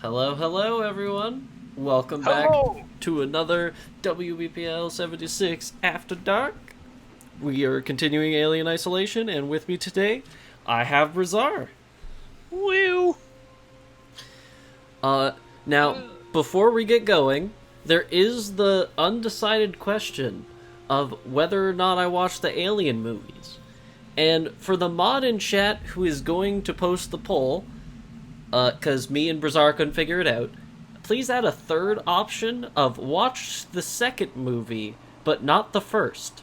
Hello, hello, everyone. Welcome back Hello! to another WBPL 76 After Dark. We are continuing Alien Isolation, and with me today, I have Bazzar. Woo! Uh, now, before we get going, there is the undecided question of whether or not I watched the Alien movies. And for the mod in chat who is going to post the poll, because me and Bazzar couldn't figure it out, please add a third option of watch the second movie, but not the first.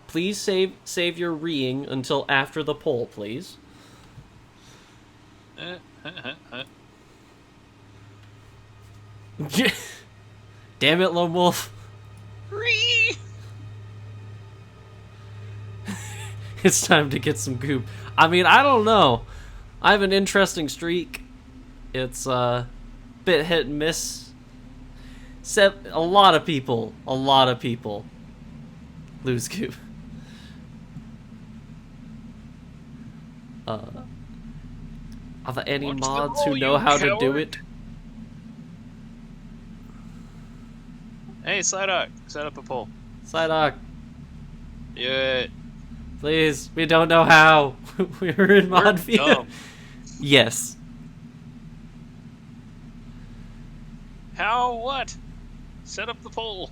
Please save your reeing until after the poll, please. Damn it, Lone Wolf. It's time to get some goop. I mean, I don't know. I have an interesting streak. It's bit hit and miss. A lot of people lose goop. Are there any mods who know how to do it? Hey, Psyduck, set up a poll. Psyduck, Do it. please. We don't know how. We're in mod view. Dumb. Yes. How? What? Set up the poll.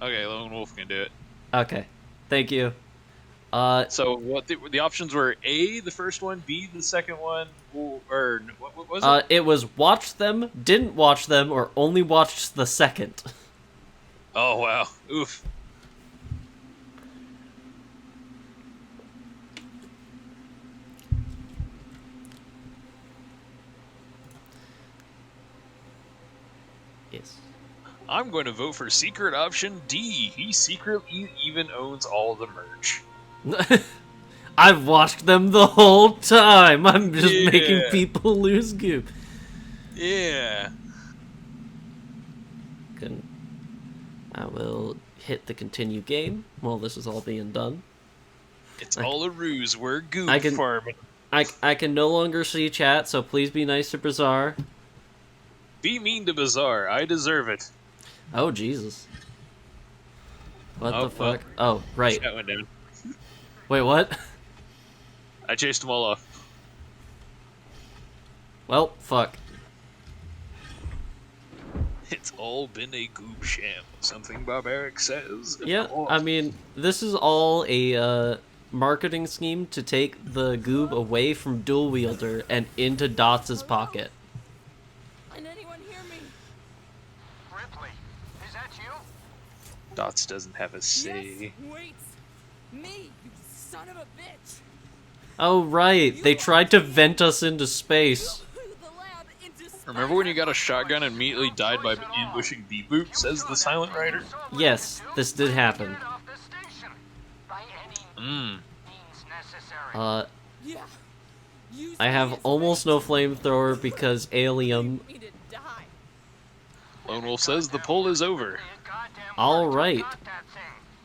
Okay, Lone Wolf can do it. Okay. Thank you. So what the options were: A, the first one; B, the second one; or what was it? It was watch them, didn't watch them, or only watched the second. Oh wow! Oof. Yes. I'm going to vote for secret option D. He secretly even owns all the merch. I've watched them the whole time. I'm just making Yeah. people lose goop. Yeah. I will hit the continue game while this is all being done. It's all a ruse. We're goof I can- farming. I can no longer see chat, so please be nice to Bazzar. Be mean to Bazzar. I deserve it. Oh, Jesus. What Oh, the fuck? Oh, right. Chat went down. Wait, what? I chased them all off. Well, fuck. It's all been a goop sham. Something barbaric says. Yeah, I mean, this is all a marketing scheme to take the goob away from Dual Wielder and into Dots' pocket. Can anyone hear me? Ripley, is that you? Dots doesn't have a say. Yes, wait. Me, you son of a bitch. Oh, right. They tried to vent us into space. Blew the lab into space. Remember when you got a shotgun and immediately died by ambushing B-Boop, says the Silent Rider? Yes, this did happen. Get off the station. By any Mmm. means necessary. Yeah. Use I me have as almost bait. no flamethrower because Alien. Leave me to die. Lone Wolf says the poll is over. Be a goddamn All word. right. Got that thing.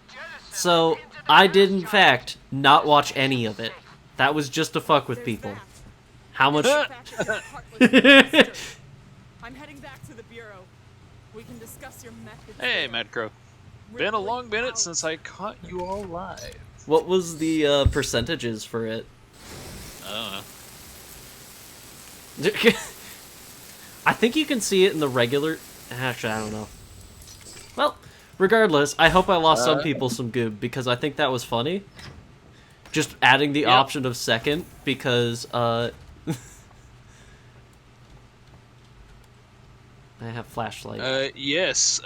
Jettison So, it into the I did in mass fact not watch any of it. That was just to fuck with There's people. that. How much? There's that heartless bastard. I'm heading back to the bureau. We can discuss your methods. Hey, there. Mad Crow. Been a Ripley long minute out. since I caught you all live. What was the percentages for it? I don't know. I think you can see it in the regular. Actually, I don't know. Well, regardless, I hope I lost some people some goob because I think that was funny. Just adding the Yep. option of second because I have flashlight. Yes,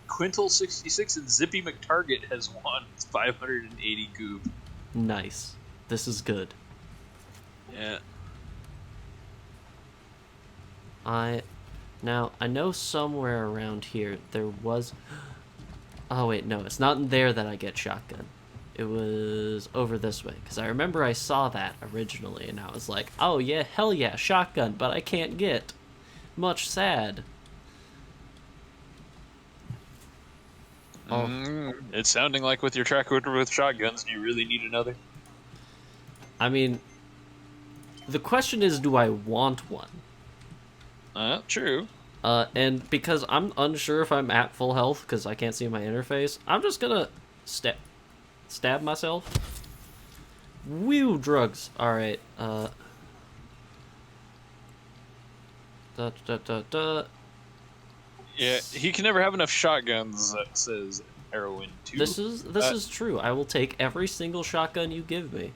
Quintal66 and Zippy McTarget has won 580 goop. Nice. This is good. Yeah. Now I know somewhere around here there was. Oh wait, no, it's not in there that I get shotgun. It was over this way because I remember I saw that originally and I was like, oh yeah, hell yeah, shotgun, but I can't get. Much sad. It's sounding like with your track record with shotguns, do you really need another? I mean, the question is, do I want one? True. And because I'm unsure if I'm at full health because I can't see my interface, I'm just gonna stab myself. Woo, drugs. All right. Yeah, he can never have enough shotguns. That says heroin too. This is true. I will take every single shotgun you give me.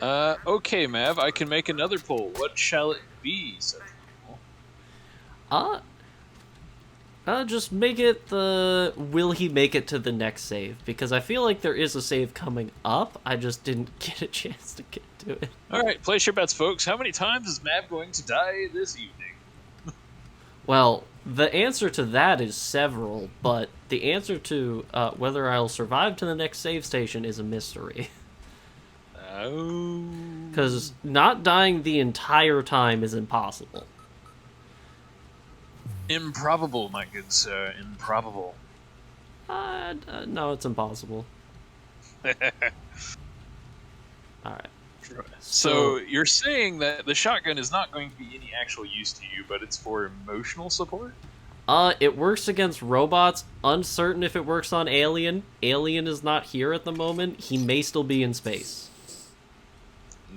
Okay, Mav. I can make another poll. What shall it be? Just make it the will he make it to the next save? Because I feel like there is a save coming up. I just didn't get a chance to get to it. All right, place your bets, folks. How many times is Mav going to die this evening? Well, the answer to that is several, but the answer to whether I'll survive to the next save station is a mystery. Oh. Because not dying the entire time is impossible. Improbable, my good sir. Improbable. No, it's impossible. Alright. So you're saying that the shotgun is not going to be any actual use to you, but it's for emotional support? It works against robots. Uncertain if it works on Alien. Alien is not here at the moment. He may still be in space.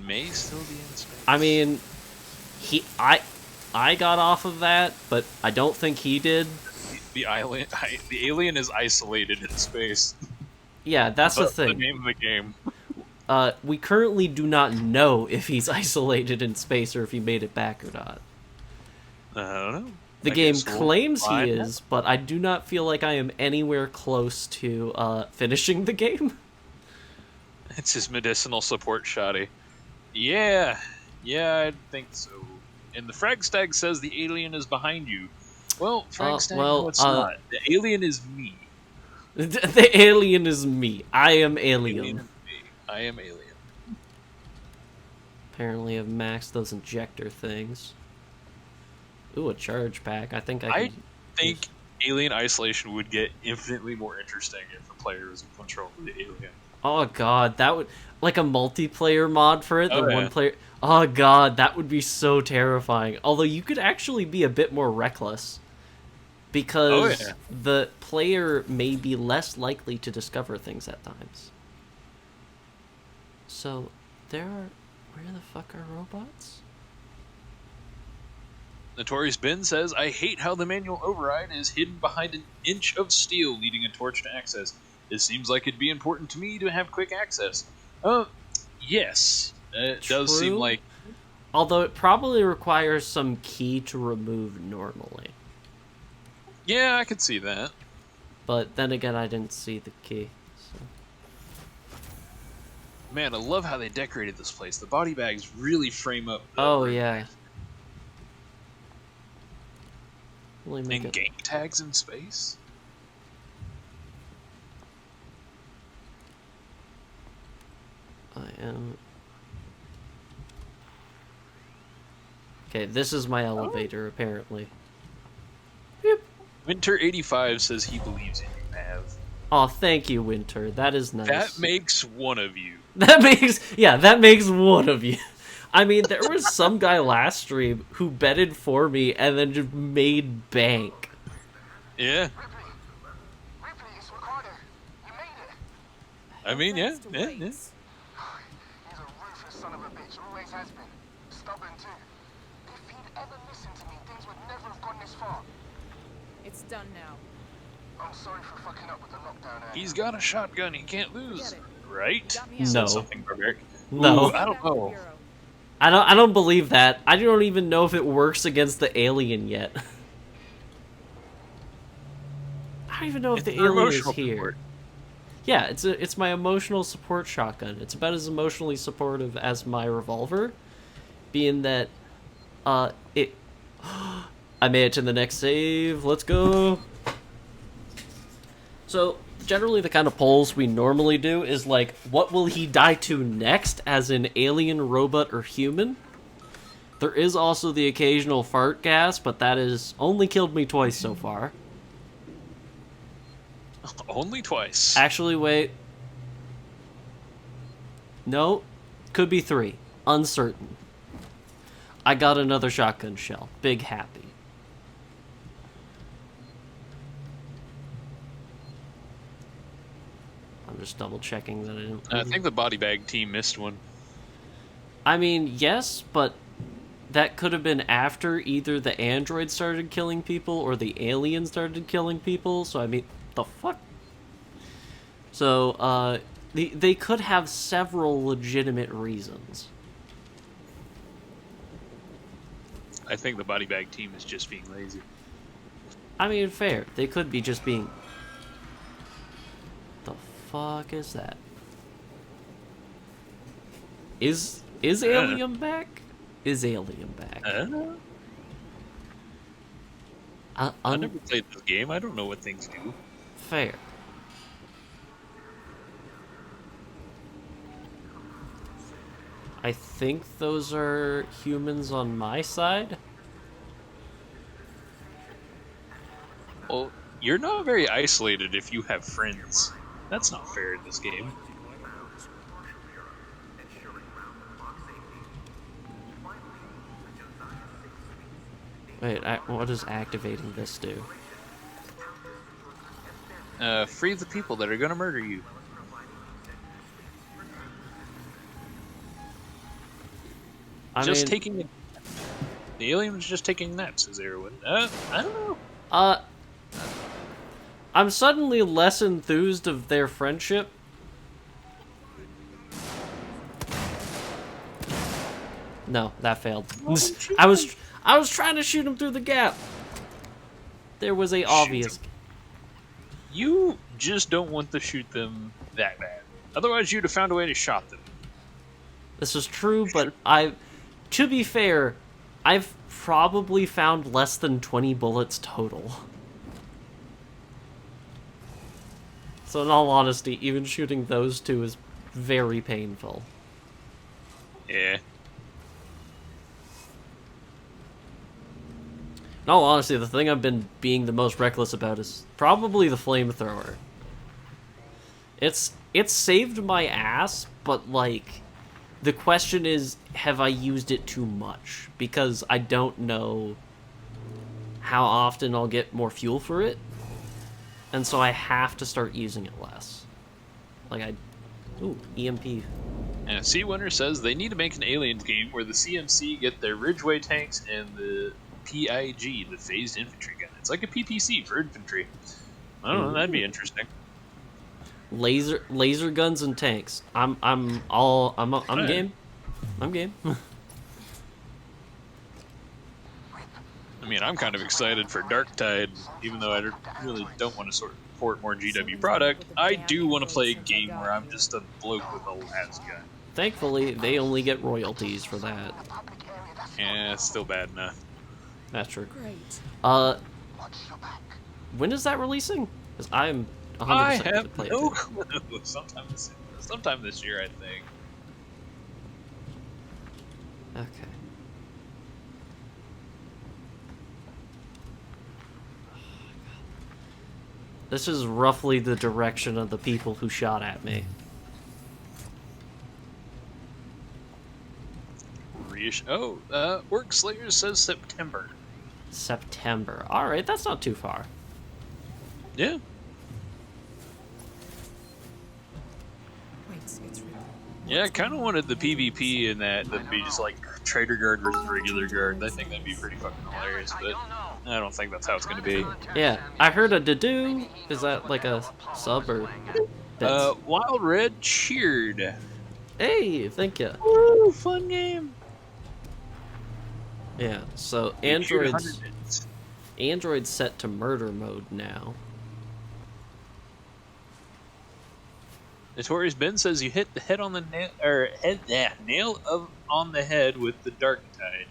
May still be in space. I mean, I got off of that, but I don't think he did. The alien is isolated in space. Yeah, that's the The thing. name of the game. We currently do not know if he's isolated in space or if he made it back or not. I don't know. The I game guess we'll claims he find is, but I do not feel like I am anywhere close to finishing the game. It's his medicinal support shoddy. Yeah, I think so. And the Fragstag says the alien is behind you. Well, Fragstag, no, it's not. The alien is me. The alien is me. I am alien. Alien is me. I am alien. Apparently I've maxed those injector things. Ooh, a charge pack. I think I can... think Alien Isolation would get infinitely more interesting if the player was in control of the alien. Oh god, that would... Like a multiplayer mod for it? Oh, The yeah. one player... Oh god, that would be so terrifying. Although you could actually be a bit more reckless. Because the player may be less likely to discover things at times. So, there are... Where the fuck are robots? Notorious Ben says, I hate how the manual override is hidden behind an inch of steel needing a torch to access. It seems like it'd be important to me to have quick access. Yes. It does seem True. like... Although it probably requires some key to remove normally. Yeah, I could see that. But then again, I didn't see the key. So. Man, I love how they decorated this place. The body bags really frame up the Oh, room. yeah. Really make And it... gang tags in space? I am... Okay, this is my elevator, apparently. Winter85 says he believes in you, Mav. Oh, thank you, Winter. That is nice. That makes one of you. That makes one of you. I mean, there was some guy last stream who betted for me and then just made bank. Yeah. Ripley, it's Ricardo. You made it. I mean, yeah. Thanks to Yeah. Waits. He's a ruthless son of a bitch, always has been. Stubborn too. If he'd ever listened to me, things would never have gone this far. It's done now. I'm sorry for fucking up with the lockdown. He's got a shotgun he can't lose. Forget Right? got me out. No. Something barbaric. No. Ooh, I don't Back to the know. Bureau. I don't believe that. I don't even know if it works against the alien yet. I don't even know if It's the your alien is emotional here. support. Yeah, it's my emotional support shotgun. It's about as emotionally supportive as my revolver, being that it I made it to the next save. Let's go. So, generally the kind of polls we normally do is like, what will he die to next, as in alien, robot, or human? There is also the occasional fart gas, but that has only killed me twice so far. Only twice. Actually, wait. No, Could be 3. Uncertain. I got another shotgun shell. Big happy. I'm just double checking that I didn't... I think the body bag team missed one. I mean, yes, but that could have been after either the android started killing people or the alien started killing people, so I mean, the fuck? So, they could have several legitimate reasons. I think the body bag team is just being lazy. I mean, fair. They could be just being... The fuck is that? Is Alien back? Is Alien back? I don't know. I never played this game. I don't know what things do. Fair. I think those are humans on my side. Well, you're not very isolated if you have friends. That's not fair in this game. Wait, what does activating this do? Free the people that are gonna murder you. The alien was just taking naps, says everyone. I don't know. I'm suddenly less enthused of their friendship. No, that failed. I was trying to shoot him through the gap. There was a obvious. You just don't want to shoot them that bad. Otherwise, you'd have found a way to shot them. This is true, but to be fair, I've probably found less than 20 bullets total. So in all honesty, even shooting those two is very painful. Yeah. In all honesty, the thing I've been being the most reckless about is probably the flamethrower. It's saved my ass, but like, the question is, have I used it too much? Because I don't know how often I'll get more fuel for it. And so I have to start using it less. Like ooh, EMP. And Sea Winner says they need to make an Aliens game where the CMC get their Ridgeway tanks and the PIG, the Phased Infantry Gun. It's like a PPC for infantry. I don't know, that'd be interesting. Laser guns and tanks. I'm game. I'm game. I mean, I'm kind of excited for Dark Tide, even though I really don't want to support more GW product. I do want to play a game where I'm just a bloke with a las gun. Thankfully, they only get royalties for that. Yeah, it's still bad enough. That's true. Great. When is that releasing? Because I'm 100% I to have play no it. clue. Sometime this year, I think. Okay. This is roughly the direction of the people who shot at me. Orc Slayer says September. September. Alright, that's not too far. Yeah. Wait, it's real. Yeah, I kind of wanted the PvP in that to be just like Trader Guard versus regular Guard. I think that'd be pretty fucking hilarious, but I don't think that's how it's going to be. Yeah, I heard a Dedoo. Is that like a sub or... Wild Red cheered. Hey, thank you. Woo, fun game. Yeah, so Android's set to murder mode now. Notorious Ben says you hit the head on the nail on the head with the Dark Tide.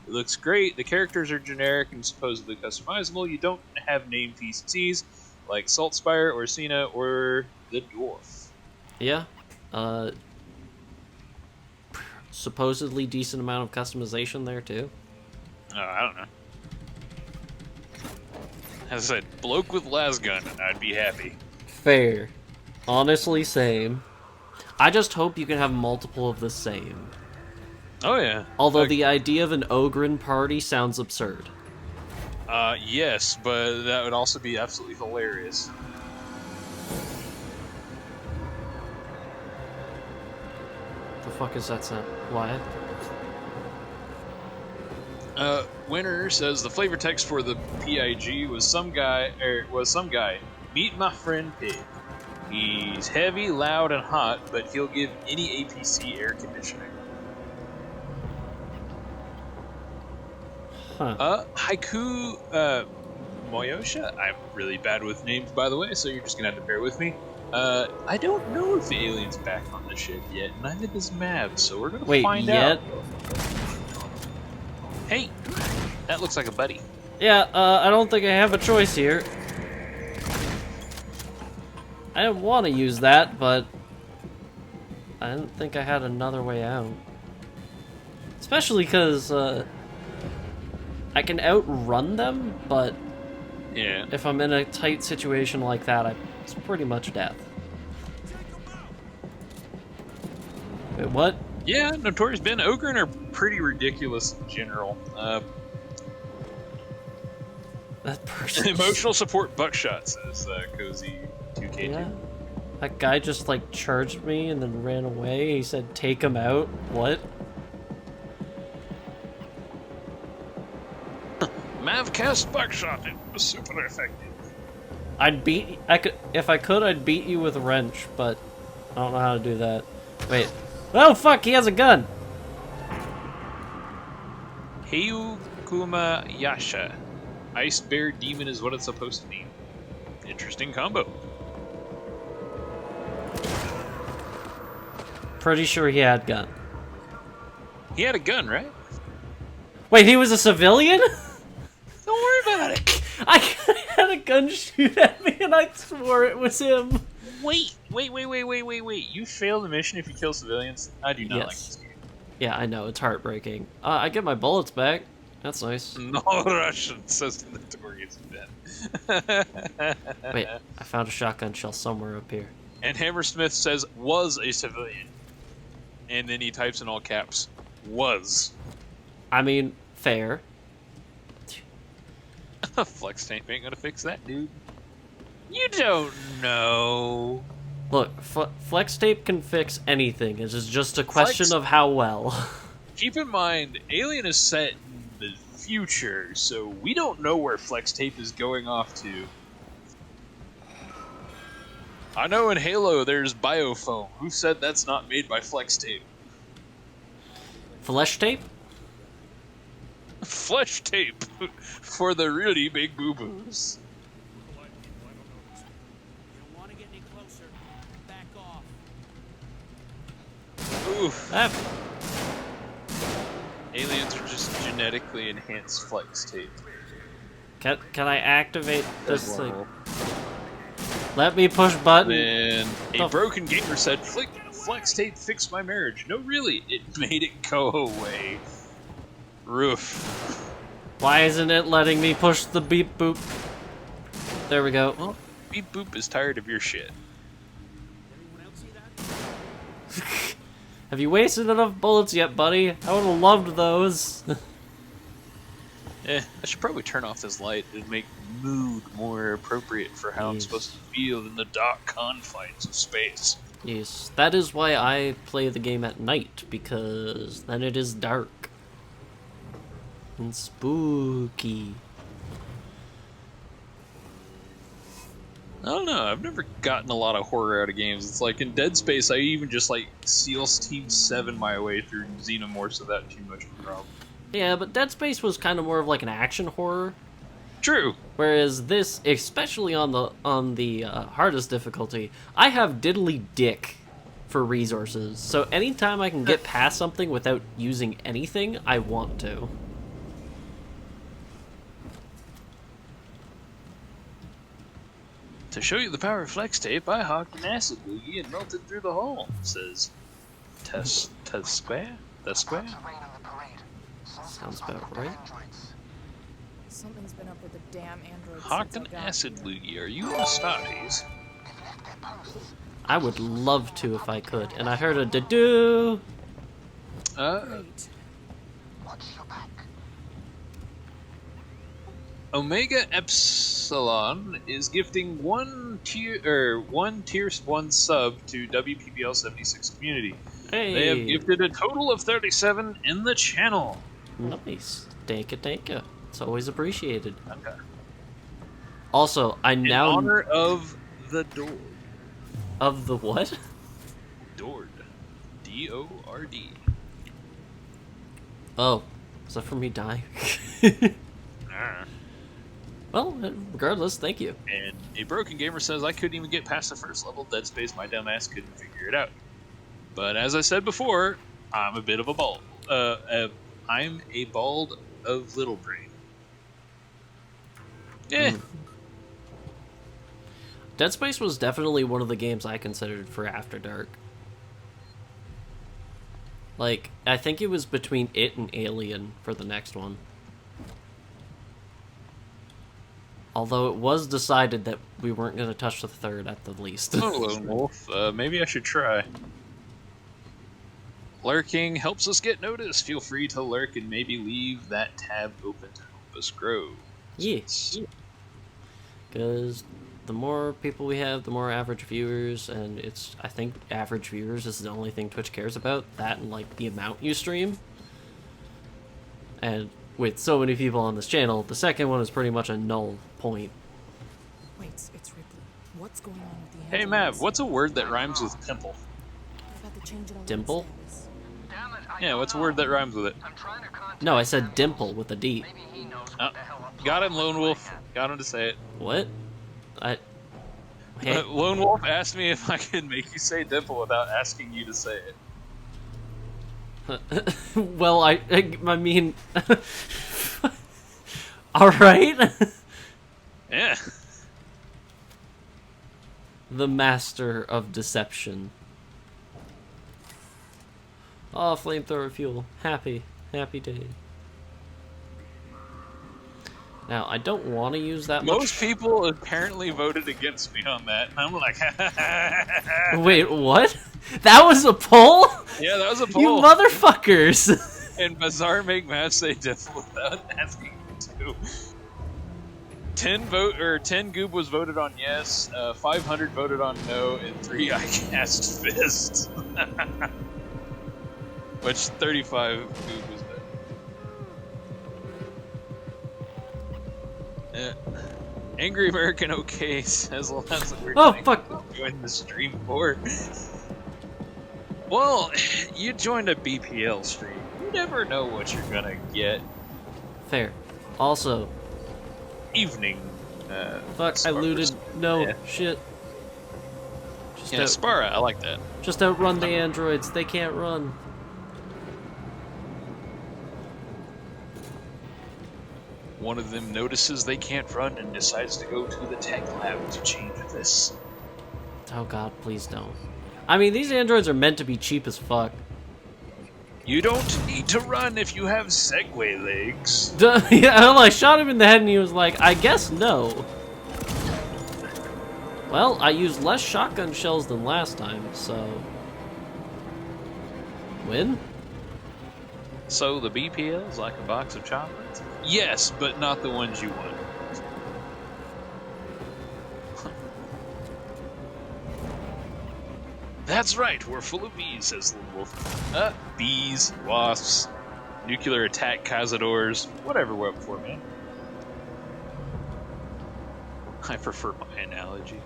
It looks great. The characters are generic and supposedly customizable. You don't have name PCs like Saltspire or Cena or the Dwarf. Yeah. Supposedly decent amount of customization there too. Oh, I don't know. As I said, bloke with las gun, and I'd be happy. Fair. Honestly, same. I just hope you can have multiple of the same. Oh yeah. Although the idea of an Ogren party sounds absurd. Yes, but that would also be absolutely hilarious. The fuck is that sound? Wyatt? Winner says the flavor text for the PIG was some guy. Meet my friend Pig. He's heavy, loud, and hot, but he'll give any APC air conditioning. Haiku, Moyosha. I'm really bad with names, by the way, so you're just gonna have to bear with me. I don't know if the alien's back on the ship yet, neither does Mav, so we're gonna find out. Hey, that looks like a buddy. Yeah, I don't think I have a choice here. I didn't want to use that, but I didn't think I had another way out. Especially because, I can outrun them, but yeah, if I'm in a tight situation like that, it's pretty much death. Wait, what? Yeah, Notorious Ben. Ogren are pretty ridiculous in general. That person. Emotional support buckshot, says Cozy 2K2. Yeah. That guy just like charged me and then ran away. He said, "Take him out." What? Mav cast buckshot. It was super effective. If I could, I'd beat you with a wrench, but I don't know how to do that. Wait. Oh fuck! He has a gun. Heiu Kuma Yasha. Ice Bear Demon is what it's supposed to mean. Interesting combo. Pretty sure he had gun. He had a gun, right? Wait, he was a civilian? Don't worry about it. I had a gun shoot at me and I swore it was him. Wait. You fail the mission if you kill civilians? I do not like this game. Yeah, I know, it's heartbreaking. I get my bullets back. That's nice. No Russian, says the Notorious Ben. Wait, I found a shotgun shell somewhere up here. And Hammersmith says, was a civilian. And then he types in all caps, was. I mean, fair. Flex tape ain't gonna fix that, dude. You don't know. Look, flex tape can fix anything. It's just a question of how well. Keep in mind, Alien is set in the future, so we don't know where flex tape is going off to. I know in Halo there's biofoam. Who said that's not made by flex tape? Flesh tape? Flesh tape for the really big boo-boos. Oof. Aliens are just genetically enhanced flex tape. Can I activate this thing? Let me push button. Then a broken gamer said, "Flex tape fixed my marriage." No, really, it made it go away. Roof. Why isn't it letting me push the beep boop? There we go. Well, beep boop is tired of your shit. Have you wasted enough bullets yet, buddy? I would have loved those. I should probably turn off this light and make mood more appropriate for how I'm supposed to feel in the dark confines of space. Yes, that is why I play the game at night, because then it is dark. And spooky. I don't know, I've never gotten a lot of horror out of games. It's like in Dead Space, I even just like SEAL Team 7 my way through Xenomorphs without too much of a problem. Yeah, but Dead Space was kind of more of like an action horror. True. Whereas this, especially on the hardest difficulty, I have diddly dick for resources. So anytime I can get past something without using anything, I want to. To show you the power of flex tape, I hawked an acid loogie and melted through the hole, says Square? The Square? Sounds about right. Something's been up with the damn androids. Hawked an acid loogie. Are you on Astartes? I would love to if I could. And I heard a da-doo. Great. Watch your back. Omega Epsilon is gifting one tier 1 sub to WPBL 76 community. Hey. They have gifted a total of 37 in the channel. Nice. Thank you. It's always appreciated. Okay. Also, I now... In honor of the Dord. Of the what? Dord. D-O-R-D. Oh. Is that for me dying? Well, regardless, thank you. And a Broken Gamer says, I couldn't even get past the first level of Dead Space. My dumb ass couldn't figure it out. But as I said before, I'm a bit of a bald. I'm a bald of little brain. Dead Space was definitely one of the games I considered for After Dark. Like, I think it was between it and Alien for the next one. Although it was decided that we weren't going to touch the third at the least. Oh, Lone Wolf. Maybe I should try. Lurking helps us get noticed. Feel free to lurk and maybe leave that tab open to help us grow. Yes. Because the more people we have, the more average viewers, and I think average viewers is the only thing Twitch cares about. That and, like, the amount you stream. And with so many people on this channel, the second one is pretty much a null point. Wait, it's Ripley. What's going on with the Hey, Mav, what's a word that rhymes with pimple? I got to change it all Dimple? Damn it, I Yeah, don't what's a know. word that rhymes with it? I'm trying to contact No, I said them. dimple with a D. Maybe he knows Oh, what the hell I'm got him, plotting Lone with Wolf. my hand. Got him to say it. What? Hey, Lone Wolf asked me if I could make you say dimple without asking you to say it. well, I mean... Alright? Yeah. The master of deception. Oh, flamethrower fuel. Happy day. Now, I don't want to use that much. Most people apparently voted against me on that, and I'm like, Wait, what? That was a poll? yeah, that was a poll. You motherfuckers! And Bazzar make Mav say dimple without asking me to. 10 goob was voted on yes, 500 voted on no, and 3 I cast fist. Which 35 goob was no. Yeah. Angry American OK says, well, that's what we're doing the stream for. Well, you joined a BPL stream. You never know what you're gonna get. Fair. Also, Evening. fuck, I looted. No, Yeah. shit. Just Yeah, Spara, I like that. just outrun the androids. They can't run. One of them notices they can't run and decides to go to the tech lab to change this. Oh god, please don't. I mean, these androids are meant to be cheap as fuck. You don't need to run if you have Segway legs. Yeah, well, I shot him in the head and he was like, I guess no. Well, I used less shotgun shells than last time, so... Win? So the BPL is like a box of chocolates? Yes, but not the ones you want. That's right, we're full of bees, says the wolf. Bees, wasps, nuclear attack cazadors, whatever we're up for, man. I prefer my analogy.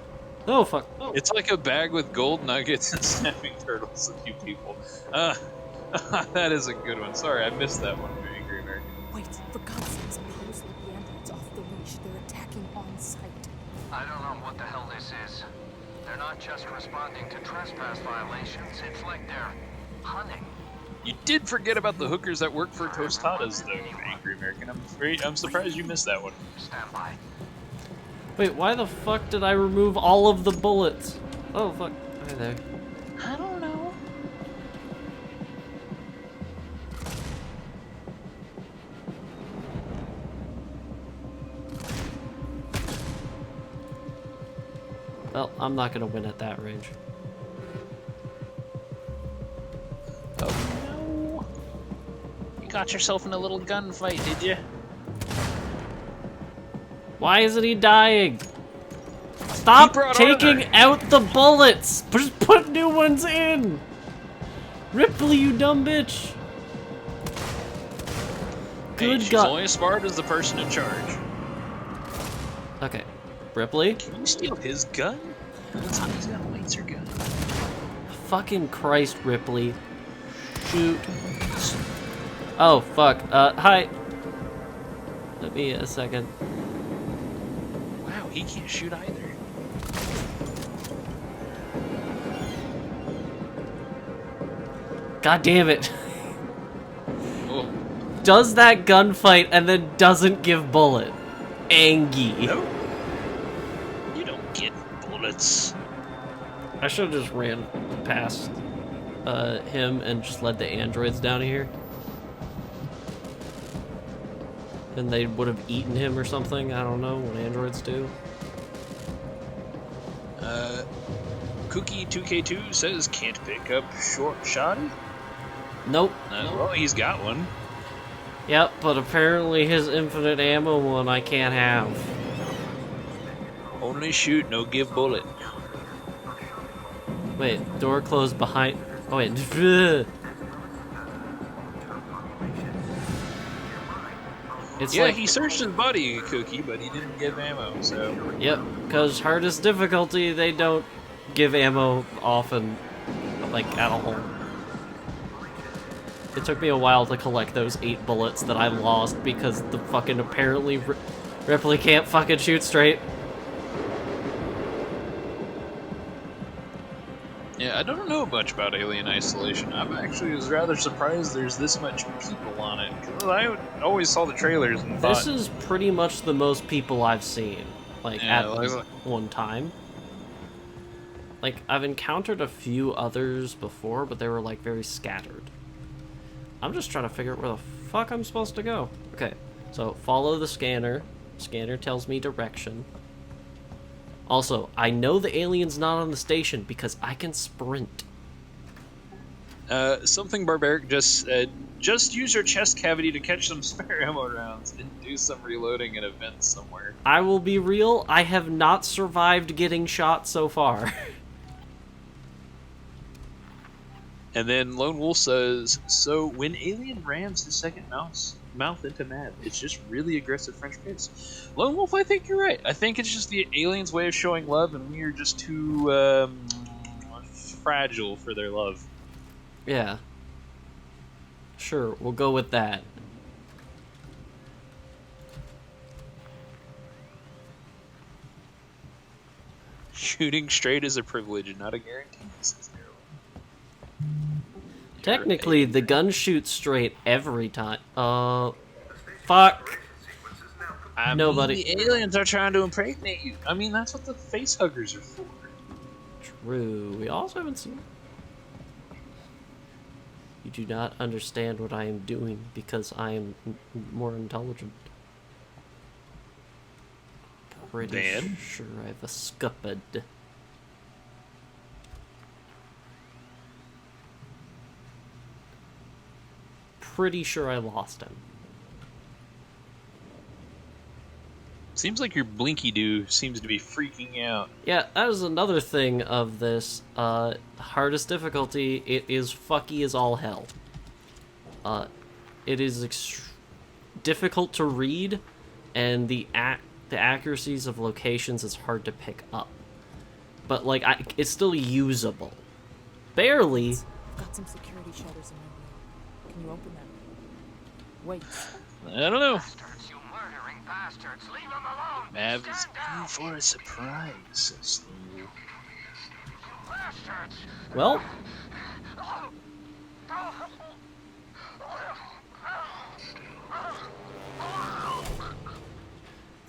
Oh, fuck. Oh. It's like a bag with gold nuggets and snapping turtles of you people. That is a good one. Sorry, I missed that one, Angry American. Wait, for God's sakes, please let the androids off the leash. They're attacking on sight. I don't know what the hell this is. They're not just responding to trespass violations, it's like they're hunting. You did forget about the hookers that work for Tostadas, though, Angry American. I'm surprised you missed that one. Stand by. Wait, why the fuck did I remove all of the bullets? Oh, fuck. Hi there. I don't know. Well, I'm not gonna win at that range. got yourself in a little gunfight, did you? Why isn't he dying? Stop taking out the bullets! Just put new ones in! Ripley, you dumb bitch! Good she's God. only as smart as the person in charge. Okay. Ripley? Can you steal his gun? That's how he's got a laser gun. Fucking Christ, Ripley. Shoot. Oh, fuck. Hi. Let me a second. Wow, he can't shoot either. God damn it. Oh. Does that gunfight and then doesn't give bullet. Angie. No. You don't get bullets. I should have just ran past him and just led the androids down here. And they would have eaten him or something. I don't know what androids do. Cookie2K2 says can't pick up short shot. Nope. Well, he's got one. Yep, but apparently his infinite ammo one I can't have. Only shoot, no give bullet. Wait, door closed behind... Oh wait. It's Yeah, like... he searched his buddy, Cookie, but he didn't give ammo, so... Yep, because hardest difficulty, they don't give ammo often, like, at all. It took me a while to collect those 8 bullets that I lost because the fucking apparently Ripley can't fucking shoot straight. Yeah, I don't know much about Alien Isolation. I actually was rather surprised there's this much people on it. 'Cause I always saw the trailers and thought... This is pretty much the most people I've seen, like, Yeah, at one time. Like, I've encountered a few others before, but they were, like, very scattered. I'm just trying to figure out where the fuck I'm supposed to go. Okay, so follow the scanner. Scanner tells me direction. Also, I know the alien's not on the station because I can sprint. Something Barbaric just said, just use your chest cavity to catch some spare ammo rounds and do some reloading at events somewhere. I will be real, I have not survived getting shot so far. And then Lone Wolf says, so when Alien rams his second mouth into Mav, it's just really aggressive French kiss. Lone Wolf, I think you're right. I think it's just the alien's way of showing love, and we are just too fragile for their love. Yeah. Sure, we'll go with that. Shooting straight is a privilege, not a guarantee, says Daryl. Technically, the gun shoots straight every time. Fuck. Nobody. The aliens are trying to impregnate you. I mean, that's what the face huggers are for. True. We also haven't seen... You do not understand what I am doing because I am more intelligent. Pretty sure I've escaped. Pretty sure I lost him. Seems like your Blinky-Doo seems to be freaking out. Yeah, that is another thing of this. Hardest difficulty, it is fucky as all hell. It is difficult to read, and the accuracies of locations is hard to pick up. But, like, it's still usable. Barely. I've got some security shutters in my room. Can you open them? Wait. I don't know. Bastards, you murdering bastards. Leave them alone. Mav is Stand down. due for a surprise, says Lou. You bastards. Well, I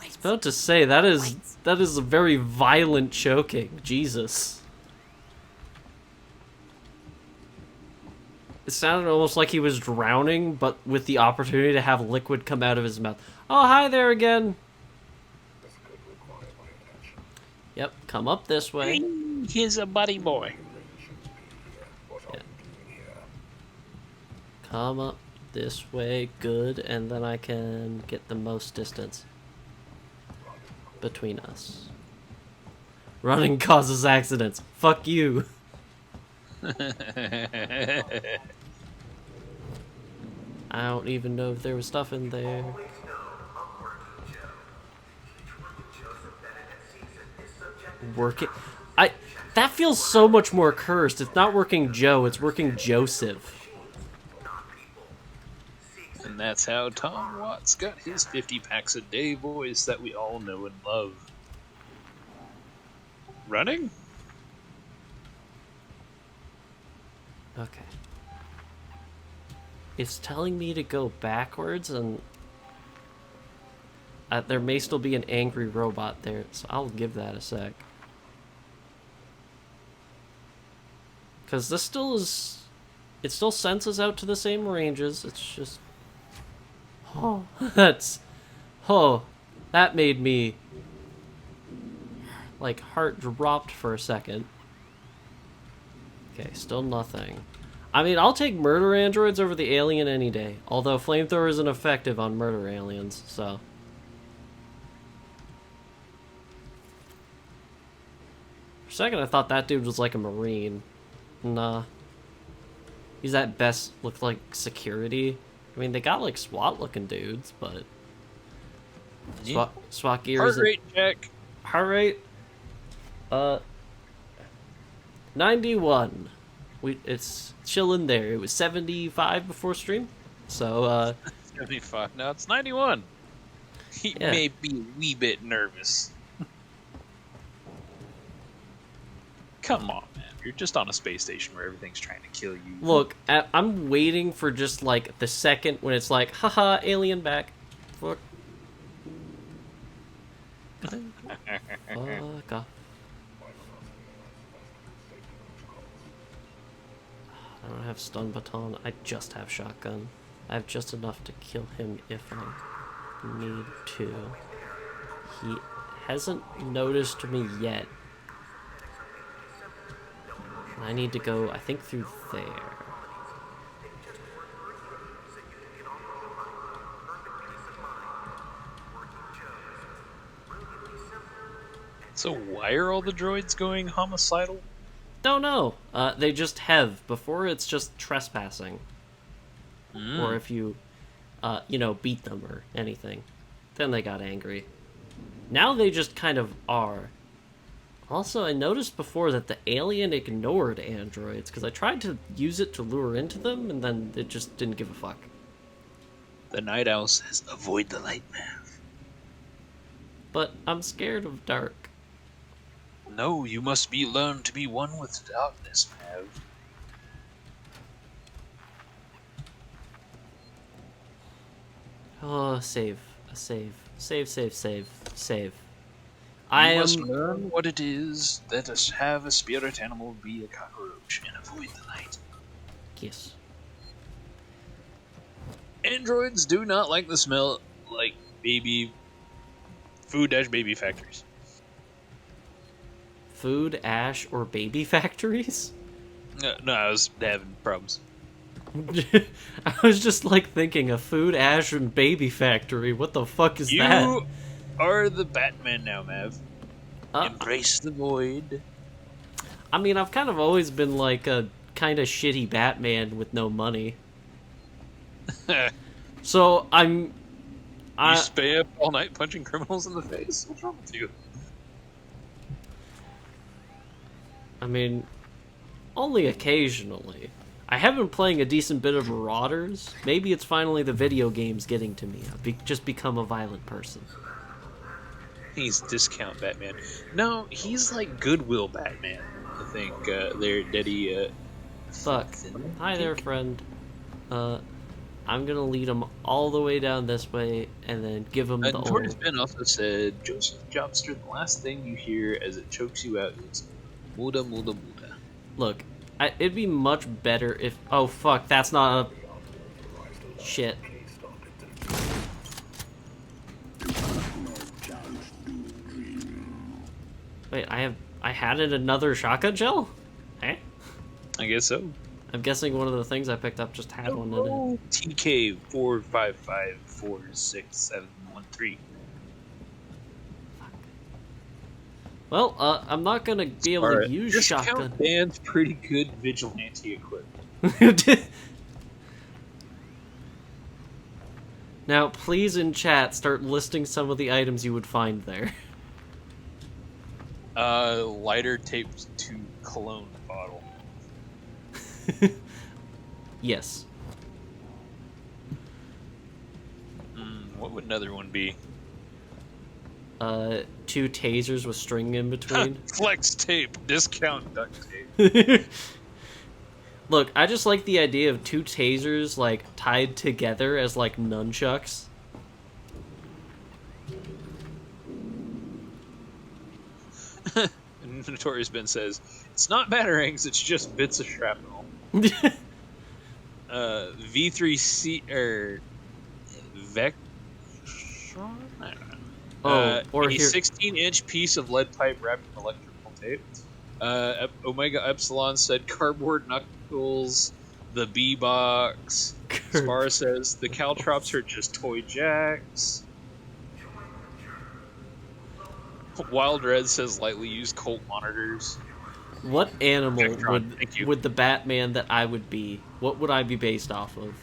was about to say, that is a very violent choking. Jesus. It sounded almost like he was drowning, but with the opportunity to have liquid come out of his mouth. Oh, hi there again. Yep, come up this way. He's a buddy boy. Yeah. Come up. this way, good, and then I can get the most distance between us. Running causes accidents. Fuck you. I don't even know if there was stuff in there. Working. That feels so much more cursed. It's not working Joe, it's working Joseph. And that's how Tom Watts got his 50 packs a day voice that we all know and love. Running? Okay. It's telling me to go backwards, and there may still be an angry robot there, so I'll give that a sec. Because this still is... It still senses out to the same ranges, it's just... Oh, Oh, that made me... Like, heart dropped for a second. Okay, still nothing. I mean, I'll take murder androids over the alien any day. Although flamethrower isn't effective on murder aliens, so... For a second, I thought that dude was like a marine. Nah. He's at best looked like security. I mean, they got like SWAT-looking dudes, but... SWAT gear Heart rate check. Heart rate? 91. It's chilling there. It was 75 before stream, so 75. Now it's 91. He may be a wee bit nervous. Come on, man. You're just on a space station where everything's trying to kill you. Look, I'm waiting for just like the second when it's like, haha, alien back. Fuck. Fuck off. I don't have stun baton. I just have shotgun. I have just enough to kill him if I need to. He hasn't noticed me yet. I need to go, I think, through there. So why are all the droids going homicidal? Don't know. They just have. Before, it's just trespassing. Or if you, beat them or anything. Then they got angry. Now they just kind of are. Also, I noticed before that the alien ignored androids, because I tried to use it to lure into them, and then it just didn't give a fuck. The Night Owl says, avoid the light, Mav. But I'm scared of dark. No, you must learn to be one with darkness, Mav. Oh, save. Save. Save. You must learn what it is that to have a spirit animal be a cockroach and avoid the light. Yes. Androids do not like the smell like food-baby factories. Food, ash, or baby factories? No, I was having problems. I was just like thinking a food, ash, and baby factory. What the fuck is that? You are the Batman now, Mav. Embrace the void. I mean, I've kind of always been like a kind of shitty Batman with no money. So you stay up all night punching criminals in the face? What's wrong with you? I mean, only occasionally. I have been playing a decent bit of Marauders. Maybe it's finally the video games getting to me. I've just become a violent person. He's discount Batman. No, he's like Goodwill Batman. I think they're Daddy. Fuck. Hi there, friend. I'm gonna lead him all the way down this way and then give him the George Ben also said, Joseph Jobster, the last thing you hear as it chokes you out is Muda Muda Muda. Look, it'd be much better if... Oh, fuck, that's not a... Shit. Wait, I had another shotgun shell? Eh? I guess so. I'm guessing one of the things I picked up just had one in it. TK 455467113. Well, I'm not gonna be able to use shotgun. Band's pretty good vigilante equipment. Now, please in chat start listing some of the items you would find there. Lighter taped to cologne bottle. Yes. What would another one be? 2 tasers with string in between. Flex tape, discount duct tape. Look, I just like the idea of 2 tasers, like, tied together as, like, nunchucks. Notorious Ben says, it's not batarangs, it's just bits of shrapnel. V3C, Vec... or a 16-inch piece of lead pipe wrapped in electrical tape. Omega Epsilon said cardboard knuckles, the B-box. Spar says the caltrops are just toy jacks. Wild Red says lightly used Colt monitors. What animal would the Batman that I would be? What would I be based off of?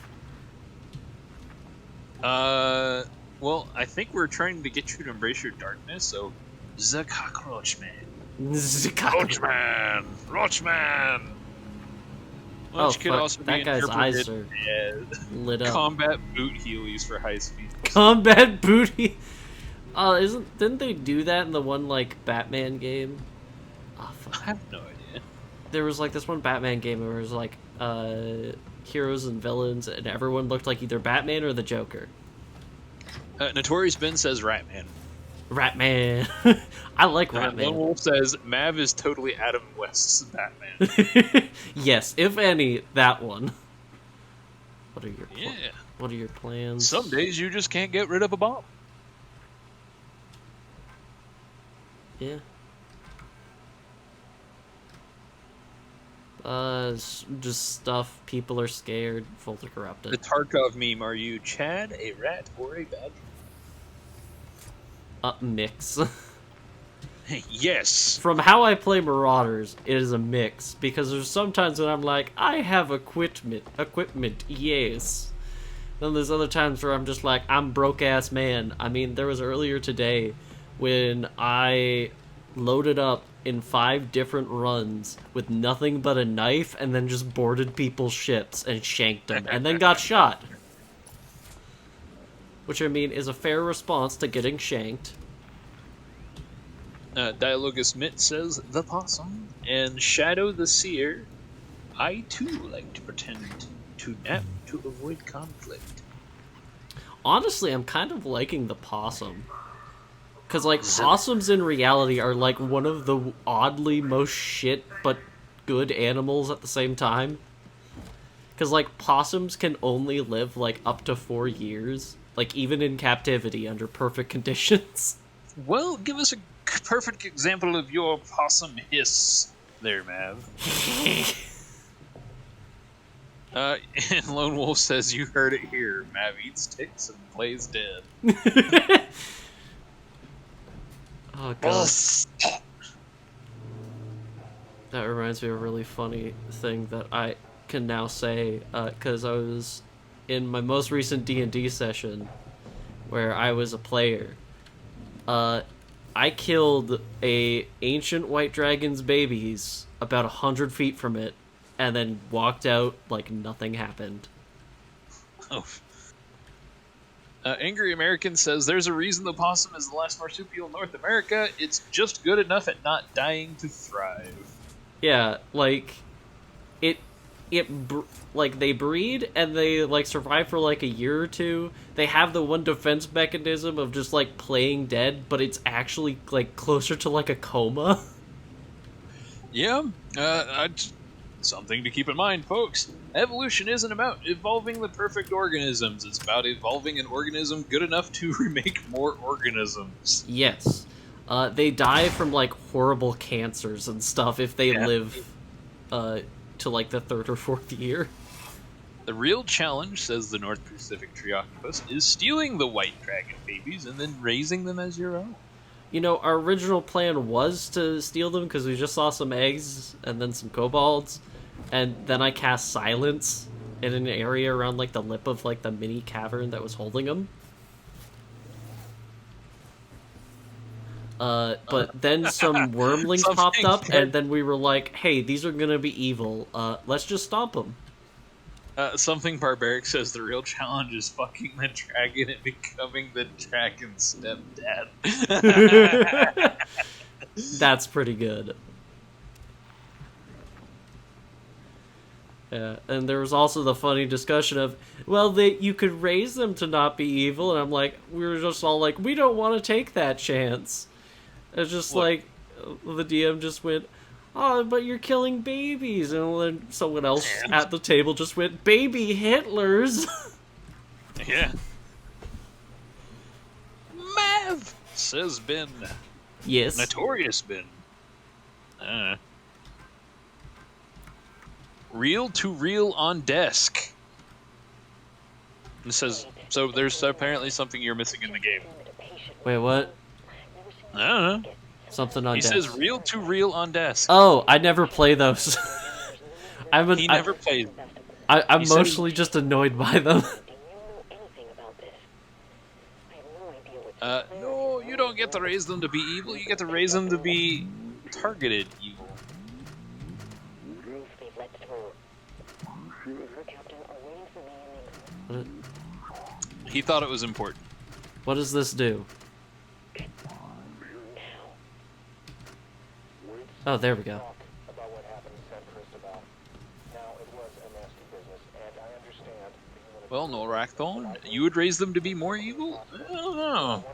Well, I think we're trying to get you to embrace your darkness, so the Cockroach Man. Roachman! Roachman! Which could also that be guy's eyes are lit up. Combat boot heelys for high speed. Combat booty. Didn't they do that in the one like Batman game? Oh, fuck. I have no idea. There was like this one Batman game where it was like heroes and villains, and everyone looked like either Batman or the Joker. Notorious Ben says Ratman. Ratman. I like Ratman. Lone Wolf says Mav is totally Adam West's Batman. Yes, if any, that one. What are your What are your plans? Some days you just can't get rid of a bomb. Yeah. Just stuff. People are scared. Folder corrupted. The Tarkov meme. Are you Chad, a rat, or a badger? Mix. Yes. From how I play Marauders, it is a mix because there's sometimes when I'm like, I have equipment, yes. Then there's other times where I'm just like, I'm broke ass man. I mean, there was earlier today when I loaded up in 5 different runs with nothing but a knife and then just boarded people's ships and shanked them and then got shot. Which, I mean, is a fair response to getting shanked. Dialogus Mitt says, the possum. And Shadow the Seer, I too like to pretend to nap to avoid conflict. Honestly, I'm kind of liking the possum. Because, like, possums in reality are, like, one of the oddly most shit but good animals at the same time. Because, like, possums can only live, like, up to 4 years. Like, even in captivity, under perfect conditions. Well, give us a perfect example of your possum hiss there, Mav. And Lone Wolf says, you heard it here. Mav eats ticks and plays dead. Oh, God. That reminds me of a really funny thing that I can now say, because I was in my most recent D&D session, where I was a player. I killed a ancient white dragon's babies about 100 feet from it, and then walked out like nothing happened. Oh. Angry American says, there's a reason the possum is the last marsupial in North America. It's just good enough at not dying to thrive. Yeah, like, like, they breed and they, like, survive for, like, a year or two. They have the one defense mechanism of just, like, playing dead, but it's actually, like, closer to, like, a coma. Yeah, something to keep in mind, folks. Evolution isn't about evolving the perfect organisms. It's about evolving an organism good enough to remake more organisms. Yes. They die from, like, horrible cancers and stuff if they live, to like the 3rd or 4th year. The real challenge, says the North Pacific tree octopus, is stealing the white dragon babies and then raising them as your own. You know, our original plan was to steal them because we just saw some eggs and then some kobolds, and then I cast silence in an area around like the lip of like the mini cavern that was holding them. But then some wormlings popped up, and then we were like, hey, these are gonna be evil. Let's just stomp them. Something Barbaric says the real challenge is fucking the dragon and becoming the dragon's stepdad. That's pretty good. Yeah, and there was also the funny discussion of, well, you could raise them to not be evil, and I'm like, we were just all like, we don't want to take that chance. It's just like, the DM just went, oh, but you're killing babies, and then someone else at the table just went, baby Hitlers. Yeah. Mav, says Ben. Yes. Notorious Ben. Reel to reel on desk. It says, so there's apparently something you're missing in the game. Wait, what? I don't know. Something on desk. He says reel to reel on desk. Oh, I never play those. He never plays. I'm mostly just annoyed by them. No, you don't get to raise them to be evil. You get to raise them to be targeted evil. He thought it was important. What does this do? Oh, there we go. Well, no, Rackthorn, you would raise them to be more evil? I don't know.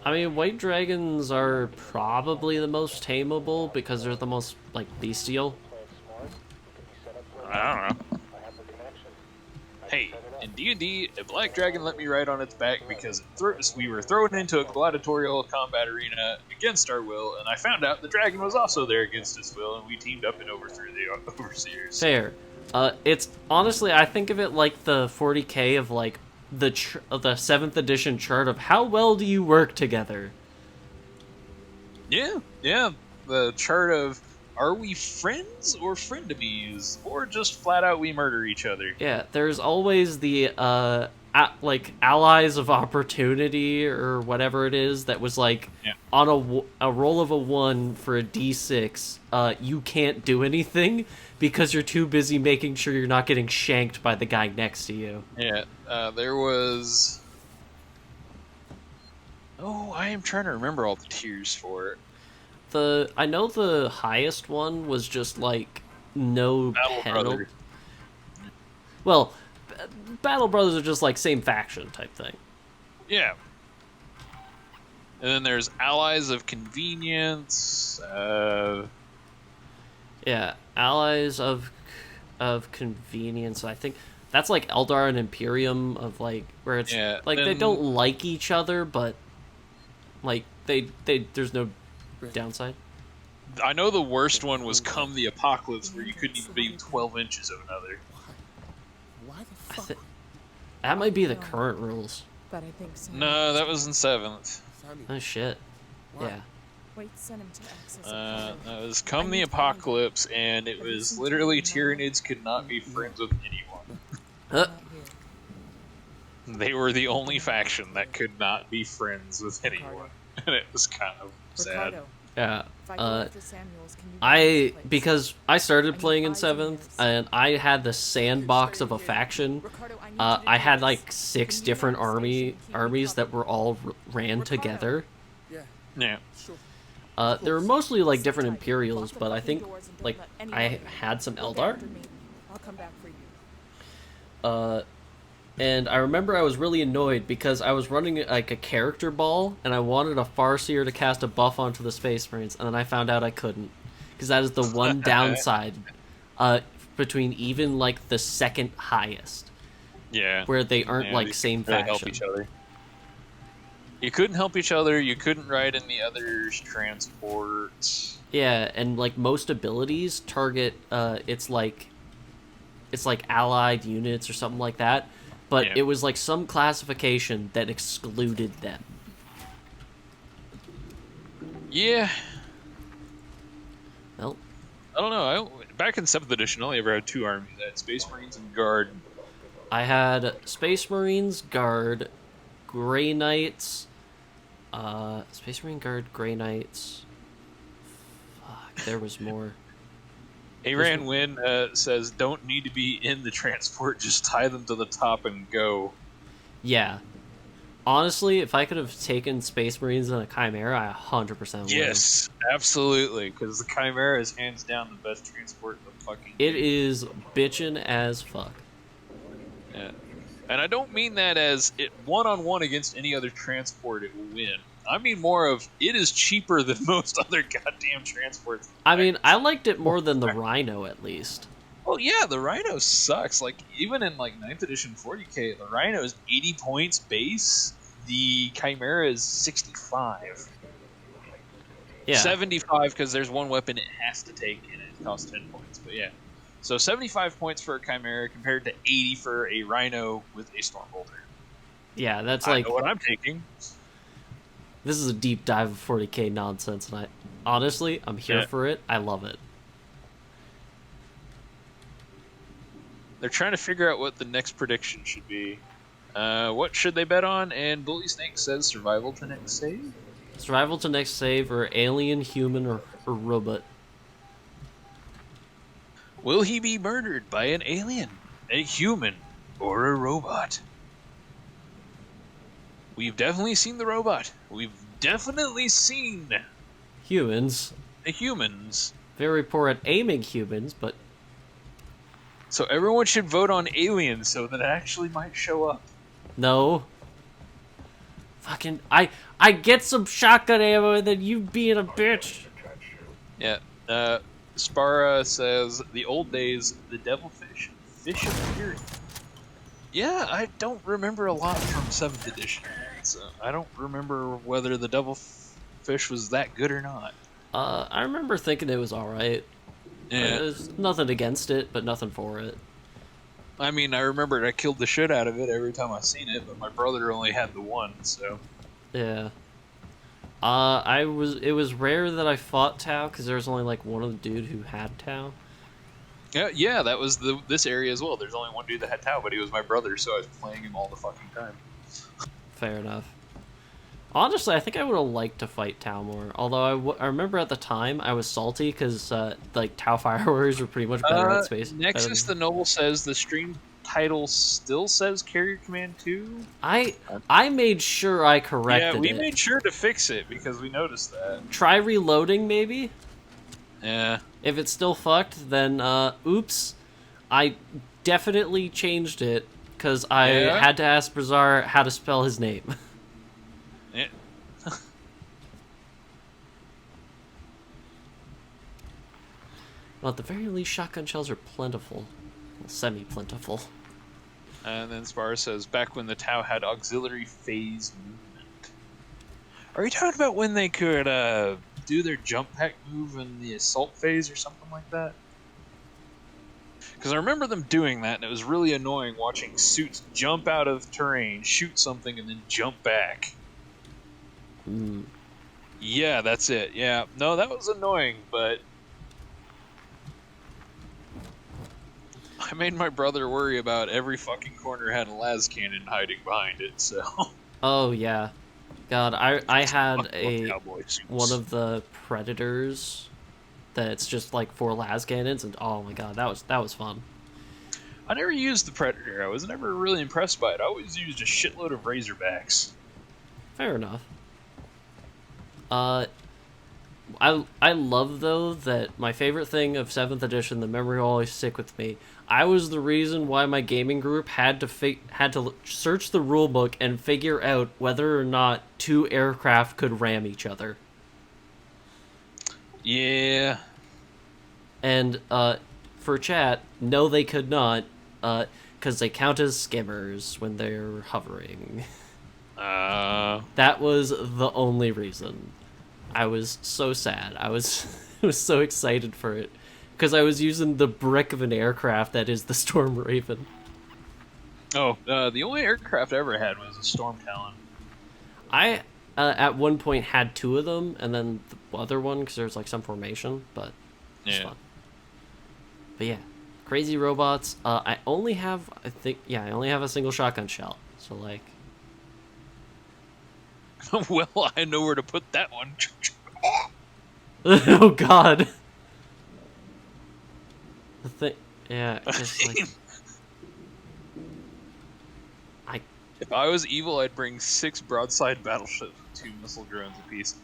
I mean, white dragons are probably the most tameable because they're the most, like, bestial. I don't know. Hey, in D&D, a black dragon let me ride on its back because we were thrown into a gladiatorial combat arena against our will, and I found out the dragon was also there against his will, and we teamed up and overthrew the overseers. Fair. It's honestly, I think of it like the 40k of like the 7th edition chart of how well do you work together. Yeah. The chart of are we friends or frenemies, or just flat out we murder each other. Yeah, there's always the like allies of opportunity or whatever it is that was like on a roll of a 1 for a d6. You can't do anything because you're too busy making sure you're not getting shanked by the guy next to you. Yeah, there was. Oh, I am trying to remember all the tiers for it. I know the highest one was just like no penalty. Well, Battle Brothers are just like same faction type thing. Yeah. And then there's Allies of Convenience. Yeah, Allies of Convenience. I think that's like Eldar and Imperium of like where it's like they don't like each other, but like they there's no downside. I know the worst one was Come the Apocalypse, where you couldn't even be 12 inches of another. Why the fuck? That might be the current rules. But I think so. No, that was in 7th. Oh shit. Yeah. Wait, send him to access. That was Come the Apocalypse, and it was literally Tyranids could not be friends with anyone. They were the only faction that could not be friends with anyone, and it was kind of sad. Yeah. Because I started playing in 7th, and I had the sandbox of a faction. I had like 6 different armies that were all ran together. Yeah. They were mostly like different Imperials, but I think like I had some Eldar. And I remember I was really annoyed because I was running like a character ball, and I wanted a Farseer to cast a buff onto the Space Marines, and then I found out I couldn't, because that is the one downside between even like the second highest. Yeah. Where they aren't like same faction. Help each other. You couldn't help each other. You couldn't ride in the other's transports. Yeah, and like most abilities target it's like allied units or something like that, but Yeah. it was like some classification that excluded them. Yeah. Well, I don't know. Back in 7th edition, I only ever had 2 armies. I had Space Marines and Guard. I had Space Marines, Guard, Grey Knights, Space Marine Guard, Grey Knights. Fuck, there was more. Aran Win says, don't need to be in the transport, just tie them to the top and go. Yeah. Honestly, if I could have taken Space Marines and a Chimera, I 100% would. Yes, absolutely, because the Chimera is hands down the best transport in the fucking It game. is bitchin' as fuck. Yeah. And I don't mean that as it one-on-one against any other transport it will win. I mean more of, it is cheaper than most other goddamn transports. I mean, I liked it more than the Rhino, at least. Well, yeah, the Rhino sucks. Like, even in, like, 9th edition 40k, the Rhino is 80 points base. The Chimera is 65. Yeah. 75 because there's one weapon it has to take and it costs 10 points. But yeah. So 75 points for a Chimera compared to 80 for a Rhino with a Stormbolter. Yeah, that's I like... know what I'm taking. This is a deep dive of 40k nonsense, and honestly, I'm here for it. I love it. They're trying to figure out what the next prediction should be. What should they bet on? And Bully Snake says survival to next save. Survival to next save, or alien, human, or robot. Will he be murdered by an alien, a human, or a robot? We've definitely seen the robot. We've definitely seen humans. The humans. Very poor at aiming humans, but... So everyone should vote on aliens so that it actually might show up. No. Fucking... I get some shotgun ammo and then you being a bitch. Yeah. Spara says, the old days, the devilfish, fish of fury. Yeah, I don't remember a lot from 7th edition. So I don't remember whether the devilfish was that good or not. I remember thinking it was alright. Yeah. There's nothing against it, but nothing for it. I mean, I remembered I killed the shit out of it every time I seen it, but my brother only had the one, so... Yeah. It was rare that I fought Tau, because there was only, like, one of the dude who had Tau. Yeah, that was this area as well. There's only one dude that had Tau, but he was my brother, so I was playing him all the fucking time. Fair enough. Honestly, I think I would have liked to fight Tau more. Although I remember at the time I was salty because like Tau Fire Warriors were pretty much better at space. Nexus the Noble says the stream title still says Carrier Command 2. I made sure I corrected it. Yeah, we made sure to fix it because we noticed that. Try reloading, maybe. Yeah. If it's still fucked, then oops. I definitely changed it because I had to ask Bazzar how to spell his name. Yeah. Well, at the very least, shotgun shells are plentiful. Well, semi-plentiful. And then Spar says, back when the Tau had auxiliary phase movement. Are you talking about when they could do their jump pack move in the assault phase or something like that? Because I remember them doing that, and it was really annoying watching suits jump out of terrain, shoot something, and then jump back. Mm. Yeah, that's it. Yeah. No, that was annoying, but... I made my brother worry about every fucking corner had a las cannon hiding behind it, so... Oh, yeah. God, I had one of the Predators that's just like 4 las cannons, and oh my god, that was fun. I never used the Predator. I was never really impressed by it. I always used a shitload of Razorbacks. Fair enough. I love, though, that my favorite thing of 7th edition, the memory will always stick with me. I was the reason why my gaming group had to search the rulebook and figure out whether or not 2 aircraft could ram each other. Yeah. And for chat, no, they could not, because they count as skimmers when they're hovering. That was the only reason. I was so sad. I was was so excited for it because I was using the brick of an aircraft that is the Storm Raven. Oh, the only aircraft I ever had was a Storm Talon. I at one point had 2 of them, and then the other one because there's like some formation, but it's fun. But yeah, crazy robots. I only have a single shotgun shell, so like. Well, I know where to put that one. Oh God. The thing, yeah, just like. If I was evil, I'd bring 6 broadside battleships with 2 missile drones apiece.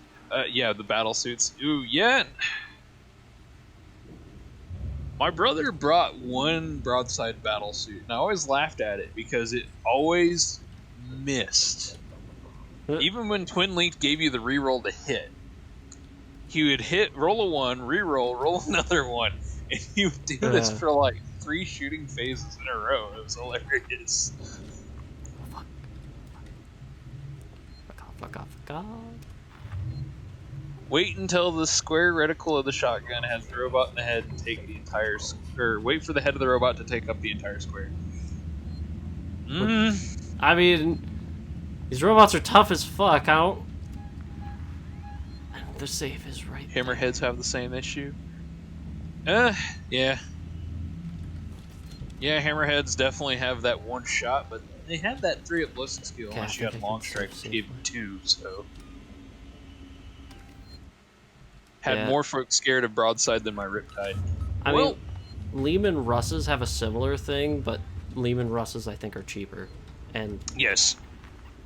Yeah, the battle suits. Ooh, yeah. My brother brought 1 broadside battle suit, and I always laughed at it because it always missed. Even when Twin Link gave you the reroll to hit, he would hit, roll a 1, reroll, roll another 1, and he would do this for like 3 shooting phases in a row. It was hilarious. Fuck off. Wait until the square reticle of the shotgun has the robot in the head and take the entire... Or wait for the head of the robot to take up the entire square. I mean, these robots are tough as fuck. The safe is right there. Hammerheads have the same issue. Yeah. Yeah, hammerheads definitely have that 1 shot, but they had that 3 at ballistic skill unless you had long strike, which gave them 2, so... Had more folks scared of broadside than my Riptide. I mean, Lehman Russes have a similar thing, but Lehman Russes I think are cheaper. And yes.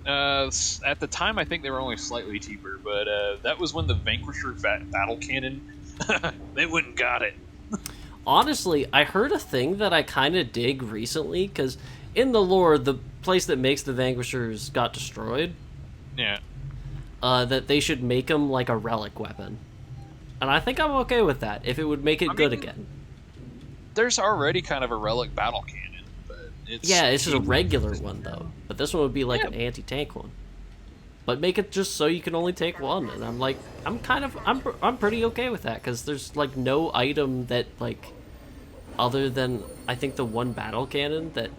At the time, I think they were only slightly cheaper, but that was when the Vanquisher battle cannon, they went and got it. Honestly, I heard a thing that I kind of dig recently, because in the lore, the place that makes the Vanquishers got destroyed. Yeah. That they should make them like a relic weapon. And I think I'm okay with that, if it would make it good again. There's already kind of a relic battle cannon, but it's... Yeah, it's just a regular one, though. But this one would be like an anti-tank one. But make it just so you can only take 1, and I'm like, I'm pretty okay with that, because there's like no item that like, other than, I think the 1 battle cannon that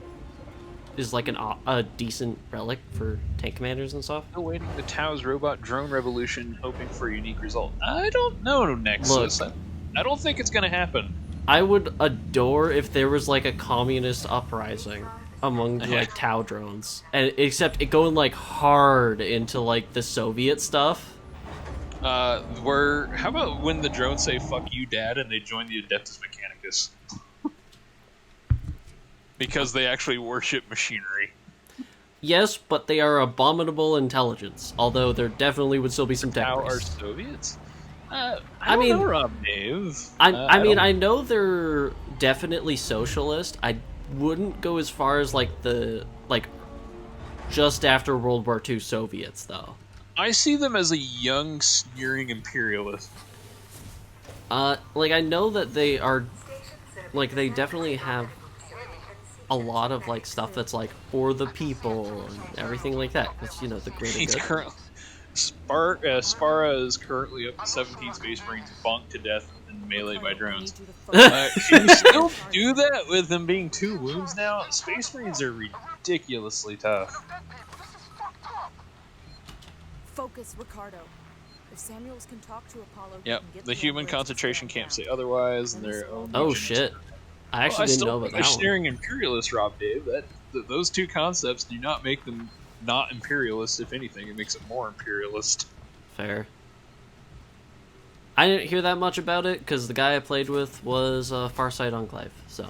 is like a decent relic for tank commanders and stuff. Still waiting the Tao's robot drone revolution, hoping for a unique result. I don't know, Nexus. Look, I don't think it's gonna happen. I would adore if there was like a communist uprising among like Tau drones, and except it going like hard into like the Soviet stuff. How about when the drones say "fuck you, Dad" and they join the Adeptus Mechanicus? Because they actually worship machinery. Yes, but they are abominable intelligence. Although there definitely would still be some tech. How are Soviets? I mean, know, Rob Dave. I know they're definitely socialist. I wouldn't go as far as like just after World War II Soviets, though. I see them as a young, sneering imperialist. Like I know that they are, like they definitely have a lot of like stuff that's like for the people and everything like that. It's the greater good. Spara is currently up to 17 Space Marines bonked to death in melee by drones. Can you still do that with them being 2 wounds now? Space Marines are ridiculously tough. Focus, Ricardo. If Samuels can talk to Apollo, yep, the human concentration camps say otherwise, and they're oh shit. I actually didn't know about that one. Sneering imperialist, Rob Dave. Those 2 concepts do not make them not imperialist. If anything, it makes it more imperialist. Fair. I didn't hear that much about it because the guy I played with was Farsight Enclave. So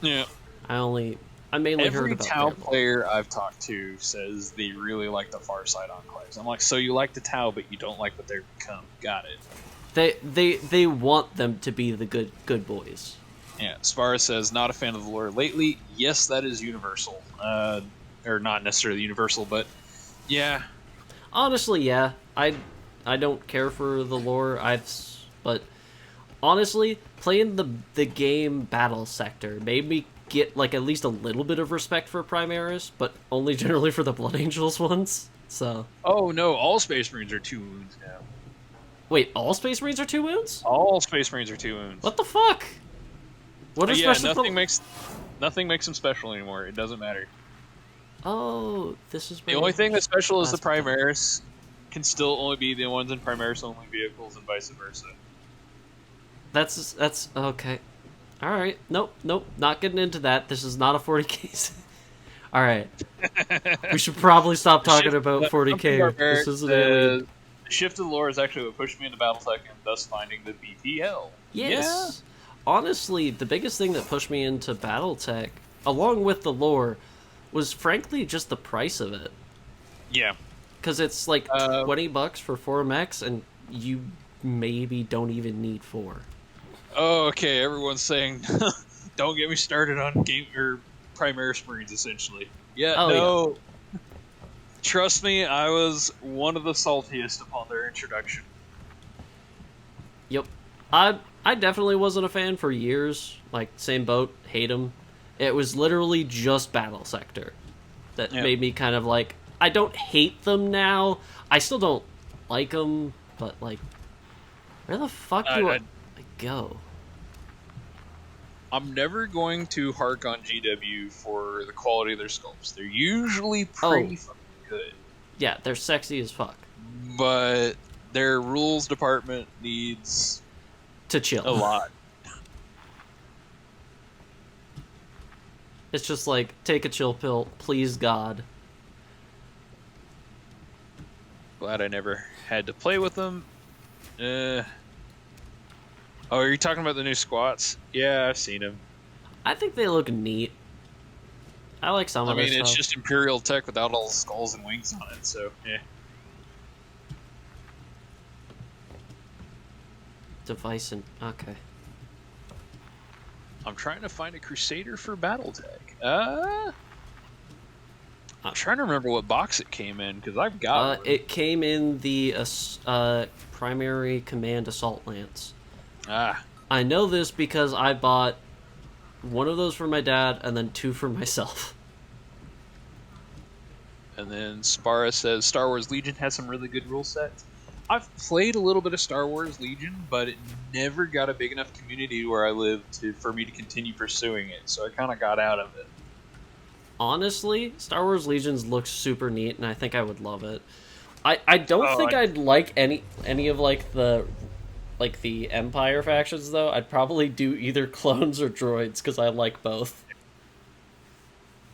yeah, I mainly heard about every Tau player I've talked to says they really like the Farsight Enclaves. I'm like, so you like the Tau, but you don't like what they've become. Got it. They want them to be the good boys. Yeah, Spara says, not a fan of the lore lately. Yes, that is universal. Or not necessarily universal, but yeah. Honestly, yeah. I don't care for the lore. But honestly, playing the game Battle Sector made me get like at least a little bit of respect for Primaris, but only generally for the Blood Angels ones. So. Oh no, all Space Marines are 2 wounds now. Wait, all Space Marines are 2 wounds? All Space Marines are 2 wounds. What the fuck? What is yeah, special? nothing makes them special anymore. It doesn't matter. Oh, this is The only thing that's special is the Last Primaris can still only be the ones in Primaris only vehicles and vice versa. That's okay. All right. Nope. Not getting into that. This is not a 40K. All right. We should probably stop talking about 40K. This is an alien. The shift of the lore is actually what pushed me into BattleTech and thus finding the BPL. Yes. Yeah. Honestly, the biggest thing that pushed me into BattleTech, along with the lore, was frankly just the price of it. Yeah. Because it's like $20 for 4 mechs, and you maybe don't even need 4. Oh, okay. Everyone's saying, don't get me started on Primaris Marines, essentially. Yeah, no. Yeah. Trust me, I was one of the saltiest upon their introduction. Yep. I definitely wasn't a fan for years. Like, same boat, hate them. It was literally just Battle Sector that made me kind of like, I don't hate them now. I still don't like them, but like, where the fuck do I go? I'm never going to hark on GW for the quality of their sculpts. They're usually pretty fucking good. Yeah, they're sexy as fuck. But their rules department needs to chill a lot. It's just like, take a chill pill, please God. Glad I never had to play with them. Oh, are you talking about the new squats? Yeah, I've seen them. I think they look neat. I like some of their stuff. It's just Imperial tech without all the skulls and wings on it, so, yeah. Device and... okay. I'm trying to find a Crusader for BattleTech. I'm trying to remember what box it came in, because I've got one. It came in the Primary Command Assault Lance. I know this because I bought one of those for my dad and then 2 for myself. And then Spara says Star Wars Legion has some really good rule sets. I've played a little bit of Star Wars Legion, but it never got a big enough community where I live for me to continue pursuing it, so I kind of got out of it. Honestly, Star Wars Legions looks super neat, and I think I would love it. I don't think I'd like any of like the Empire factions though. I'd probably do either clones or droids because I like both.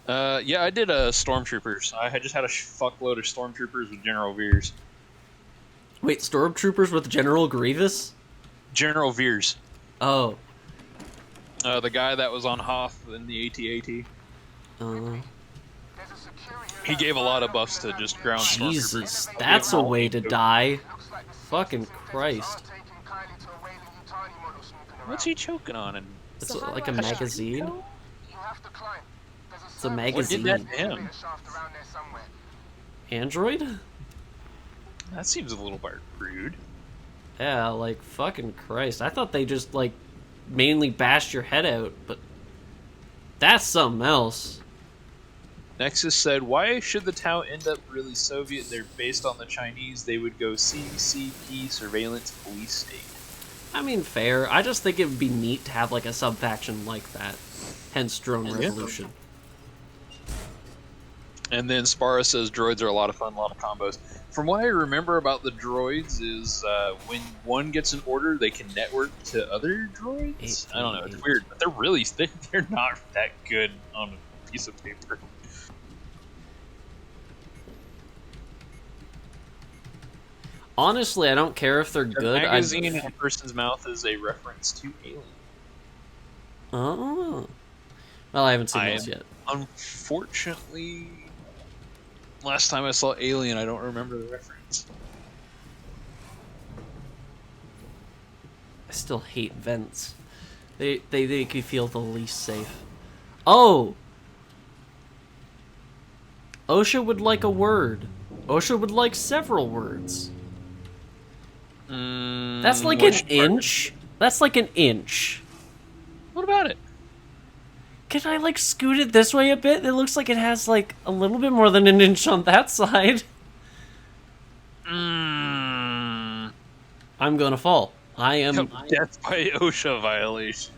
Yeah, I did Stormtroopers. I just had a fuckload of Stormtroopers with General Veers. Wait, Stormtroopers with General Grievous? General Veers. Oh. The guy that was on Hoth in the AT-AT. He gave a lot of buffs to just ground Stormtroopers. Jesus, that's a way to die. Fucking Christ. What's he choking on? It's like a magazine? It's a magazine. What did that to him? Android? That seems a little bit rude. Yeah, like, fucking Christ. I thought they just, like, mainly bashed your head out, but that's something else. Nexus said, why should the Tau end up really Soviet? They're based on the Chinese. They would go CCP, surveillance, police state. I mean, fair. I just think it would be neat to have, like, a sub-faction like that. Hence Drone Revolution. And then Spara says droids are a lot of fun, a lot of combos. From what I remember about the droids is when one gets an order, they can network to other droids. I don't know, it's weird, but they're not that good on a piece of paper. Honestly, I don't care if they're good. The magazine in a person's mouth is a reference to Alien. Oh. Well, I haven't seen those yet. Unfortunately, last time I saw Alien, I don't remember the reference. I still hate vents. They make you feel the least safe. Oh! OSHA would like a word. OSHA would like several words. That's like an inch. That's like an inch. What about it? Can I, like, scoot it this way a bit? It looks like it has, like, a little bit more than an inch on that side. I'm gonna fall. I am. Death by OSHA violation.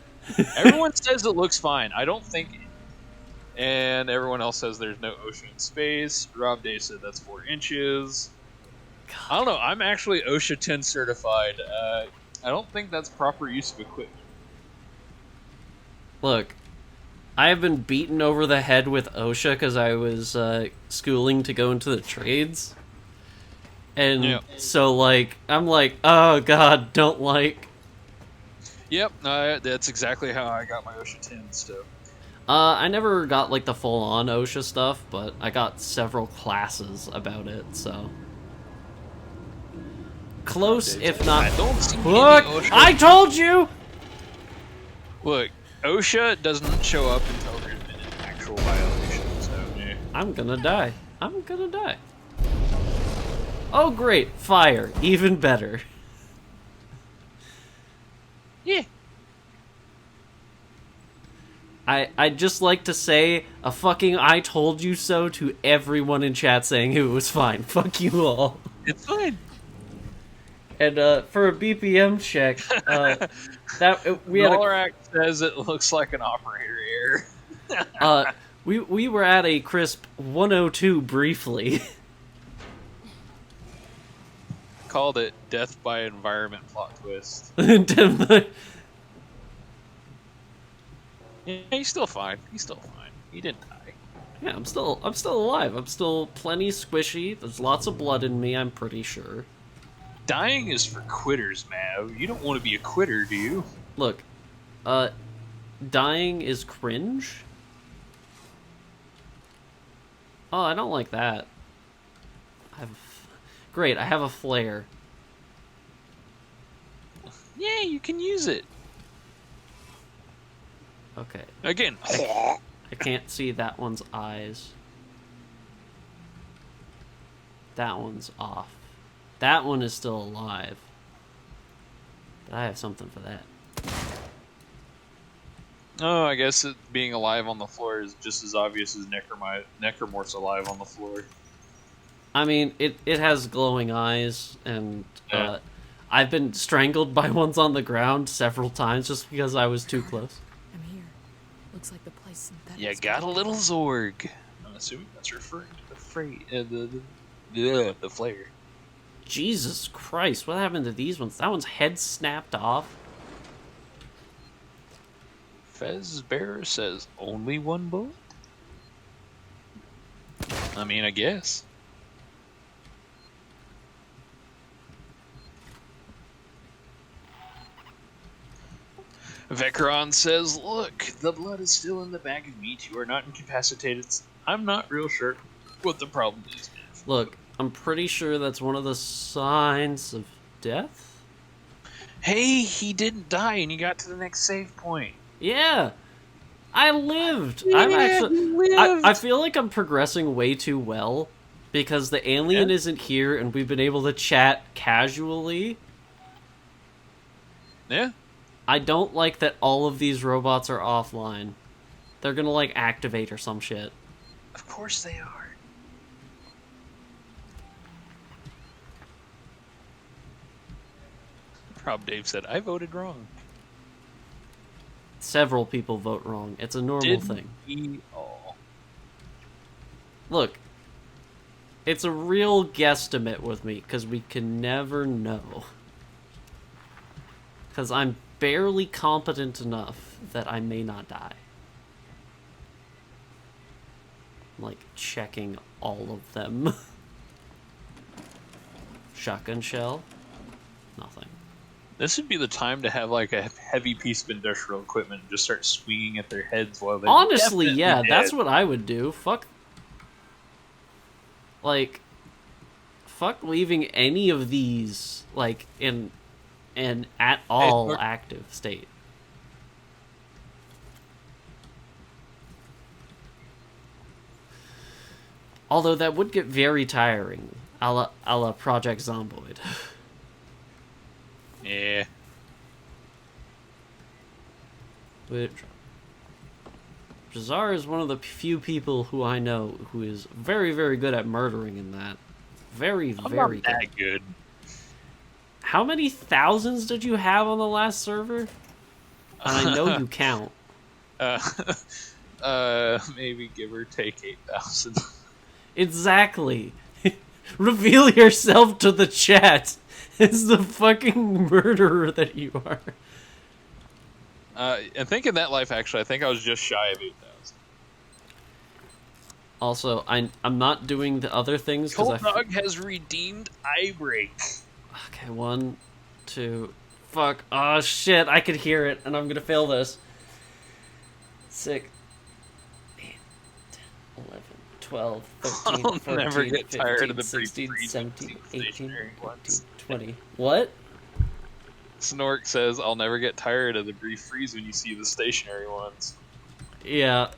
Everyone says it looks fine. I don't think it. And everyone else says there's no OSHA in space. Rob Day said that's 4 inches. I don't know. I'm actually OSHA 10 certified. I don't think that's proper use of equipment. Look, I have been beaten over the head with OSHA because I was schooling to go into the trades. And so, like, I'm like, oh god, don't like. Yep, that's exactly how I got my OSHA 10 stuff. I never got, like, the full-on OSHA stuff, but I got several classes about it, so... Close, if not... I don't see Look! OSHA. I told you! Look, OSHA doesn't show up until there's been an actual violation, so... Yeah. I'm gonna die. I'm gonna die. Oh, great. Fire. Even better. Yeah. I'd just like to say a fucking I told you so to everyone in chat saying it was fine. Fuck you all. It's fine. And for a BPM check, we had Norak says it looks like an operator error. we were at a crisp 102 briefly. Called it death by environment plot twist. Yeah, he's still fine. He's still fine. He didn't die. Yeah, I'm still alive. I'm still plenty squishy. There's lots of blood in me, I'm pretty sure. Dying is for quitters, Mav. You don't want to be a quitter, do you? Look, dying is cringe. Oh, I don't like that. Great, I have a flare. Yeah, you can use it. Okay. Again. I can't see that one's eyes. That one's off. That one is still alive. But I have something for that. Oh, I guess being alive on the floor is just as obvious as Necromorph's alive on the floor. I mean, it has glowing eyes, and I've been strangled by ones on the ground several times just because I was too close. I'm here. Looks like the place synthetic. You got a little Zorg. I'm assuming that's referring to the flare. Jesus Christ, what happened to these ones? That one's head snapped off. Fez Bearer says only one bullet? I mean, I guess. Vecron says, look, the blood is still in the bag of meat. You are not incapacitated. I'm not real sure what the problem is. Look, I'm pretty sure that's one of the signs of death? Hey, he didn't die and he got to the next save point. Yeah! I lived! Yeah, I'm actually... lived. I feel like I'm progressing way too well, because the alien isn't here and we've been able to chat casually. Yeah. I don't like that all of these robots are offline. They're gonna, like, activate or some shit. Of course they are. Rob Dave said, I voted wrong. Several people vote wrong. It's a normal thing. We all? Look, it's a real guesstimate with me, because we can never know. Because I'm barely competent enough that I may not die. I'm, like, checking all of them. Shotgun shell? Nothing. This would be the time to have like a heavy piece of industrial equipment and just start swinging at their heads while they're honestly, yeah, dead. that's what I would do. Fuck leaving any of these, like, in an at all active state. Although that would get very tiring, a la Project Zomboid. Yeah. Which Bazzar is one of the few people who I know who is very, very good at murdering in that. Very, very good. How many thousands did you have on the last server? And I know you count. Maybe give or take 8,000. Exactly. Reveal yourself to the chat as the fucking murderer that you are. And think in that life, actually, I think I was just shy of 8,000. Also, I'm not doing the other things because Cold Dog has redeemed eye break. Okay, 1, 2, fuck. Oh shit, I could hear it, and I'm gonna fail this. 6, 8, 10, 11, 12, 13, I'll 14, never get 15, tired of the 16, brief 17, 18, stationary 19, ones. 20. What? Snork says, I'll never get tired of the brief freeze when you see the stationary ones. Yeah.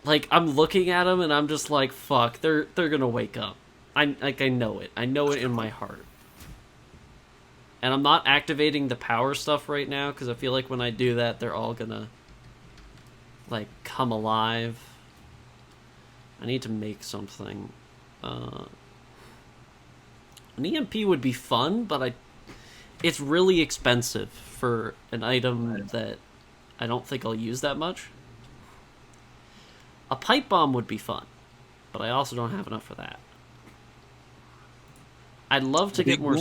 Like, I'm looking at them and I'm just like, fuck, they're gonna wake up. I know it. I know it in my heart. And I'm not activating the power stuff right now because I feel like when I do that, they're all gonna, like, come alive. I need to make something. An EMP would be fun, but it's really expensive for an item that I don't think I'll use that much. A pipe bomb would be fun, but I also don't have enough for that. I'd love to get more.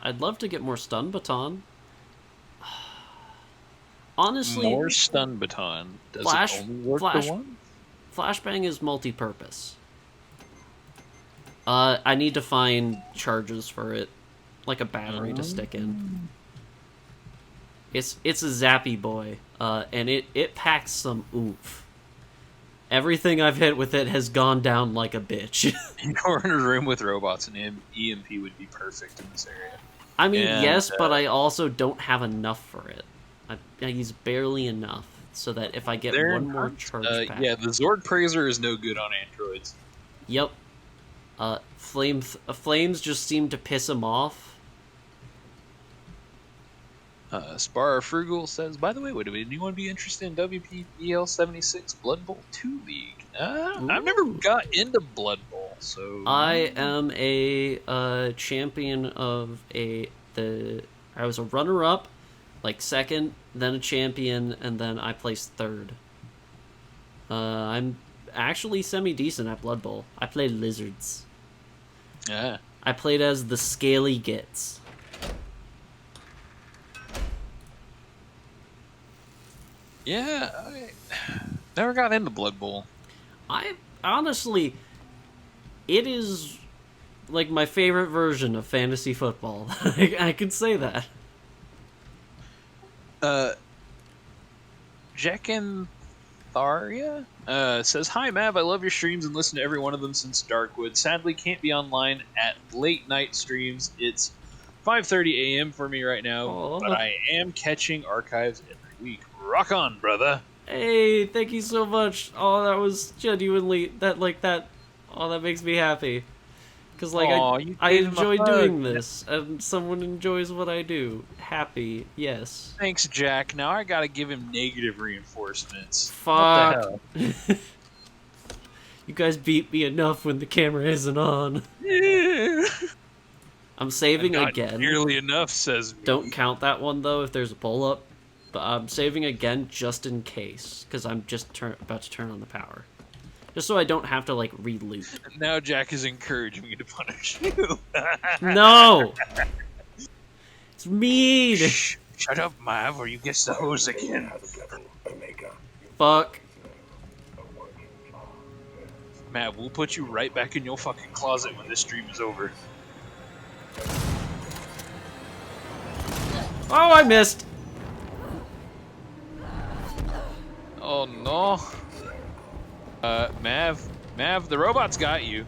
I'd love to get more stun baton. Honestly, More stun baton. Does it only work for one? Flashbang is multi-purpose. I need to find charges for it, like a battery to stick in. It's a zappy boy, and it packs some oomph. Everything I've hit with it has gone down like a bitch. You're in a room with robots, and EMP would be perfect in this area. I mean, yes, but I also don't have enough for it. I use barely enough, so that if I get one more charge pack... Yeah, the Zord Praiser is no good on androids. Yep. Flames just seem to piss him off. Spar Frugal says, by the way, would anyone be interested in WPBL 76 Blood Bowl 2 League? I've never got into Blood Bowl, so... I am a champion of I was a runner-up, like second, then a champion, and then I placed third. I'm actually semi-decent at Blood Bowl. I played lizards. Yeah. I played as the Scaly Gits. Yeah, I never got into Blood Bowl. I honestly, it is like my favorite version of fantasy football. I could say that. Jekin Tharia says, hi Mav, I love your streams and listen to every one of them since Darkwood. Sadly can't be online at late night streams. It's 5:30 a.m. for me right now, but I am catching archives every week. Rock on, brother. Hey, thank you so much. Oh, that was genuinely that makes me happy. Because I enjoy doing this, and someone enjoys what I do. Happy, yes. Thanks, Jack. Now I gotta give him negative reinforcements. Fuck. What the hell? You guys beat me enough when the camera isn't on. Yeah. I'm saving Not again. nearly enough, says me. Don't count that one, though, if there's a pull-up. But I'm saving again just in case, because I'm just about to turn on the power. Just so I don't have to, like, re-loot. Now Jack is encouraging me to punish you. No! It's mean! Shh, shut up, Mav, or you get the hose again. Fuck. Mav, we'll put you right back in your fucking closet when this stream is over. Oh, I missed! Oh no. Mav, the robot's got you.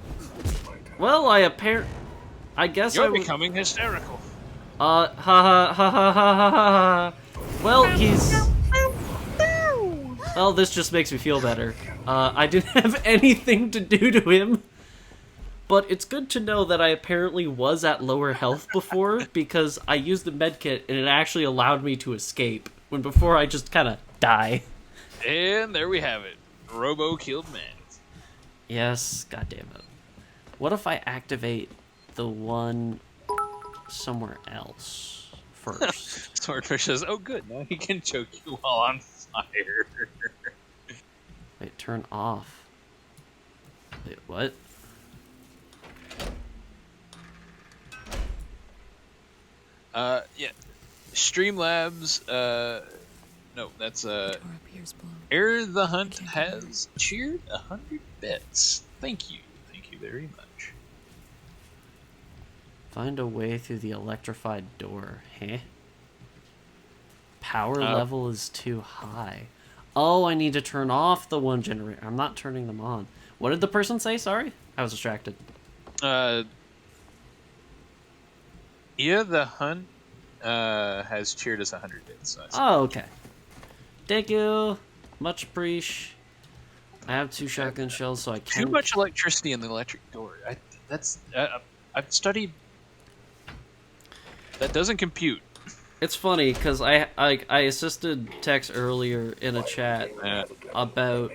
Well, I guess You're becoming hysterical. Ha ha ha ha ha ha ha. Well, well, this just makes me feel better. I didn't have anything to do to him. But it's good to know that I apparently was at lower health before, because I used the medkit and it actually allowed me to escape, when before I just kind of die. And there we have it. Robo killed Mav. Yes, goddammit. What if I activate the one somewhere else first. Swordfish says, "Oh, good. Now he can choke you while on fire." Wait, turn off. Wait, what? Yeah. Streamlabs, no, that's, Air the Hunt has cheered 100 bits. Thank you. Thank you very much. Find a way through the electrified door. Huh? Power level is too high. Oh, I need to turn off the one generator. I'm not turning them on. What did the person say? Sorry? I was distracted. Yeah, the Hunt, has cheered us 100 bits. So Oh, okay. Thank you. Much appreciate. I have 2 shotgun shells, so I can't. Too much electricity in the electric door. I've studied. That doesn't compute. It's funny because I assisted Tex earlier in a chat about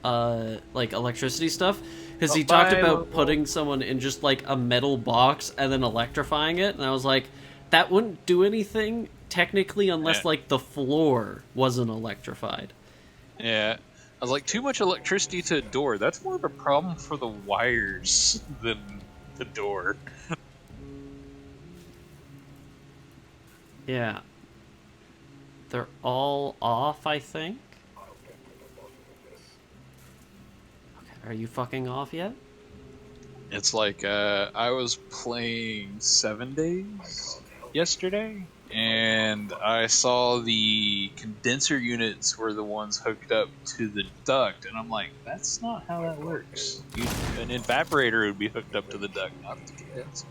like electricity stuff because he talked about putting someone in just like a metal box and then electrifying it, and I was like, that wouldn't do anything technically unless like the floor wasn't electrified. Yeah. I was like, too much electricity to a door. That's more of a problem for the wires than the door. Yeah. They're all off, I think. Okay, are you fucking off yet? It's like, I was playing 7 Days yesterday, and I saw the condenser units were the ones hooked up to the duct, and I'm like, that's not how that works. An evaporator would be hooked up to the duct, not the condenser.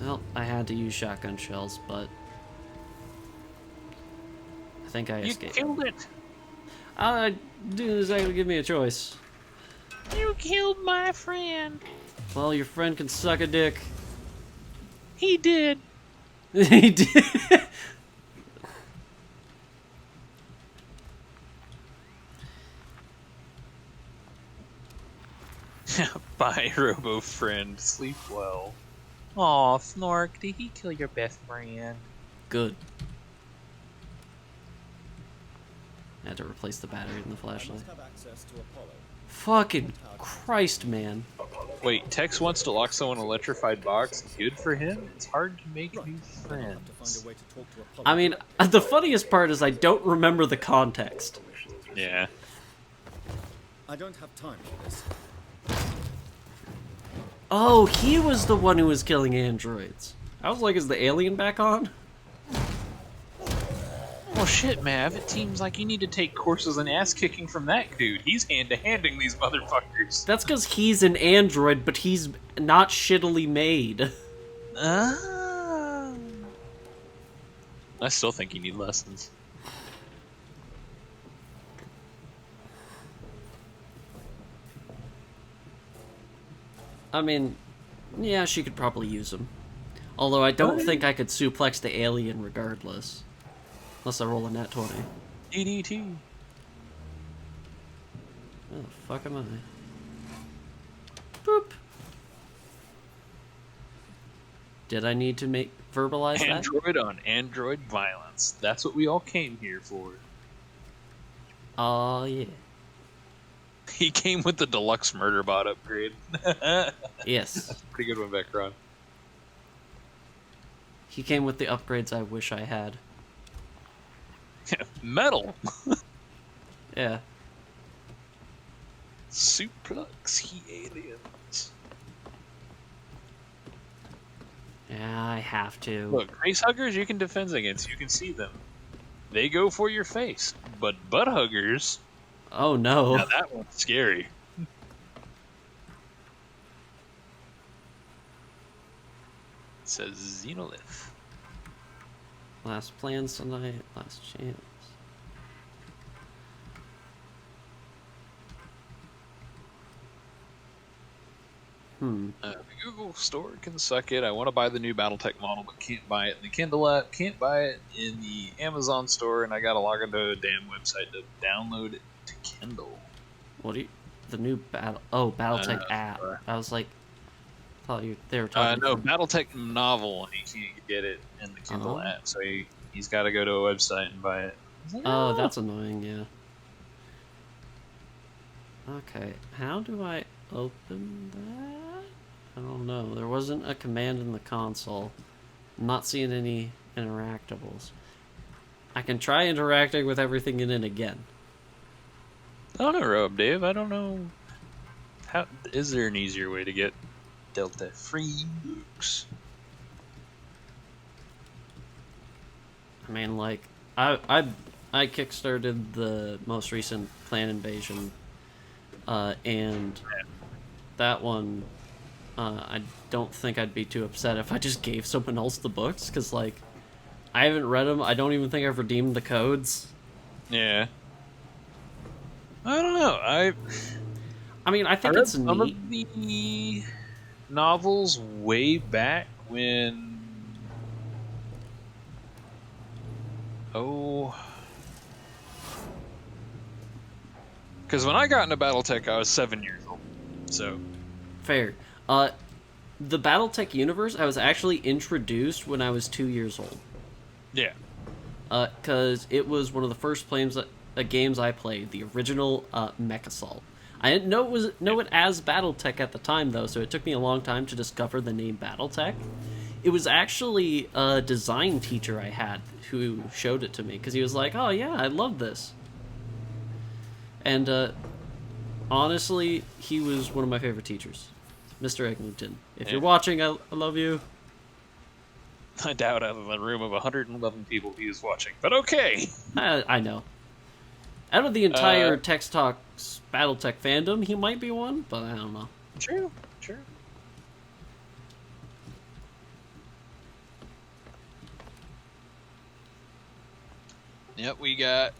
Well, I had to use shotgun shells, but I think I escaped. You killed it! I didn't exactly give me a choice. You killed my friend! Well, your friend can suck a dick. He did! He did. Bye, Robo Friend. Sleep well. Aw, Snork, did he kill your best friend? Good. I had to replace the battery in the flashlight. Fucking Christ, man. Wait, Tex wants to lock someone in an electrified box. Good for him. It's hard to make new friends. I mean, the funniest part is I don't remember the context. Yeah. I don't have time for this. Oh, he was the one who was killing androids. I was like, is the alien back on? Well, shit, Mav. It seems like you need to take courses in ass-kicking from that dude. He's hand-to-handing these motherfuckers. That's because he's an android, but he's not shittily made. I still think you need lessons. I mean, yeah, she could probably use him. Although I don't think I could suplex the alien regardless. Unless I roll a nat 20. DDT. Where the fuck am I? Boop. Did I need to verbalize that? Android on android violence. That's what we all came here for. Oh, yeah. He came with the deluxe murder bot upgrade. Yes. That's a pretty good one, Vecron. He came with the upgrades I wish I had. Metal! Yeah. Suplex he aliens. Yeah, I have to. Look, face huggers you can defend against. You can see them. They go for your face. But butt huggers... Oh no. Now that one's scary. It says Xenolith. Last plans tonight, last chance. The Google store can suck it. I want to buy the new BattleTech model, but can't buy it in the Kindle app. Can't buy it in the Amazon store, and I gotta log into a damn website to download it to Kindle. What do you... The new BattleTech app. Sorry. I was like... thought they were talking. No, BattleTech novel. He can't get it in the Kindle app, so he's got to go to a website and buy it. Oh, that's annoying. Yeah. Okay, how do I open that? I don't know. There wasn't a command in the console. I'm not seeing any interactables. I can try interacting with everything in it again. I don't know, Rob, Dave. I don't know. How is there an easier way to get Delta free books? I mean, like, I kickstarted the most recent Clan Invasion, and that one, I don't think I'd be too upset if I just gave someone else the books, because, like, I haven't read them. I don't even think I've redeemed the codes. Yeah. I don't know. I mean, I think it's neat. Some of the novels way back when... Oh... Because when I got into BattleTech, I was 7 years old. So... Fair. The BattleTech universe, I was actually introduced when I was 2 years old. Yeah. Because it was one of the first games I played, the original Mech Assault. I didn't know it as BattleTech at the time, though, so it took me a long time to discover the name BattleTech. It was actually a design teacher I had who showed it to me, because he was like, oh yeah, I love this. And honestly, he was one of my favorite teachers. Mr. Eglinton. If you're watching, I love you. I doubt out of a room of 111 people he is watching, but okay. I know. Out of the entire Text Talks BattleTech fandom, he might be one, but I don't know. True. Yep, we got...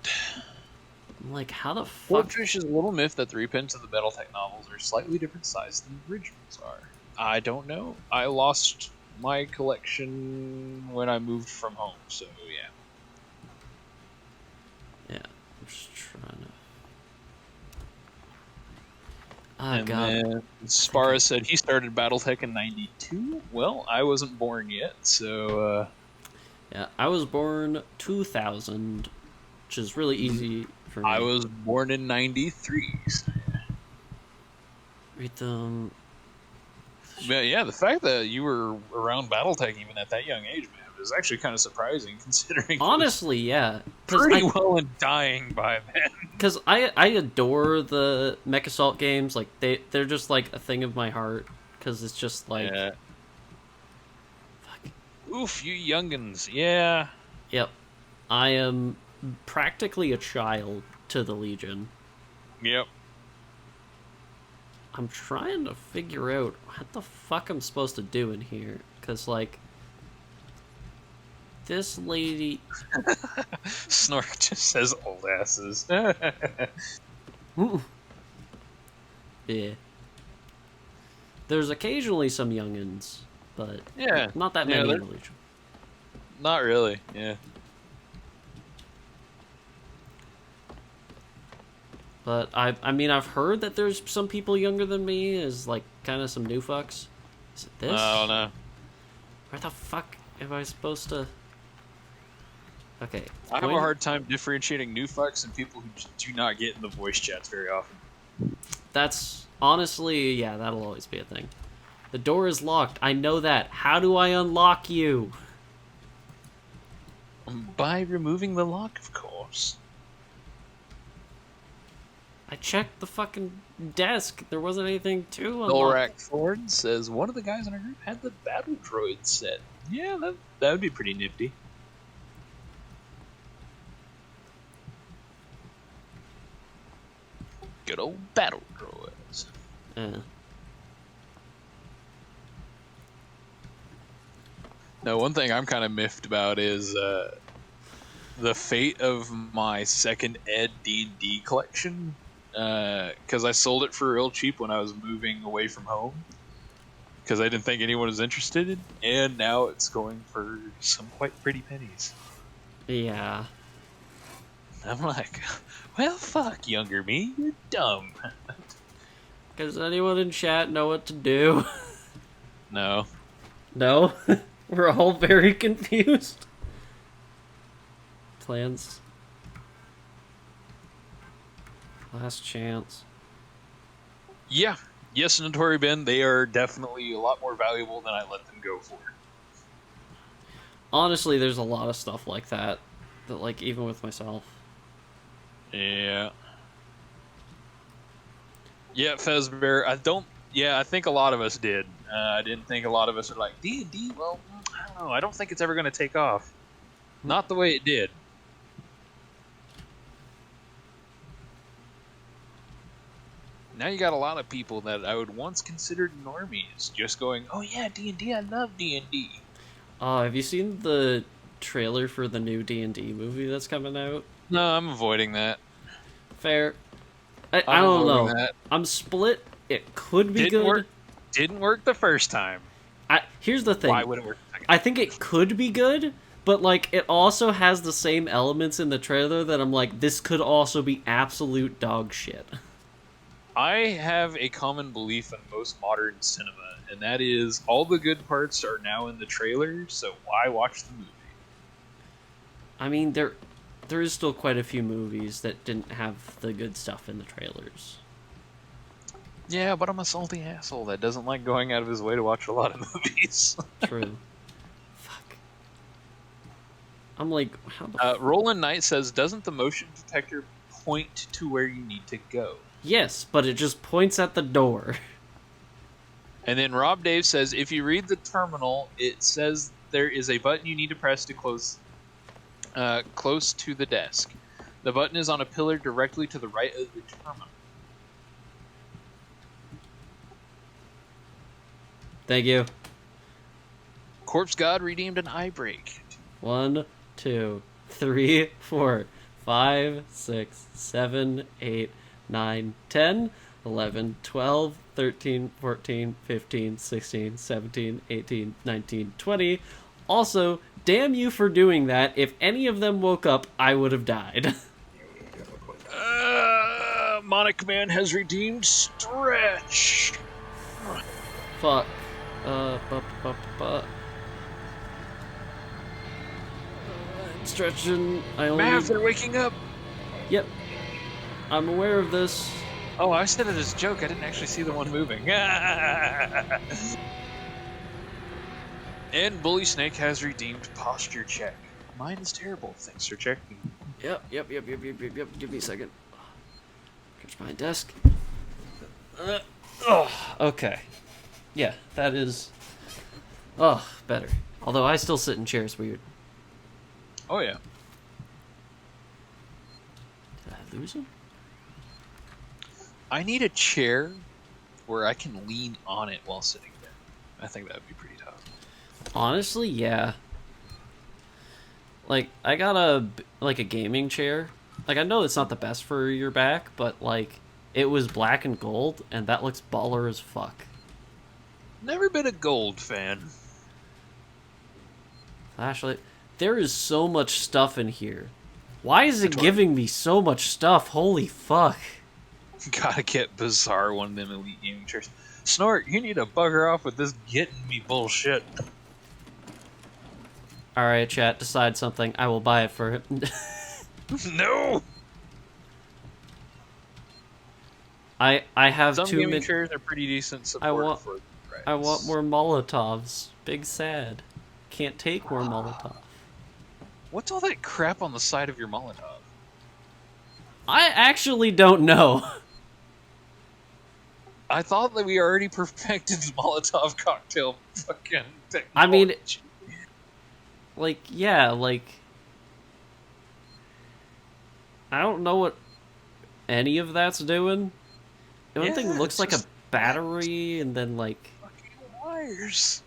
I'm like, how the fuck... Swordfish's little myth that the reprints of the BattleTech novels are slightly different size than the originals are. I don't know. I lost my collection when I moved from home, so yeah. Yeah, I'm just trying to... And God. then Spara said he started BattleTech in 92. Well, I wasn't born yet, so... Yeah, I was born 2000, which is really easy for me. I was born in 93. So yeah. Read them... But yeah, the fact that you were around BattleTech even at that young age, man, is actually kind of surprising considering. Honestly, yeah, pretty well and dying by then. Because I adore the Mech Assault games. Like they're just like a thing of my heart. Because it's just like, yeah. Fuck. Oof, you youngins, yeah. Yep, I am practically a child to the Legion. Yep. I'm trying to figure out what the fuck I'm supposed to do in here, because, like, this lady... Snork just says old asses. Yeah. There's occasionally some youngins, but yeah, not that many in the Legion. Not really, yeah. But I mean, I've heard that there's some people younger than me, is like kind of some new fucks. Is it this? I don't know. Where the fuck am I supposed to? Okay. I have a hard time differentiating new fucks and people who just do not get in the voice chats very often. That's honestly, yeah, that'll always be a thing. The door is locked. I know that. How do I unlock you? By removing the lock, of course. I checked the fucking desk. There wasn't anything to unlock. Dolrak Ford says one of the guys in our group had the battle droid set. Yeah, that would be pretty nifty. Good old battle droids. Yeah. Now, one thing I'm kind of miffed about is the fate of my second Ed D&D collection. Because I sold it for real cheap when I was moving away from home. Because I didn't think anyone was interested. And now it's going for some quite pretty pennies. Yeah. I'm like, well, fuck, younger me. You're dumb. Does anyone in chat know what to do? No. No? We're all very confused. Plans. Last chance. Yeah. Yes, Notori Ben, they are definitely a lot more valuable than I let them go for. Honestly, there's a lot of stuff like that. That, like, even with myself. Yeah. Yeah, Fezbear, I think a lot of us did. I didn't think a lot of us are like, D&D? Well, I don't know. I don't think it's ever going to take off. Not the way it did. Now you got a lot of people that I would once considered normies just going, oh yeah, D&D, I love D&D. Have you seen the trailer for the new D&D movie that's coming out? No, I'm avoiding that. Fair. I I'm don't avoiding know. that. I'm split. It could be good. Didn't work the first time. Here's the thing. Why would it work the second I think it could be good, but like it also has the same elements in the trailer that I'm like, this could also be absolute dog shit. I have a common belief in most modern cinema, and that is all the good parts are now in the trailer, so why watch the movie? I mean, there is still quite a few movies that didn't have the good stuff in the trailers. Yeah, but I'm a salty asshole that doesn't like going out of his way to watch a lot of movies. True. Fuck. I'm like, how the Roland Knight says, doesn't the motion detector point to where you need to go? Yes, but it just points at the door. And then Rob Dave says, if you read the terminal, it says there is a button you need to press to close to the desk. The button is on a pillar directly to the right of the terminal. Thank you. Corpse God redeemed an eye break. 1, 2, 3, 4, 5, 6, 7, 8, 9, 10, 11, 12, 13, 14, 15, 16, 17, 18, 19, 20. Also, damn you for doing that. If any of them woke up, I would have died. Monic Man has redeemed Stretch. Fuck. Stretching. I only. Mav, they're waking up. Yep. I'm aware of this. Oh, I said it as a joke. I didn't actually see the one moving. And Bully Snake has redeemed Posture Check. Mine is terrible. Thanks for checking. Yep. Give me a second. Catch my desk. Okay. Yeah, that is... better. Although I still sit in chairs weird. Oh, yeah. Did I lose him? I need a chair where I can lean on it while sitting there. I think that would be pretty tough. Honestly, yeah. Like, I got a gaming chair. Like, I know it's not the best for your back, but, like, it was black and gold, and that looks baller as fuck. Never been a gold fan. Flashlight. There is so much stuff in here. Why is it giving me so much stuff? Holy fuck. Gotta get Bazzar one of them elite gaming chairs. Snort, you need to bugger off with this getting me bullshit. Alright, chat, decide something. I will buy it for him. No! I have Some too gaming many... chairs are pretty decent support for the price. I want more Molotovs. Big sad. Can't take more Molotov. What's all that crap on the side of your Molotov? I actually don't know. I thought that we already perfected the Molotov cocktail fucking technology. I mean, like, yeah, like... I don't know what any of that's doing. The only thing looks like a battery, and then, like... Fucking wires.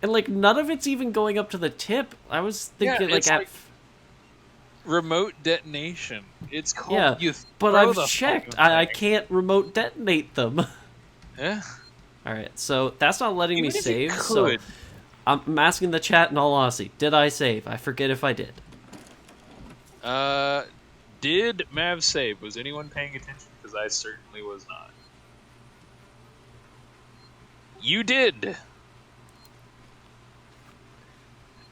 And, like, none of it's even going up to the tip. I was thinking, it's like... remote detonation. It's called... Yeah, you but throw I've the checked. fucking I thing. can't remote detonate them. Yeah. Alright, so that's not letting Even me if you save, so... could. I'm asking the chat in all honesty. Did I save? I forget if I did. Did Mav save? Was anyone paying attention? Because I certainly was not. You did!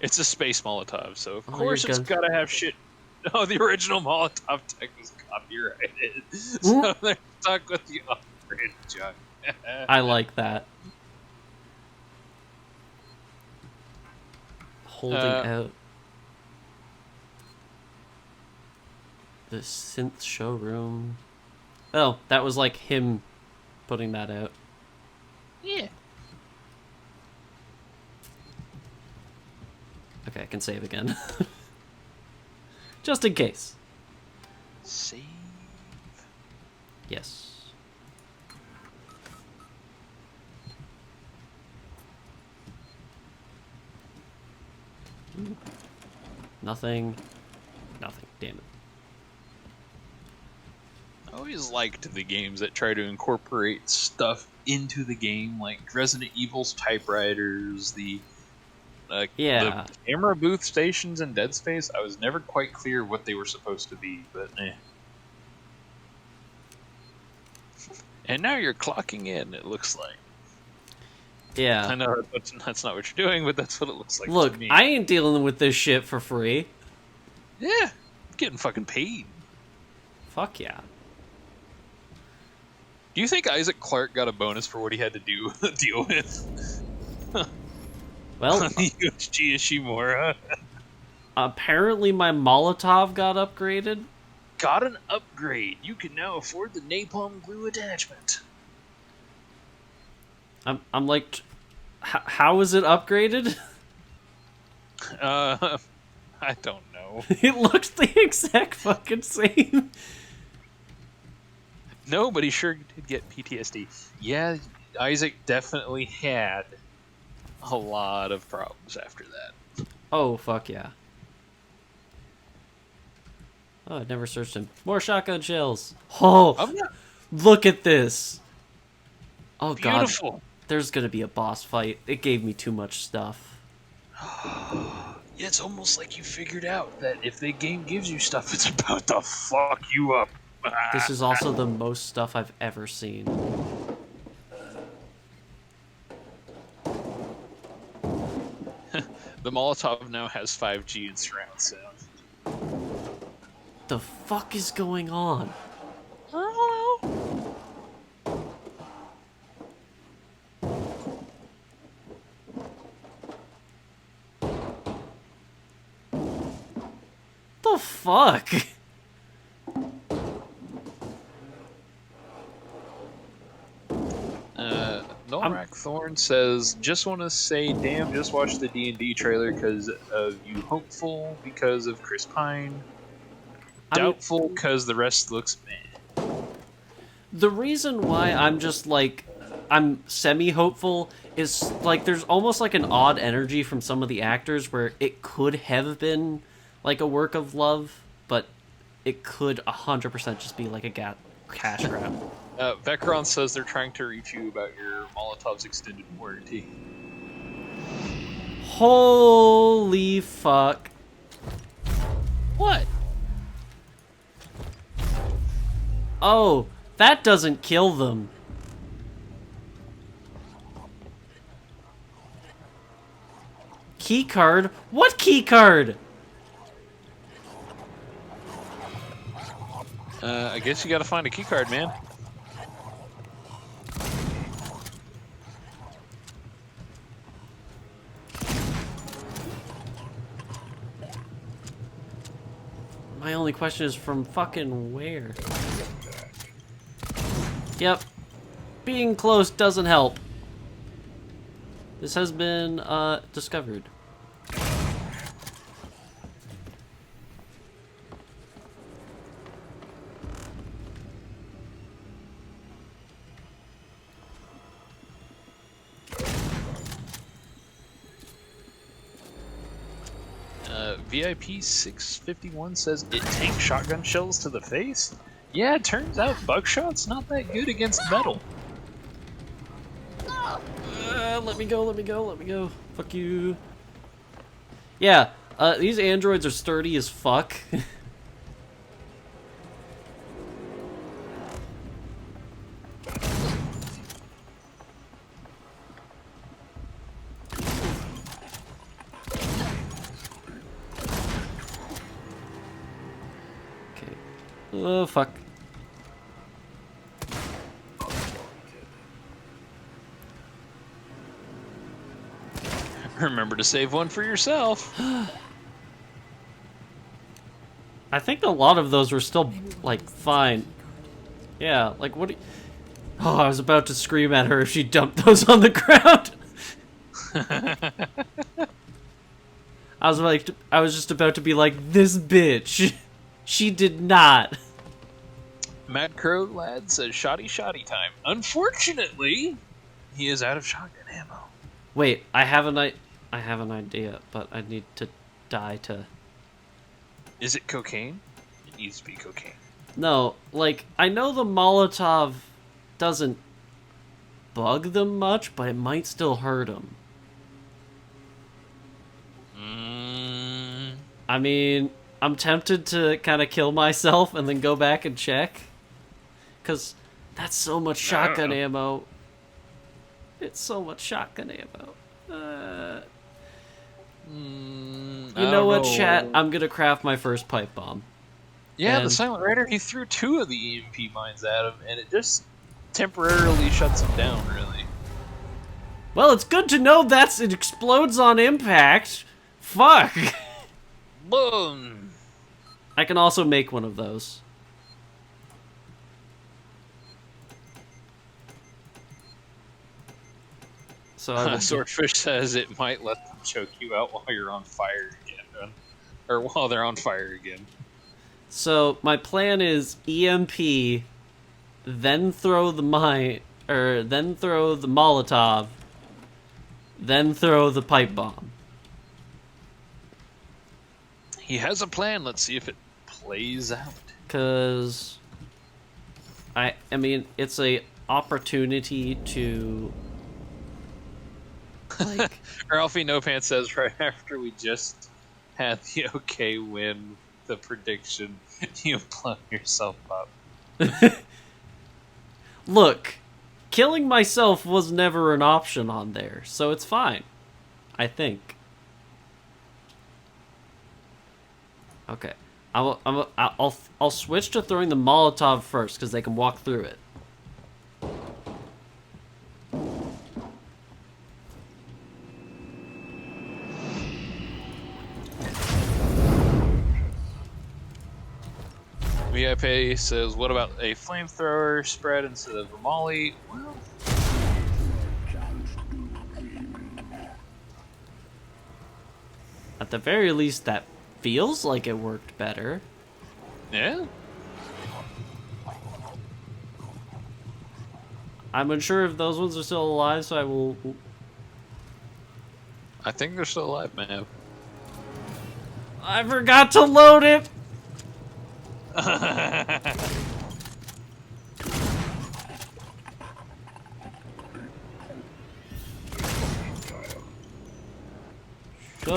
It's a space Molotov, so of Oh, course you're it's good. gotta have shit. Oh, the original Molotov tech was copyrighted, so they're stuck with the upgraded junk. I like that. Holding out the synth showroom. Oh, that was like him putting that out. Yeah. Okay, I can save again. Just in case. Save. Yes. Ooh. Nothing. Nothing. Damn it. I always liked the games that try to incorporate stuff into the game, like Resident Evil's typewriters, the Yeah. camera booth stations in Dead Space. I was never quite clear what they were supposed to be, but eh. And now you're clocking in, it looks like. Yeah. I know that's not what you're doing, but that's what it looks like Look, to me. I ain't dealing with this shit for free. Yeah, getting fucking paid. Fuck yeah. Do you think Isaac Clarke got a bonus for what he had to deal with? Well, on the USG Ishimura? apparently my Molotov got upgraded. Got an upgrade. You can now afford the napalm glue attachment. I'm like, how is it upgraded? I don't know. It looks the exact fucking same. No, but he sure did get PTSD. Yeah, Isaac definitely had a lot of problems after that. Oh, fuck yeah. Oh, I'd never searched him. More shotgun shells. Oh, look at this. Oh, Beautiful. God. There's gonna be a boss fight. It gave me too much stuff. Yeah, it's almost like you figured out that if the game gives you stuff, it's about to fuck you up. This is also the most stuff I've ever seen. The Molotov now has 5G and surround sound. The fuck is going on? The fuck? Nolrak Thorn says, just want to say, damn, just watched the D&D trailer because of you hopeful because of Chris Pine. Doubtful because the rest looks meh. The reason why I'm just like, I'm semi-hopeful is like there's almost like an odd energy from some of the actors where it could have been like a work of love, but it could 100% just be like a cash grab. Vecron says they're trying to reach you about your Molotov's extended warranty. Holy fuck. What? Oh, that doesn't kill them. Key card? What key card? I guess you gotta find a keycard, man. My only question is from fucking where? Yep. Being close doesn't help. This has been, discovered. VIP 651 says it tanks shotgun shells to the face? Yeah, it turns out buckshot's not that good against metal. Let me go. Fuck you. Yeah, these androids are sturdy as fuck. Oh, fuck. Remember to save one for yourself. I think a lot of those were still, like, fine. Yeah, like, what do you... Oh, I was about to scream at her if she dumped those on the ground. I was just about to be like, this bitch. She did not. Mad Crow Lad says shoddy time. Unfortunately, he is out of shotgun ammo. Wait, I have an idea, but I need to die to... Is it cocaine? It needs to be cocaine. No, like, I know the Molotov doesn't bug them much, but it might still hurt them. I mean, I'm tempted to kind of kill myself and then go back and check. Because that's so much shotgun ammo. It's so much shotgun ammo. You know what, chat? I'm going to craft my first pipe bomb. Yeah, And the Silent Rider, he threw 2 of the EMP mines at him, and it just temporarily shuts him down, really. Well, it's good to know it explodes on impact. Fuck. Boom! I can also make one of those. So Swordfish says it might let them choke you out while you're on fire again. Or while they're on fire again. So my plan is EMP, then throw the then throw the Molotov, then throw the pipe bomb. He has a plan. Let's see if it plays out. Cause I mean, it's a opportunity to like. Ralphie No Pants says right after we just had the okay win the prediction, you blow yourself up. Look, killing myself was never an option on there, so it's fine. I think. Okay, I'll switch to throwing the Molotov first because they can walk through it. VIP says, what about a flamethrower spread instead of a molly? Well, at the very least, that feels like it worked better. yeah. I'm unsure if those ones are still alive, so I will... I think they're still alive, man. I forgot to load it! Shut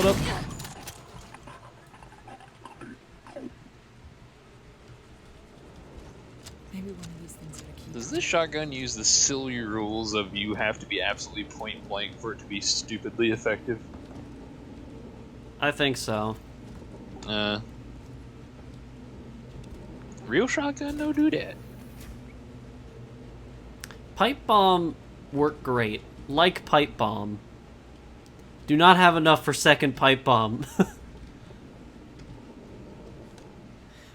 up. Maybe one of these things are a key. Does this shotgun use the silly rules of you have to be absolutely point blank for it to be stupidly effective? I think so. Real shotgun no do that. Pipe bomb worked great. Like pipe bomb. Do not have enough for second pipe bomb.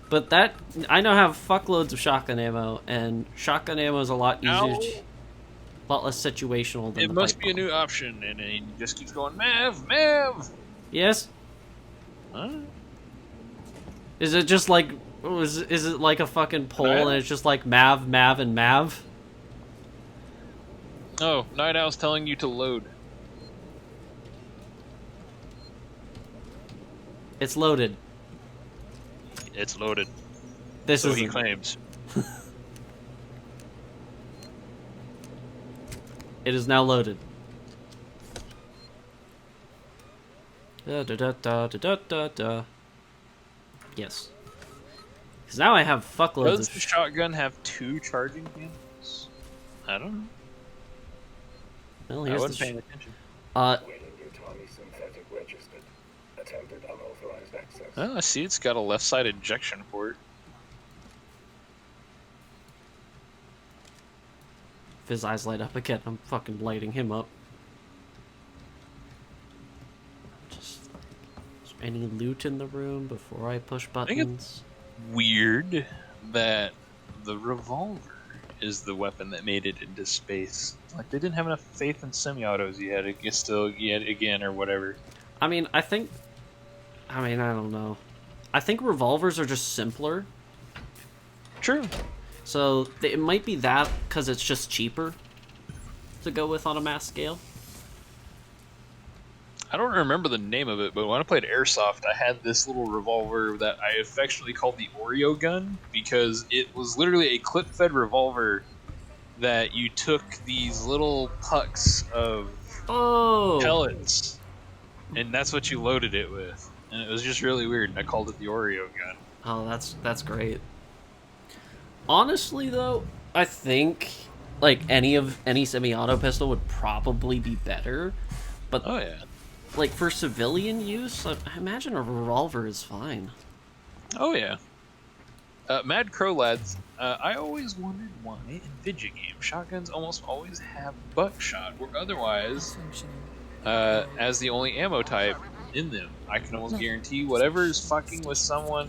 But that, I now have fuckloads of shotgun ammo, and shotgun ammo is a lot easier, a lot less situational than it must be a new option, and it just keeps going, Mav! Yes? Huh? Is it just like, is it like a fucking poll and it's just like Mav, and Mav? Oh, Night Owl's telling you to load. It's loaded. It's loaded. This so is he claims. It is now loaded. Da da da da da da da. Yes. Because now I have fuckloads Does the shotgun have 2 charging cannons? I don't know. Well, I here's wasn't the paying attention. Oh, I see it's got a left side ejection port. If his eyes light up again, I'm fucking lighting him up. Just, is there any loot in the room before I push buttons? Weird that the revolver is the weapon that made it into space. Like, they didn't have enough faith in semi-autos yet again or whatever. I don't know. I think revolvers are just simpler. True. So it might be that because it's just cheaper to go with on a mass scale. I don't remember the name of it, but when I played Airsoft, I had this little revolver that I affectionately called the Oreo gun because it was literally a clip-fed revolver that you took these little pucks of pellets, and that's what you loaded it with. And it was just really weird, and I called it the Oreo gun. Oh, that's great. Honestly, though, I think like any semi-auto pistol would probably be better. But oh yeah, like for civilian use, I imagine a revolver is fine. Oh yeah. Mad Crow lads, I always wondered why in video games shotguns almost always have buckshot, or otherwise, as the only ammo type in them. I can almost guarantee whatever is fucking with someone,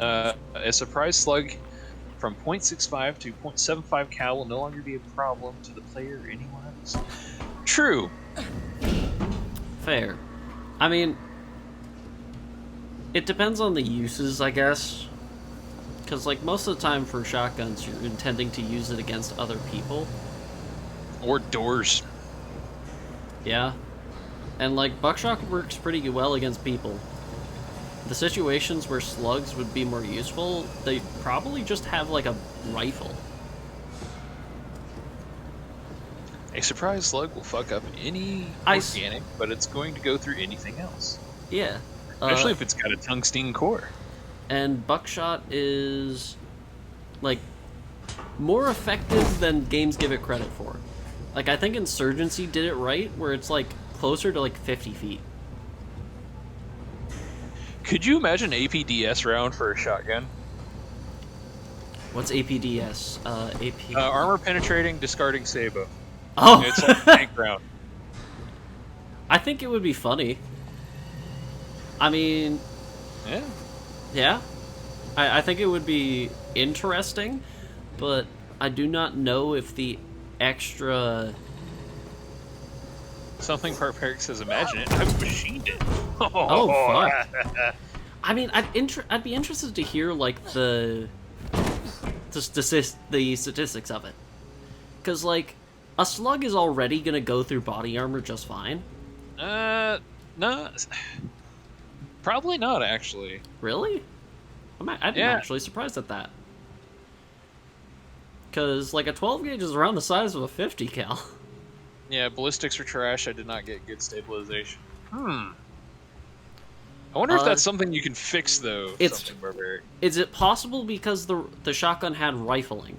a surprise slug from .65 to .75 cal will no longer be a problem to the player or anyone else. True. Fair. I mean, it depends on the uses, I guess. Because, like, most of the time for shotguns, you're intending to use it against other people. Or doors. Yeah. And, like, buckshot works pretty well against people. The situations where slugs would be more useful, they probably just have, like, a rifle. A surprise slug will fuck up any organic, but it's going to go through anything else. Yeah. Especially if it's got a tungsten core. And buckshot is, like, more effective than games give it credit for. Like, I think Insurgency did it right, where it's, like, closer to, like, 50 feet. Could you imagine APDS round for a shotgun? What's APDS? Armor penetrating, discarding sabot. Oh! It's like a tank round. I think it would be funny. I mean... Yeah. Yeah. I think it would be interesting, but I do not know if the extra... Something Park says, imagine it. I've machined it. Oh, fuck. I mean, I'd be interested to hear, like, the statistics of it. Because, like, a slug is already going to go through body armor just fine. No. Probably not, actually. Really? I'm actually surprised at that. Because, like, a 12 gauge is around the size of a 50 cal. Yeah, ballistics are trash. I did not get good stabilization. I wonder if that's something you can fix, though. Something barbaric. Is it possible because the shotgun had rifling?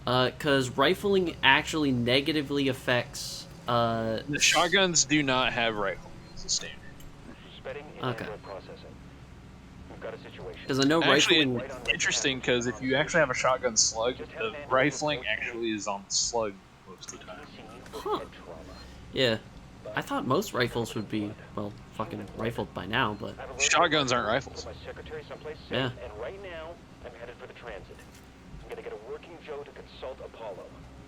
Because rifling actually negatively affects... The shotguns do not have rifling as a standard. Okay. Because I know rifling... Interesting, because if you actually have a shotgun slug, the rifling actually is on the slug most of the time. Huh. Yeah. I thought most rifles would be, well, fucking rifled by now, but... Shotguns aren't rifles. Yeah. And right now, I'm headed for the transit. I'm gonna get a working Joe to consult Apollo.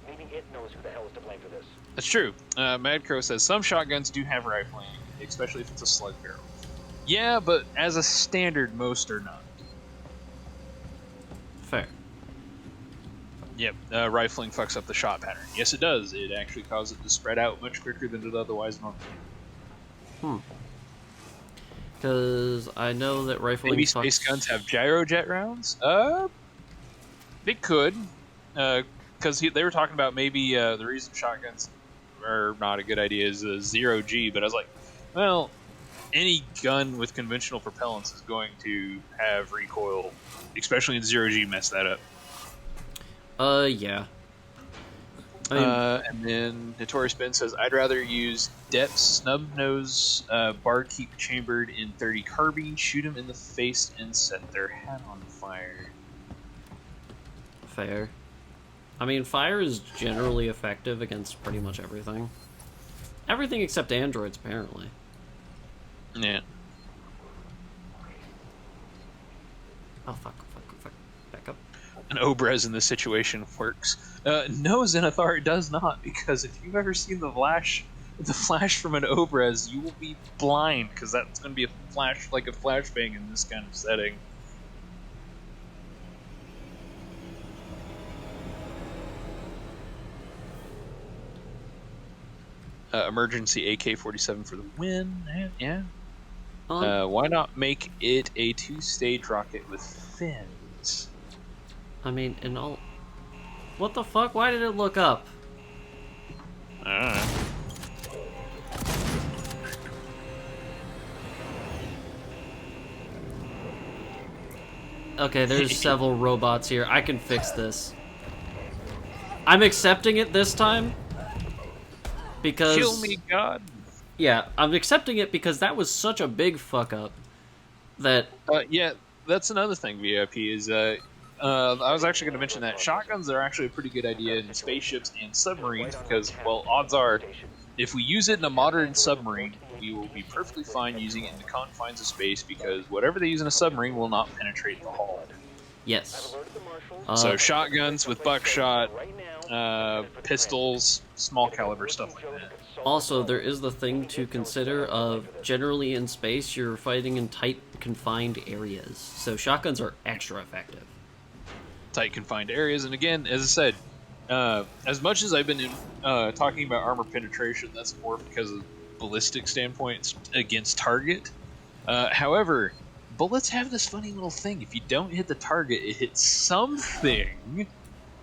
Maybe it knows who the hell is to blame for this. That's true. Mad Crow says some shotguns do have rifling, especially if it's a slug barrel. Yeah, but as a standard, most are not. Fair. Yep, rifling fucks up the shot pattern. Yes, it does. It actually causes it to spread out much quicker than it otherwise normally. Because I know that rifling Maybe space guns have gyrojet rounds? They could. Because they were talking about maybe the reason shotguns are not a good idea is 0G, but I was like, well, any gun with conventional propellants is going to have recoil, especially in 0G, mess that up. Yeah. I mean, and then Notorious Ben says, I'd rather use Depth snub nose barkeep chambered in 30 carbine, shoot them in the face, and set their hat on fire. fair. I mean, fire is generally effective against pretty much everything. Everything except androids, apparently. Yeah. Oh, fuck. Back up. An Obrez in this situation works. No, Zenithar, it does not, because if you've ever seen the flash from an Obrez, you will be blind, because that's going to be a flash, like a flashbang in this kind of setting. Emergency AK-47 for the win. Yeah. Why not make it a 2-stage rocket with fins? I mean, in all... What the fuck? Why did it look up? Okay, there's several robots here. I can fix this. I'm accepting it this time. Because... Kill me, God! Yeah, I'm accepting it because that was such a big fuck-up. That... Yeah, that's another thing, VIP, is... I was actually going to mention that shotguns are actually a pretty good idea in spaceships and submarines because, well, odds are, if we use it in a modern submarine, we will be perfectly fine using it in the confines of space because whatever they use in a submarine will not penetrate the hull. Yes. So shotguns with buckshot, pistols, small caliber stuff like that. Also, there is the thing to consider of generally in space, you're fighting in tight, confined areas. So shotguns are extra effective. Tight confined areas, and again, as I said, as much as I've been talking about armor penetration, that's more because of ballistic standpoints against target. However, bullets have this funny little thing: if you don't hit the target, it hits something,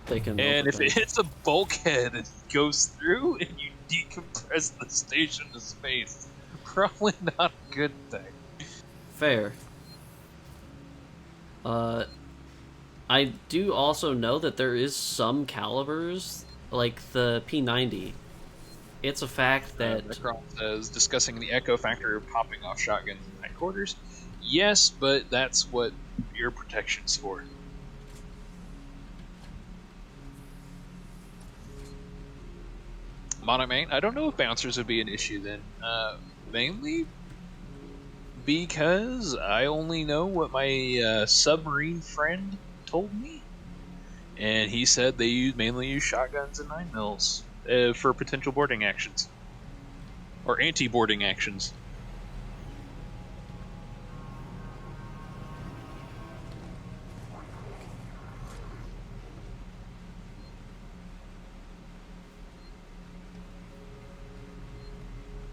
and if it hits a bulkhead, it goes through, and you decompress the station to space. Probably not a good thing. Fair. I do also know that there is some calibers, like the P90. It's a fact that... Necron says, discussing the echo factor of popping off shotguns in night quarters. Yes, but that's what ear protection's for. Monomane, I don't know if bouncers would be an issue then. Mainly because I only know what my submarine friend told me, and he said they mainly use shotguns and 9mm for potential boarding actions or anti-boarding actions.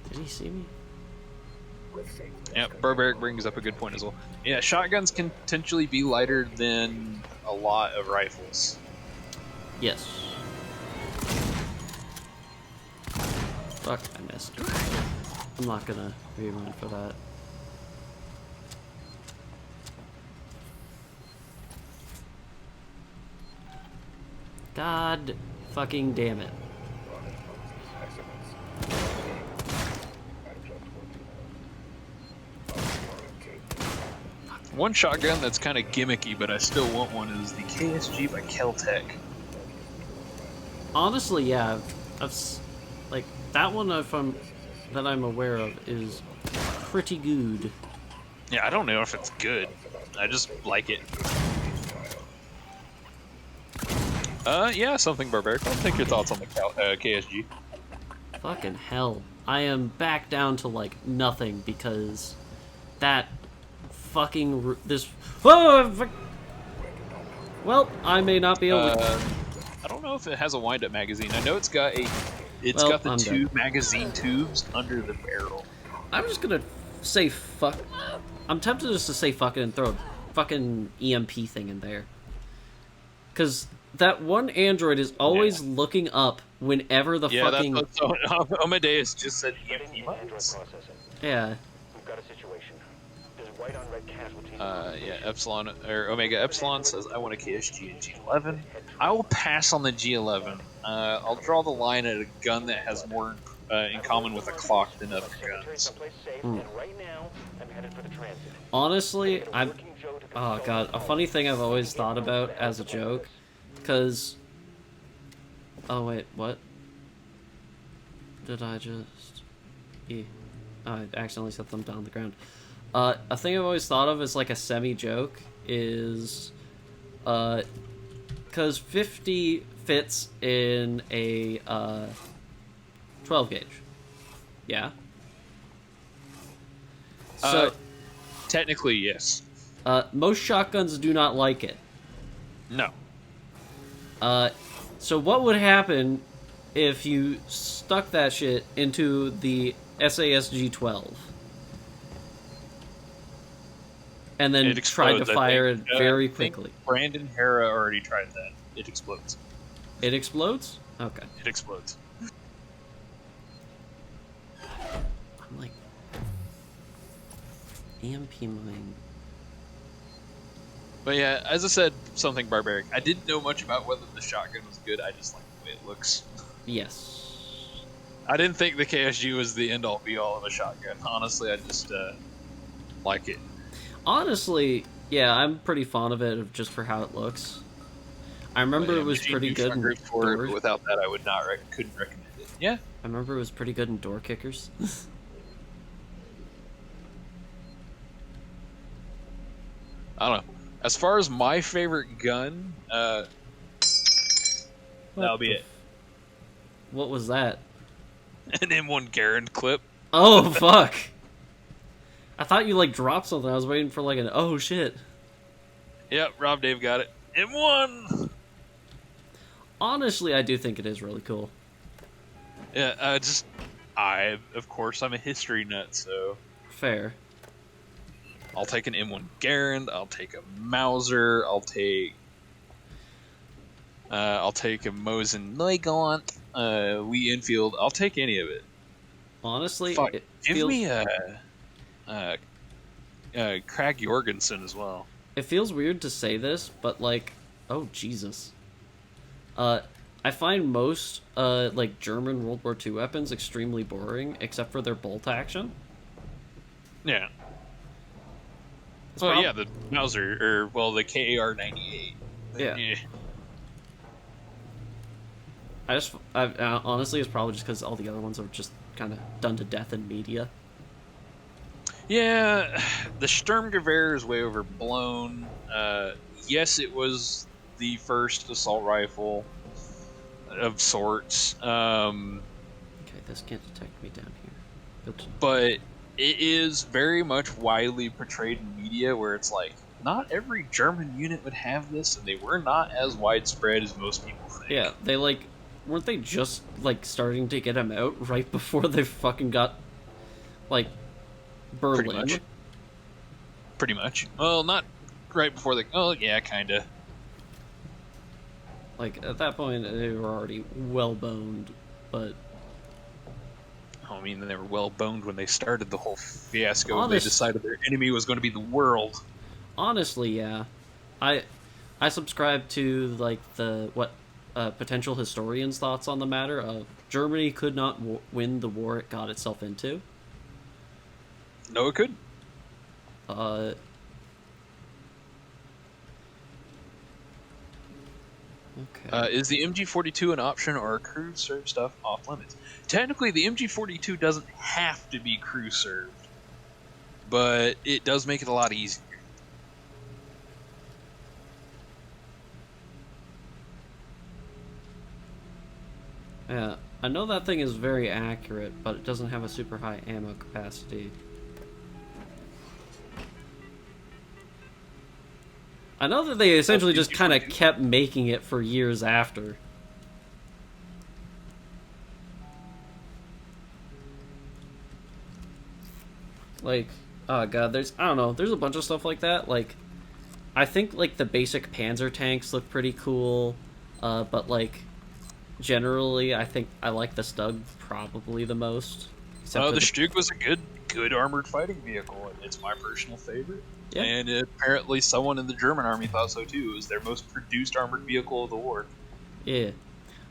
Did he see me? Yep, Barbaric brings up a good point as well. Yeah, shotguns can potentially be lighter than a lot of rifles. Yes. Fuck, I missed. I'm not gonna rerun for that. God fucking damn it. One shotgun that's kind of gimmicky, but I still want one, is the KSG by Keltec. Honestly, yeah, like that one that I'm aware of is pretty good. Yeah, I don't know if it's good. I just like it. Yeah, something barbaric. I'll take your thoughts on the KSG. Fucking hell. I am back down to, like, nothing because that fucking... Well, I may not be able to... I don't know if it has a wind-up magazine. I know it's got the two magazine tubes under the barrel. I'm just gonna say fuck... I'm tempted just to say fuck it and throw a fucking EMP thing in there. Because that one android is always looking up whenever the fucking... Yeah, that's what Amadeus just said EMP mines. Yeah. We've got a situation. There's white on red casualties. Yeah, Epsilon, or Omega Epsilon says, I want a KSG and G11. I will pass on the G11. I'll draw the line at a gun that has more in common with a clock than other guns. Honestly, oh god, a funny thing I've always thought about as a joke, because Oh wait, what? Did I just... I accidentally set them down on the ground. A thing I've always thought of as like a semi-joke is... because 50 fits in a 12 gauge. Yeah? So... technically, yes. Most shotguns do not like it. No. So what would happen if you stuck that shit into the SASG-12? And then It tried to explodes, fire it very I think quickly. Brandon Hera already tried that. It explodes. It explodes? Okay. It explodes. I'm like... EMP mine... But yeah, as I said, something barbaric. I didn't know much about whether the shotgun was good. I just like the way it looks. Yes. I didn't think the KSG was the end-all be-all of a shotgun. Honestly, I just like it. Honestly, yeah, I'm pretty fond of it just for how it looks. I remember it was pretty good in for it, door... but without that, I would not couldn't recommend it. Yeah. I remember it was pretty good in door kickers. I don't know. As far as my favorite gun, that'll be it. What was that? An M1 Garand clip. Oh, fuck! I thought you, like, dropped something. I was waiting for, like, an oh, shit. Yep, Rob Dave got it. M1! Honestly, I do think it is really cool. Yeah, of course, I'm a history nut, so... Fair. I'll take an M1 Garand, I'll take a Mauser, I'll take a Mosin Nigaunt, Lee Enfield, I'll take any of it. Honestly, Fuck, it give feels... me Craig Jorgensen as well. It feels weird to say this, but, like... Oh, Jesus. I find most, like, German World War II weapons extremely boring, except for their bolt action. Yeah. Well, yeah, the Mauser, the KAR-98. Yeah. Honestly, it's probably just because all the other ones are just kind of done to death in media. Yeah, the Sturmgewehr is way overblown. Yes, it was the first assault rifle of sorts. Okay, this can't detect me down here. Good. But it is very much widely portrayed in media where it's like, not every German unit would have this, and they were not as widespread as most people think. Yeah, weren't they just, like, starting to get them out right before they fucking got, like, Berlin? Pretty much. Well, not right before they... Oh, yeah, kinda. Like, at that point, they were already well-boned, but... I mean, they were well-boned when they started the whole fiasco. They decided their enemy was going to be the world. Honestly, yeah. I subscribe to, like, potential historians' thoughts on the matter of Germany could not win the war it got itself into. No, it couldn't. Okay. Is the MG42 an option or are crew serve stuff off limits? Technically, the MG42 doesn't have to be crew served, but it does make it a lot easier. Yeah, I know that thing is very accurate, but it doesn't have a super high ammo capacity. I know that they essentially just kind of kept making it for years after. Like, oh god, I don't know, there's a bunch of stuff like that. Like, I think, like, the basic Panzer tanks look pretty cool, but, like, generally, I think I like the Stug probably the most. The Stug was a good armored fighting vehicle. It's my personal favorite. Yeah. And apparently someone in the German army thought so too. It was their most produced armored vehicle of the war. Yeah.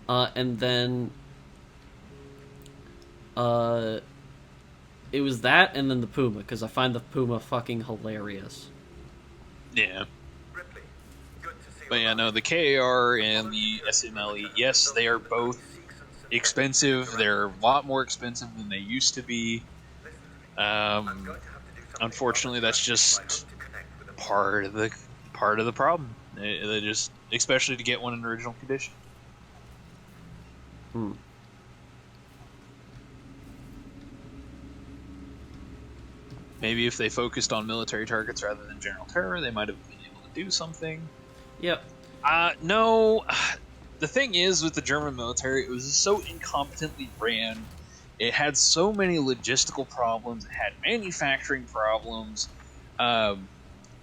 And then... it was that and then the Puma, because I find the Puma fucking hilarious. Yeah. Ripley, good to see But yeah, no, the KAR and the SMLE, yes, they are both expensive. They're a lot more expensive than they used to be. Unfortunately, that's just part of the problem. They just, especially to get one in original condition. Maybe if they focused on military targets rather than general terror, they might have been able to do something. Yep. No. The thing is, with the German military, it was so incompetently ran. It had so many logistical problems. It had manufacturing problems.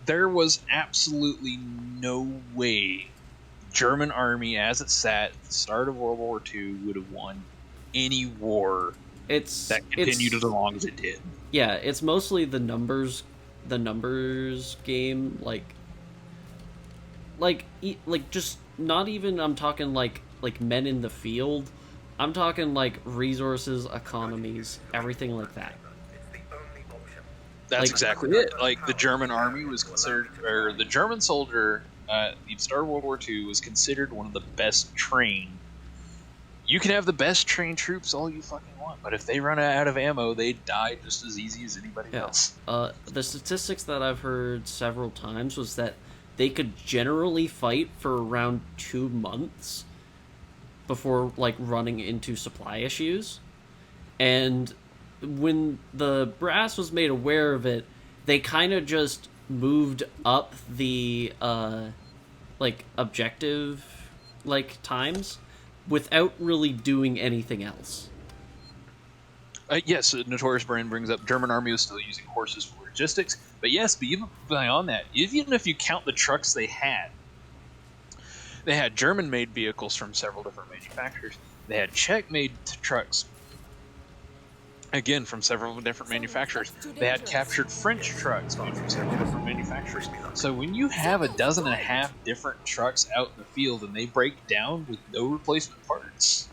There was absolutely no way the German army, as it sat at the start of World War II, would have won any war that continued as long as it did. Yeah, it's mostly the numbers game, like just not even. I'm talking like men in the field. I'm talking like resources, economies, everything like that. That's exactly it. Like, the German army was considered, or the German soldier at the start of World War II was considered one of the best trained. You can have the best trained troops all you fucking want, but if they run out of ammo, they die just as easy as anybody else. The statistics that I've heard several times was that they could generally fight for around 2 months before, like, running into supply issues. And when the brass was made aware of it, they kind of just moved up the, objective, times without really doing anything else. Yes, Notorious Brand brings up German army was still using horses for logistics, but yes, but even beyond that, even if you count the trucks they had German-made vehicles from several different manufacturers. They had Czech-made trucks, again, from several different manufacturers. They had captured French trucks made from several different manufacturers. So when you have 12.5 different trucks out in the field and they break down with no replacement parts,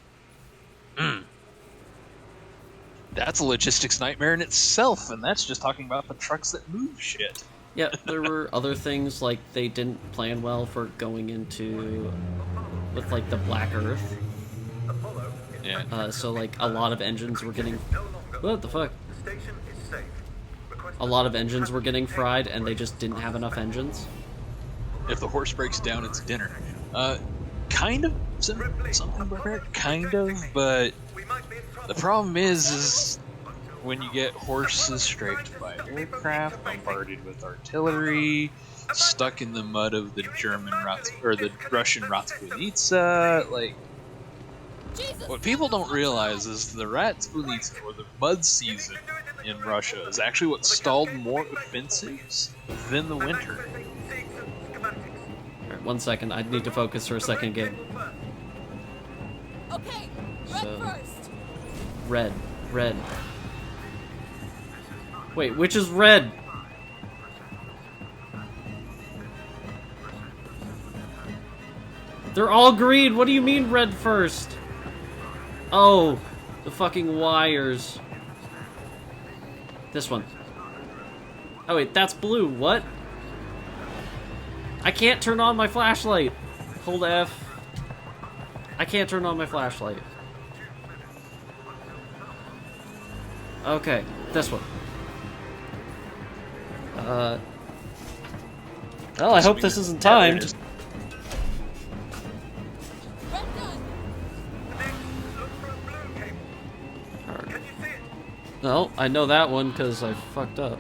that's a logistics nightmare in itself, and that's just talking about the trucks that move shit. Yeah, there were other things, like they didn't plan well for going into with the Black Earth. Yeah. So a lot of engines were getting what the fuck? A lot of engines were getting fried, and they just didn't have enough engines. If the horse breaks down, it's dinner. Kind of something barbaric, kind of, but the problem is when you get horses strafed by aircraft, bombarded with artillery, stuck in the mud of the the Russian Ratskunitsa, what people don't realize is the Ratskunitsa, or the mud season in Russia, is actually what stalled more offensives than the winter. Alright, 1 second, I need to focus for a second again. Okay, red first. Red. Wait, which is red? They're all green. What do you mean red first? Oh, the fucking wires. This one. Oh wait, that's blue. What? I can't turn on my flashlight. Hold F. I can't turn on my flashlight. Okay, this one. Well, I hope this isn't timed. No, I know that one because I fucked up.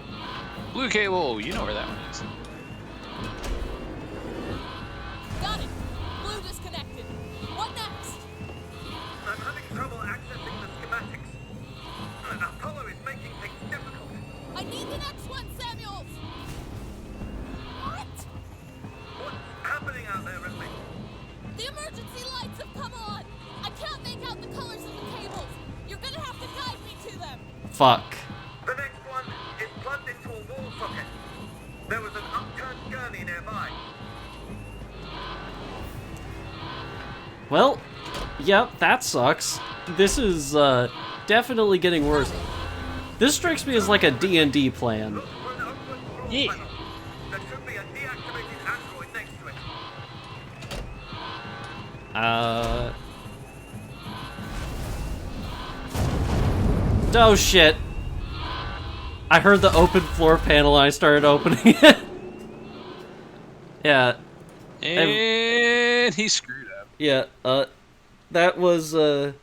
Blue cable, you know where that one is. Got it. Blue disconnected. What next? I'm having trouble accessing the schematics. Apollo is making things difficult. I need the next one, Samuels. What? What's happening out there, Ripley? The emergency lights have come on. I can't make out the colors of the cables. You're gonna have to guide me to them. Fuck. The next one is plugged into a wall socket. There was an upturned gurney nearby. Well, yep, that sucks. This is definitely getting worse. This strikes me as like a D&D plan. Yeah. There should be a deactivated android next to it. Oh shit. I heard the open floor panel and I started opening it. Yeah. And he screwed up. Yeah, that was, it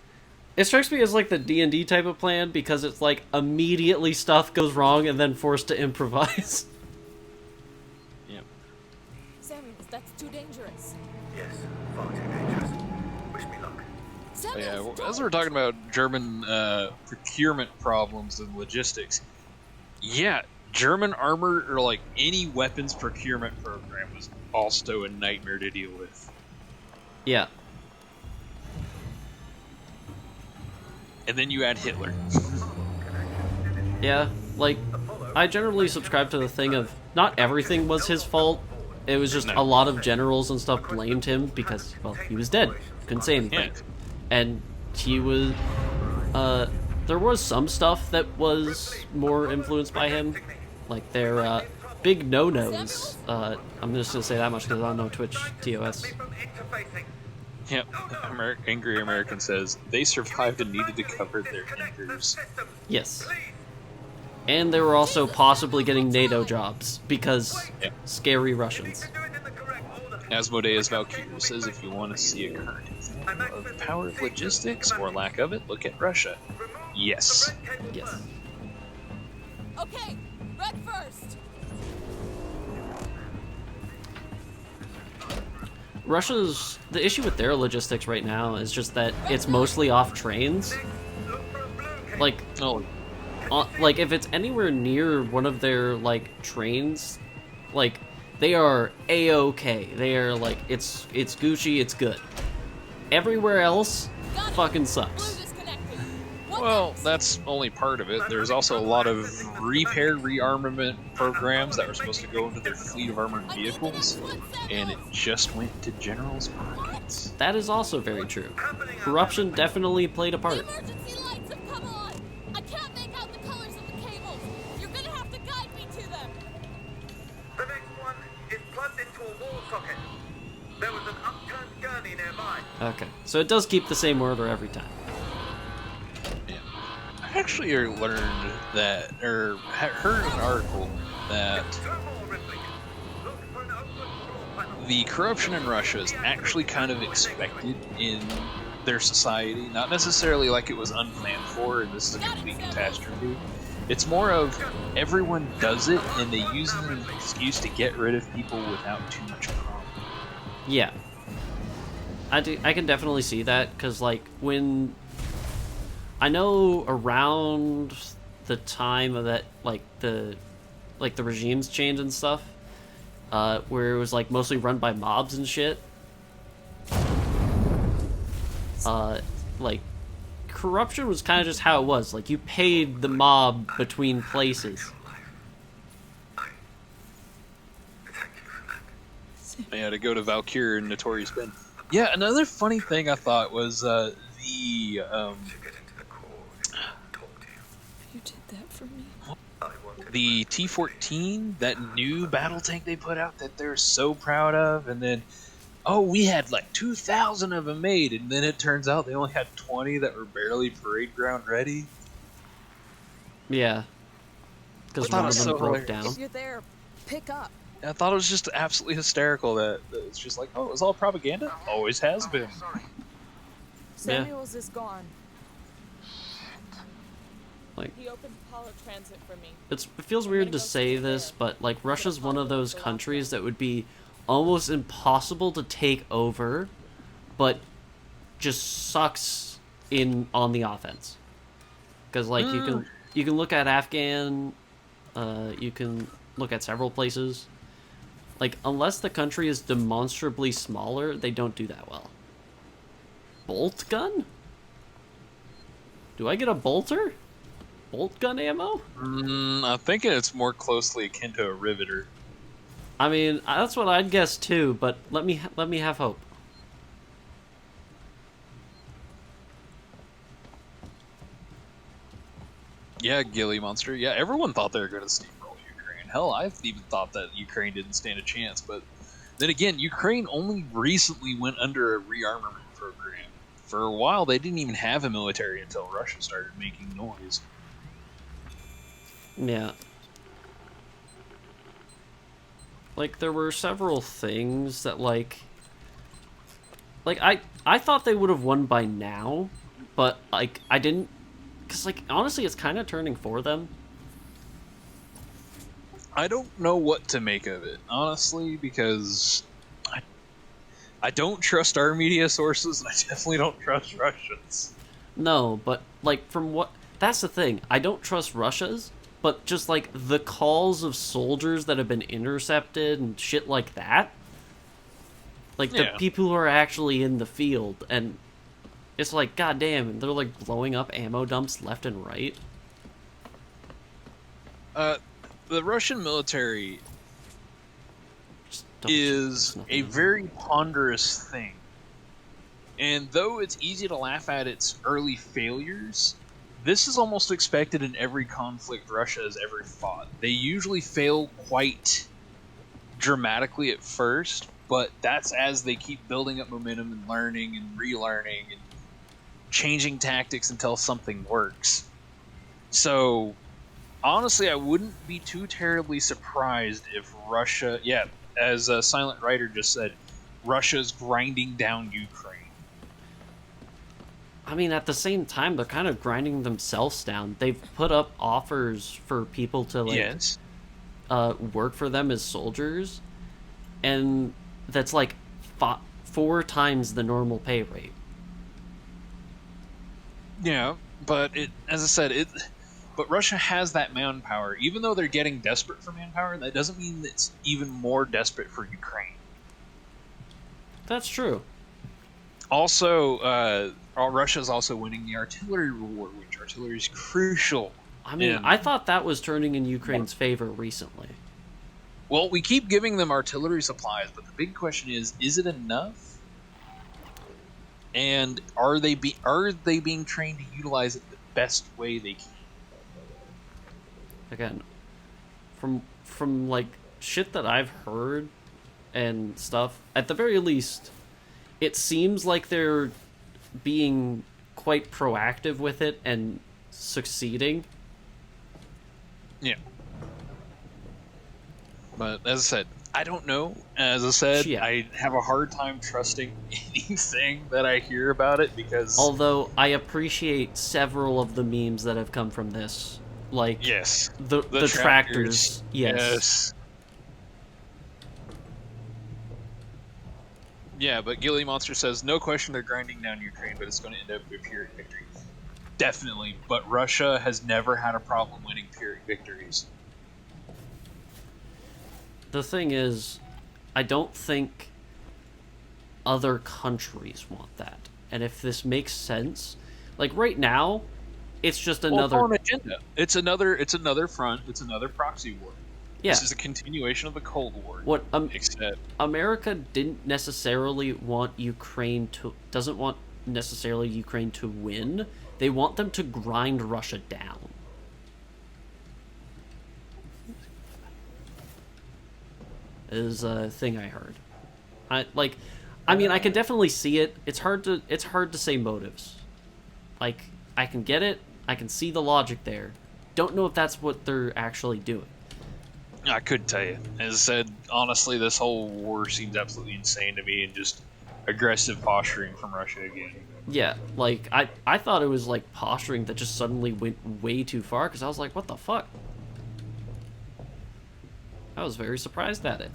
strikes me as like the D&D type of plan because it's like immediately stuff goes wrong and then forced to improvise. Yep. Samuels, that's too dangerous. Yes, far too dangerous. Wish me luck. Samuels, Yeah, as we're talking about German procurement problems and logistics, yeah, German armor or like any weapons procurement program was also a nightmare to deal with. Yeah. And then you add Hitler. Yeah, like, I generally subscribe to the thing of not everything was his fault. It was just a lot of generals and stuff blamed him because, well, he was dead. Couldn't say anything. Yeah. And he was, there was some stuff that was more influenced by him. Like their, big no-nos. I'm just gonna say that much because I don't know Twitch TOS. Yep. Angry American says they survived and needed to cover their injuries. Yes. And they were also possibly getting NATO jobs because scary Russians. Asmodeus Valkyrie says if you want to see a current example of power of logistics or lack of it, look at Russia. Yes. Yes. Okay, red first. The issue with their logistics right now is just that it's mostly off trains. Like, like if it's anywhere near one of their, like, trains, like, they are A-okay. They are, like, it's Gucci, it's good. Everywhere else fucking sucks. Well, that's only part of it. There's also a lot of rearmament programs that were supposed to go into their fleet of armored vehicles, and it just went to generals' pockets. That is also very true. Corruption definitely played a part. The emergency lights have come on. I can't make out the colors of the cables. You're gonna have to guide me to them. The next one is plugged into a wall socket. There was an upturned gurney nearby. Okay, so it does keep the same order every time. I actually learned that, or heard an article that the corruption in Russia is actually kind of expected in their society. Not necessarily like it was unplanned for and this is a complete catastrophe. It's more of everyone does it and they use it as an excuse to get rid of people without too much problem. Yeah. I can definitely see that, because, like, when... I know around the time of that, like the regimes change and stuff, where it was like mostly run by mobs and shit. Like corruption was kind of just how it was. Like you paid the mob between places. Yeah, to go to Valkyrie and Notorious Ben. Yeah, another funny thing I thought was You did that for me. the T-14, that new battle tank they put out that they're so proud of, and then, oh, we had like 2,000 of them made, and then it turns out they only had 20 that were barely parade ground ready. Yeah. Because one of them broke down. If you're there, pick up. I thought it was just absolutely hysterical that it's just like, oh, it was all propaganda? Always has been. Samuels is gone. Like, He opened Apollo Transit for me. it feels weird to say this, but like Russia's one of those countries that would be almost impossible to take over, but just sucks on the offense. Because like you can look at Afghan, you can look at several places. Like unless the country is demonstrably smaller, they don't do that well. Bolt gun? Do I get a bolter? Bolt gun ammo? I'm thinking it's more closely akin to a riveter. I mean, that's what I'd guess too, but let me have hope. Yeah, Gilly Monster. Yeah, everyone thought they were going to steamroll Ukraine. Hell, I even thought that Ukraine didn't stand a chance, but Then again, Ukraine only recently went under a rearmament program. For a while, they didn't even have a military until Russia started making noise. Yeah. Like, there were several things that, like, I thought they would have won by now, but, like, I didn't, because, like, honestly, it's kind of turning for them. I don't know what to make of it, honestly, because I don't trust our media sources, and I definitely don't trust Russians. No, but, like, from what... That's the thing. I don't trust Russia's, but just, like, the calls of soldiers that have been intercepted and shit like that. Like, the people who are actually in the field, and it's like, goddamn, and they're, like, blowing up ammo dumps left and right. The Russian military is a very ponderous thing. And though it's easy to laugh at its early failures, this is almost expected in every conflict Russia has ever fought. They usually fail quite dramatically at first, but that's as they keep building up momentum and learning and relearning and changing tactics until something works. So, honestly, I wouldn't be too terribly surprised if Russia, as Silent Rider just said, Russia's grinding down Ukraine. I mean, at the same time, they're kind of grinding themselves down. They've put up offers for people to, like, work for them as soldiers, and that's, like, 4 times the normal pay rate. Yeah, but as I said, but Russia has that manpower. Even though they're getting desperate for manpower, that doesn't mean it's even more desperate for Ukraine. That's true. Also, Russia's also winning the artillery war, which artillery is crucial. I mean, I thought that was turning in Ukraine's favor recently. Well, we keep giving them artillery supplies, but the big question is it enough? And are they being trained to utilize it the best way they can? Again, from like shit that I've heard and stuff, at the very least, it seems like they're being quite proactive with it and succeeding. Yeah. But as I said, I don't know. As I said, I have a hard time trusting anything that I hear about it because... Although, I appreciate several of the memes that have come from this. Like, yes, the tractors. Yes. Yeah, but Gilly Monster says, no question they're grinding down Ukraine, but it's going to end up with a Pyrrhic victory. Definitely, but Russia has never had a problem winning Pyrrhic victories. The thing is, I don't think other countries want that. And if this makes sense, like right now, it's just another agenda. It's another front. It's another proxy war. Yeah. This is a continuation of the Cold War. Except America didn't necessarily want doesn't want necessarily Ukraine to win. They want them to grind Russia down. Is a thing I heard. I mean, I can definitely see it. It's hard to say motives. Like, I can get it. I can see the logic there. Don't know if that's what they're actually doing. I couldn't tell you. As I said, honestly, this whole war seems absolutely insane to me and just aggressive posturing from Russia again. Yeah, like, I thought it was, like, posturing that just suddenly went way too far, because I was like, what the fuck? I was very surprised at it.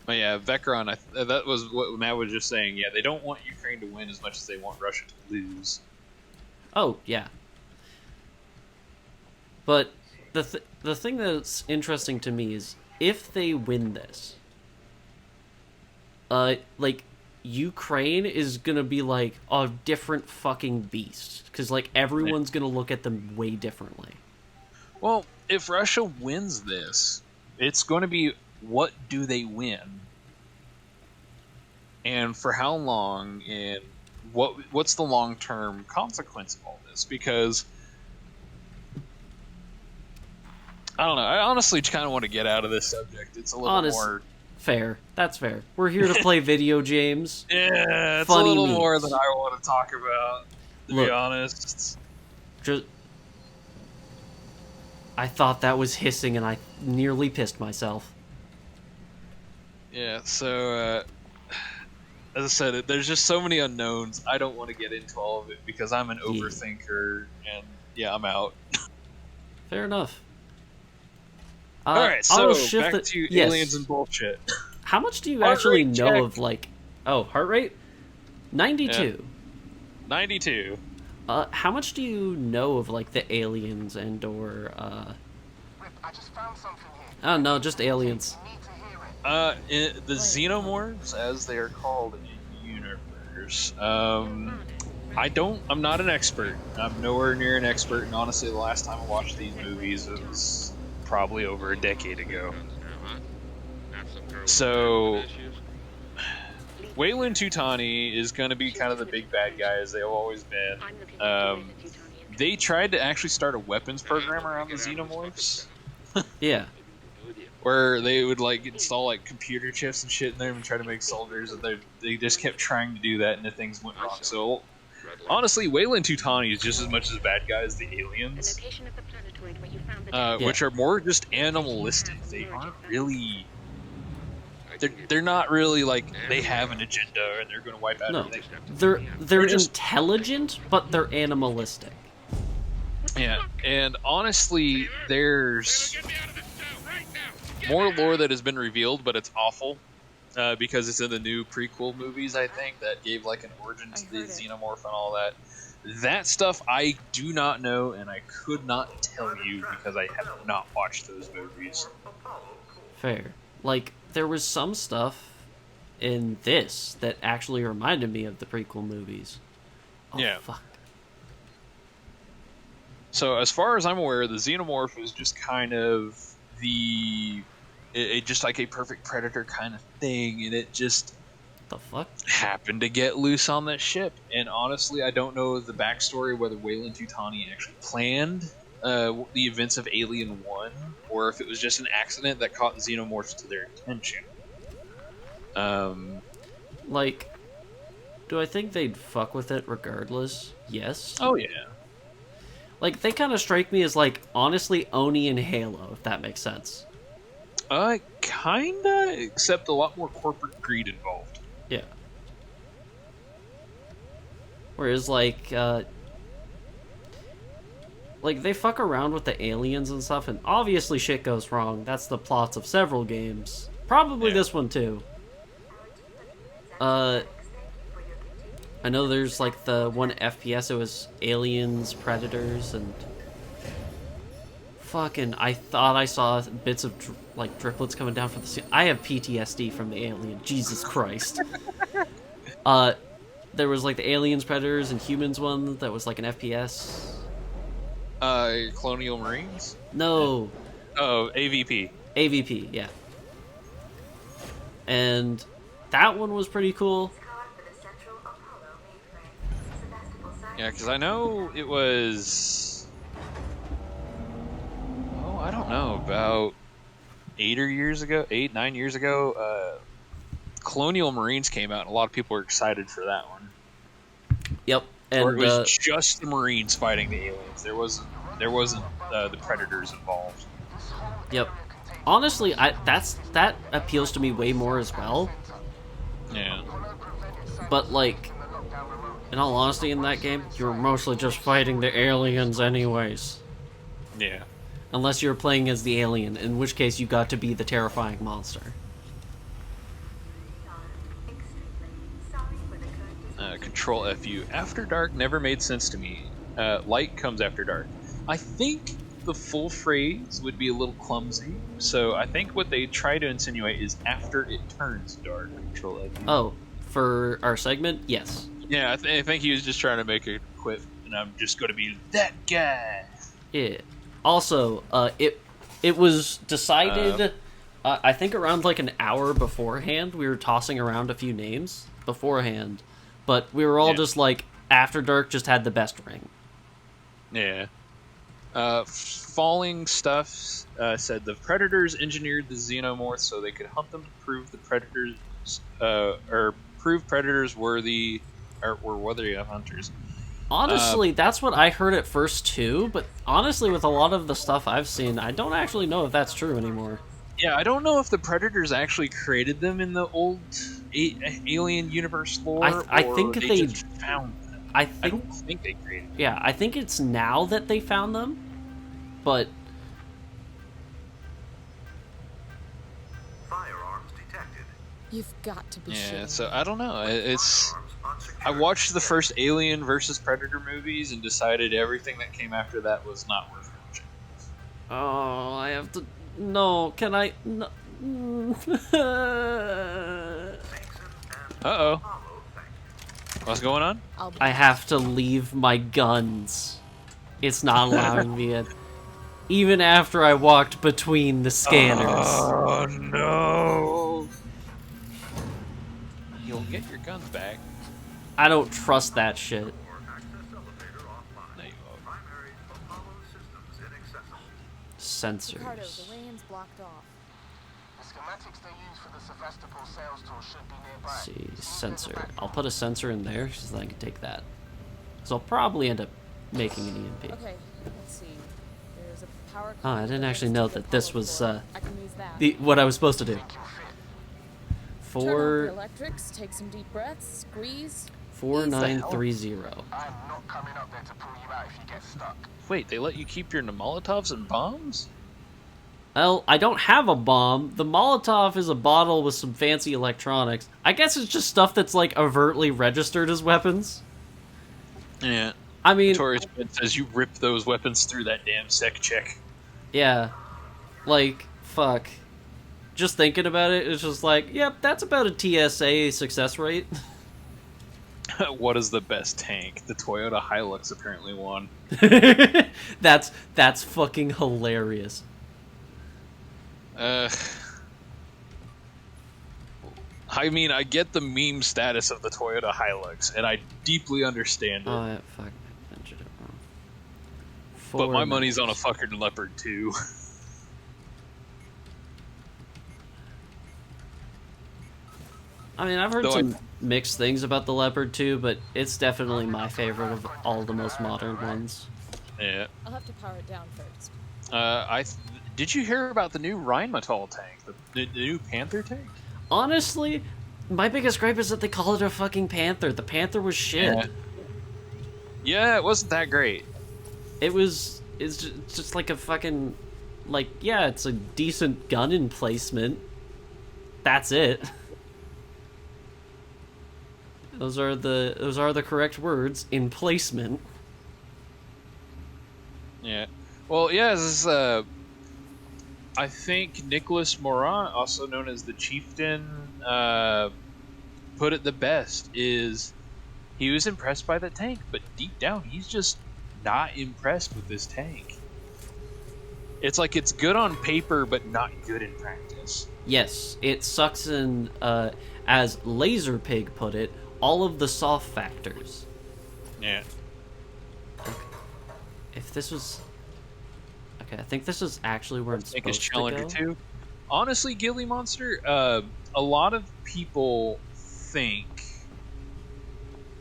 But yeah, Vecron, that was what Matt was just saying. Yeah, they don't want Ukraine to win as much as they want Russia to lose. Oh, yeah. But the thing that's interesting to me is, if they win this, like, Ukraine is gonna be, like, a different fucking beast. Because, like, everyone's gonna look at them way differently. Well, if Russia wins this, it's going to be, what do they win? And for how long, and what's the long-term consequence of all this? Because, I don't know, I honestly kind of want to get out of this subject. It's a little more Fair. That's fair. We're here to play video games. Yeah, it's Funny a little memes. more than I want to talk about, to Look. be honest. Just... I thought that was hissing and I nearly pissed myself. Yeah, so, as I said, there's just so many unknowns. I don't want to get into all of it because I'm an overthinker, and yeah, I'm out. Fair enough. Alright, so back to aliens and bullshit. How much do you Heart actually rate know check. of, like... Oh, heart rate? 92. 92. How much do you know of, like, the aliens and or, Rip, I just found something here. Oh, no, just aliens. You need to hear it. The xenomorphs, as they are called in the universe, I'm not an expert. I'm nowhere near an expert, and honestly, the last time I watched these movies was probably over a decade ago. So, Weyland Tutani is going to be kind of the big bad guy, as they've always been. They tried to actually start a weapons program around the xenomorphs. Yeah. Where they would like install like computer chips and shit in them and try to make soldiers, and they just kept trying to do that, and the things went wrong. So honestly, Weyland Tutani is just as much as a bad guy as the aliens, which are more just animalistic. They aren't really. They're not really like they have an agenda and they're going to wipe out everything. They're just intelligent, but they're animalistic. Yeah, and honestly, there's more lore that has been revealed, but it's awful because it's in the new prequel movies, I think, that gave like an origin to the xenomorph and all that. That stuff I do not know, and I could not tell you because I have not watched those movies. Fair. Like, there was some stuff in this that actually reminded me of the prequel movies. Oh, yeah. Fuck. So, as far as I'm aware, the xenomorph is just kind of just like a perfect predator kind of thing, and it just The fuck? happened to get loose on that ship. And honestly, I don't know the backstory, whether Weyland Tutani actually planned the events of Alien 1, or if it was just an accident that caught the xenomorphs to their attention. Like, do I think they'd fuck with it regardless? Yes. Oh, yeah. Like, they kind of strike me as, like, honestly, Oni and Halo, if that makes sense. Kinda, except a lot more corporate greed involved. Yeah. Whereas, like, they fuck around with the aliens and stuff, and obviously shit goes wrong. That's the plots of several games. Probably this one, too. I know there's, like, the one FPS, it was Aliens, Predators, and... Fucking, I thought I saw bits of, like, driplets coming down from the ceiling. I have PTSD from the Alien. Jesus Christ. There was, like, the Aliens, Predators, and Humans one that was, like, an FPS. Colonial Marines? No. Oh, AVP. AVP, yeah. And that one was pretty cool. Yeah, because I know it was... Oh, I don't know, about 9 years ago, Colonial Marines came out, and a lot of people were excited for that one. Yep. And or it was just the Marines fighting the aliens. There wasn't the Predators involved. Yep. Honestly, that appeals to me way more as well. Yeah. But, like, in all honesty, in that game, you were mostly just fighting the aliens anyways. Yeah. Unless you were playing as the alien, in which case you got to be the terrifying monster. Control FU. After dark never made sense to me. Light comes after dark. I think the full phrase would be a little clumsy, so I think what they try to insinuate is after it turns dark. Control FU. Oh, for our segment? Yes. Yeah, I think he was just trying to make a quip, and I'm just going to be that guy. Yeah. Also, it was decided, I think around like an hour beforehand, we were tossing around a few names beforehand, but we were all just like, After Dark just had the best ring. Yeah. Falling Stuff said the Predators engineered the xenomorphs so they could hunt them to prove the Predators, or prove Predators worthy, or were worthy of hunters. Honestly, that's what I heard at first too, but honestly, with a lot of the stuff I've seen, I don't actually know if that's true anymore. Yeah, I don't know if the Predators actually created them in the old Alien universe lore, I or think they they just found them. I I think don't think they created them. yeah, I think it's now that they found them, but Firearms detected. You've got to be Yeah, shitting so me. I don't know. It's Firearms unsecured. I watched the first Alien versus Predator movies and decided everything that came after that was not worth watching. oh, I have to. No, can I? No. Uh-oh. Apollo, thank you. What's going on? I'll be I have to leave my guns. It's not allowing me in. Even after I walked between the scanners. Oh, no. You'll get your guns back. I don't trust that shit. Or access elevator offline. No, you won't. Primary Apollo systems inaccessible. Ricardo, Sensors. the land's blocked off. The schematics they use for the Sevastopol sales tool should be nearby. Let's see, Seems there's a sensor. back I'll door. put a sensor in there so that I can take that. So I'll probably end up making an EMP. Okay, let's see. There's a power Oh, I cord didn't that actually links know to the that this Apollo was core. I can use that. what I was supposed to do. Think you'll fit. Turn off the Four electrics, take some deep breaths, squeeze. 4930. I'm not coming up there to pull you out if you get stuck. Wait, they let you keep your Molotovs and bombs? Well, I don't have a bomb. The Molotov is a bottle with some fancy electronics. I guess it's just stuff that's like overtly registered as weapons. Yeah. I mean, Notorious Bit says you rip those weapons through that damn sec check. yeah. Like, fuck. Just thinking about it, it's just like, yep, that's about a TSA success rate. What is the best tank? The Toyota Hilux apparently won. That's fucking hilarious. I mean, I get the meme status of the Toyota Hilux, and I deeply understand it. Oh, yeah, fuck. I mentioned it wrong. But my Four money's on a numbers. fucking Leopard too. I mean, I've heard Though some mixed things about the Leopard 2, but it's definitely my favorite of all the most modern ones. Yeah. I'll have to power it down first. Did you hear about the new Rheinmetall tank? The new Panther tank? Honestly, my biggest gripe is that they call it a fucking Panther. The Panther was shit. Yeah. Yeah, it wasn't that great. It's just like a fucking, like, yeah, it's a decent gun emplacement. That's it. Those are the correct words. Emplacement. Yeah. Well, yeah, this is, I think Nicholas Morin, also known as the Chieftain, put it the best, is he was impressed by the tank, but deep down, he's just not impressed with this tank. It's like it's good on paper, but not good in practice. Yes, it sucks in, as Laserpig put it, all of the soft factors. Yeah. If this was... Okay, I think this is actually where I'm I think it's supposed Challenger to go. 2. Honestly, Gilly Monster, a lot of people think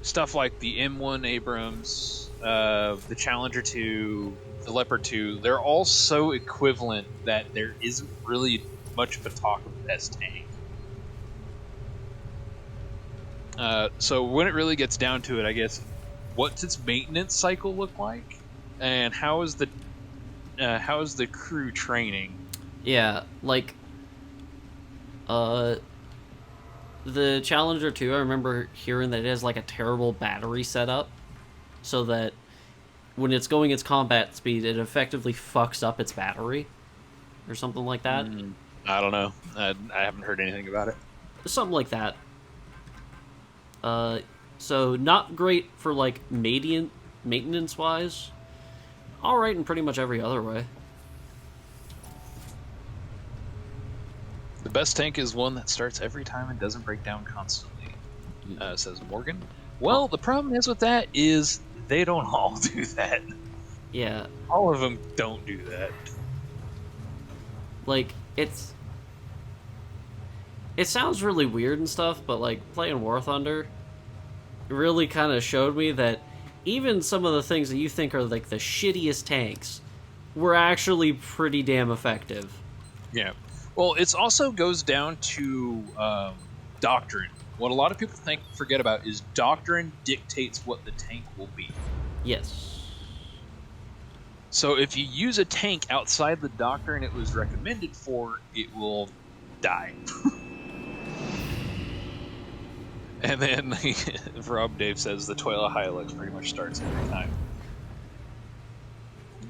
stuff like the M1 Abrams, the Challenger 2, the Leopard 2, they're all so equivalent that there isn't really much of a talk of the best tank. So when it really gets down to it, I guess, what's its maintenance cycle look like, and how is the crew training? Yeah, like, the Challenger 2, I remember hearing that it has, like, a terrible battery setup, so that when it's going its combat speed, it effectively fucks up its battery, or something like that. I don't know. I haven't heard anything about it. Something like that. So not great for, like, maintenance-wise. Alright in pretty much every other way. The best tank is one that starts every time and doesn't break down constantly, says Morgan. Well, the problem is with that is they don't all do that. Yeah, All of them don't do that. like, it sounds really weird and stuff, but, like, playing War Thunder really kind of showed me that even some of the things that you think are, like, the shittiest tanks were actually pretty damn effective. Yeah. Well, it also goes down to doctrine. What a lot of people forget about is doctrine dictates what the tank will be. Yes. So if you use a tank outside the doctrine it was recommended for, it will die. And then Rob Dave says the Toyota Hilux pretty much starts every time.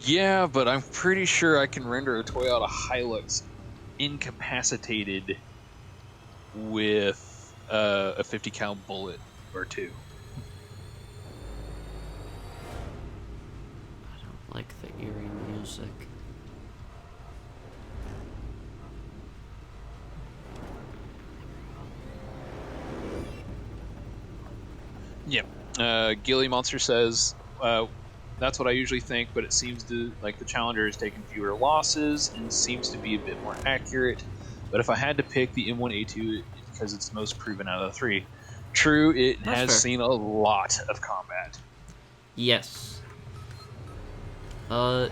Yeah, but I'm pretty sure I can render a Toyota Hilux incapacitated with a 50 cal bullet or two. I don't like the eerie music. Yep. Gilly Monster says, that's what I usually think, but it seems like the Challenger has taken fewer losses and seems to be a bit more accurate. But if I had to pick the M1A2 because it's the most proven out of the three. True, it That's has fair. seen a lot of combat. Yes. Yeah,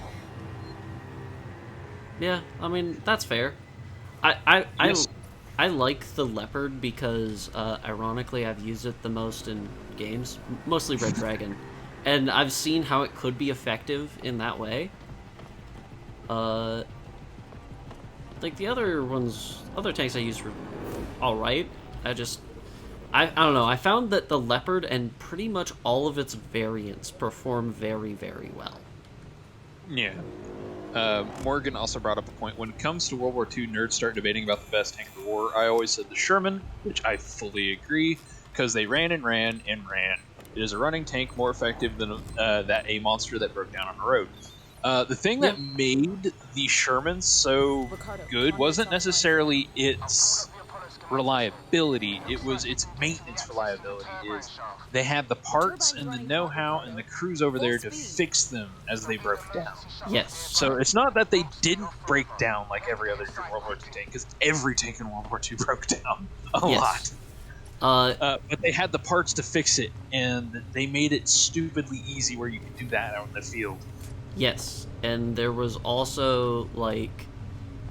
I mean, that's fair. Yes. I like the Leopard because, ironically, I've used it the most in games, mostly Red Dragon, and I've seen how it could be effective in that way. Like, the other tanks I used were alright. I don't know, I found that the Leopard and pretty much all of its variants perform very, very well. Yeah. Morgan also brought up a point. When it comes to World War II, nerds start debating about the best tank of the war. I always said the Sherman, which I fully agree, because they ran and ran and ran. It is a running tank more effective than a monster that broke down on the road. The thing that made the Sherman so good wasn't necessarily its reliability, it was its maintenance reliability. They had the parts and the know-how and the crews over there to fix them as they broke down. Yes. So it's not that they didn't break down like every other World War II tank, because every tank in World War II broke down a lot. But they had the parts to fix it, and they made it stupidly easy where you could do that out in the field. Yes, and there was also, like,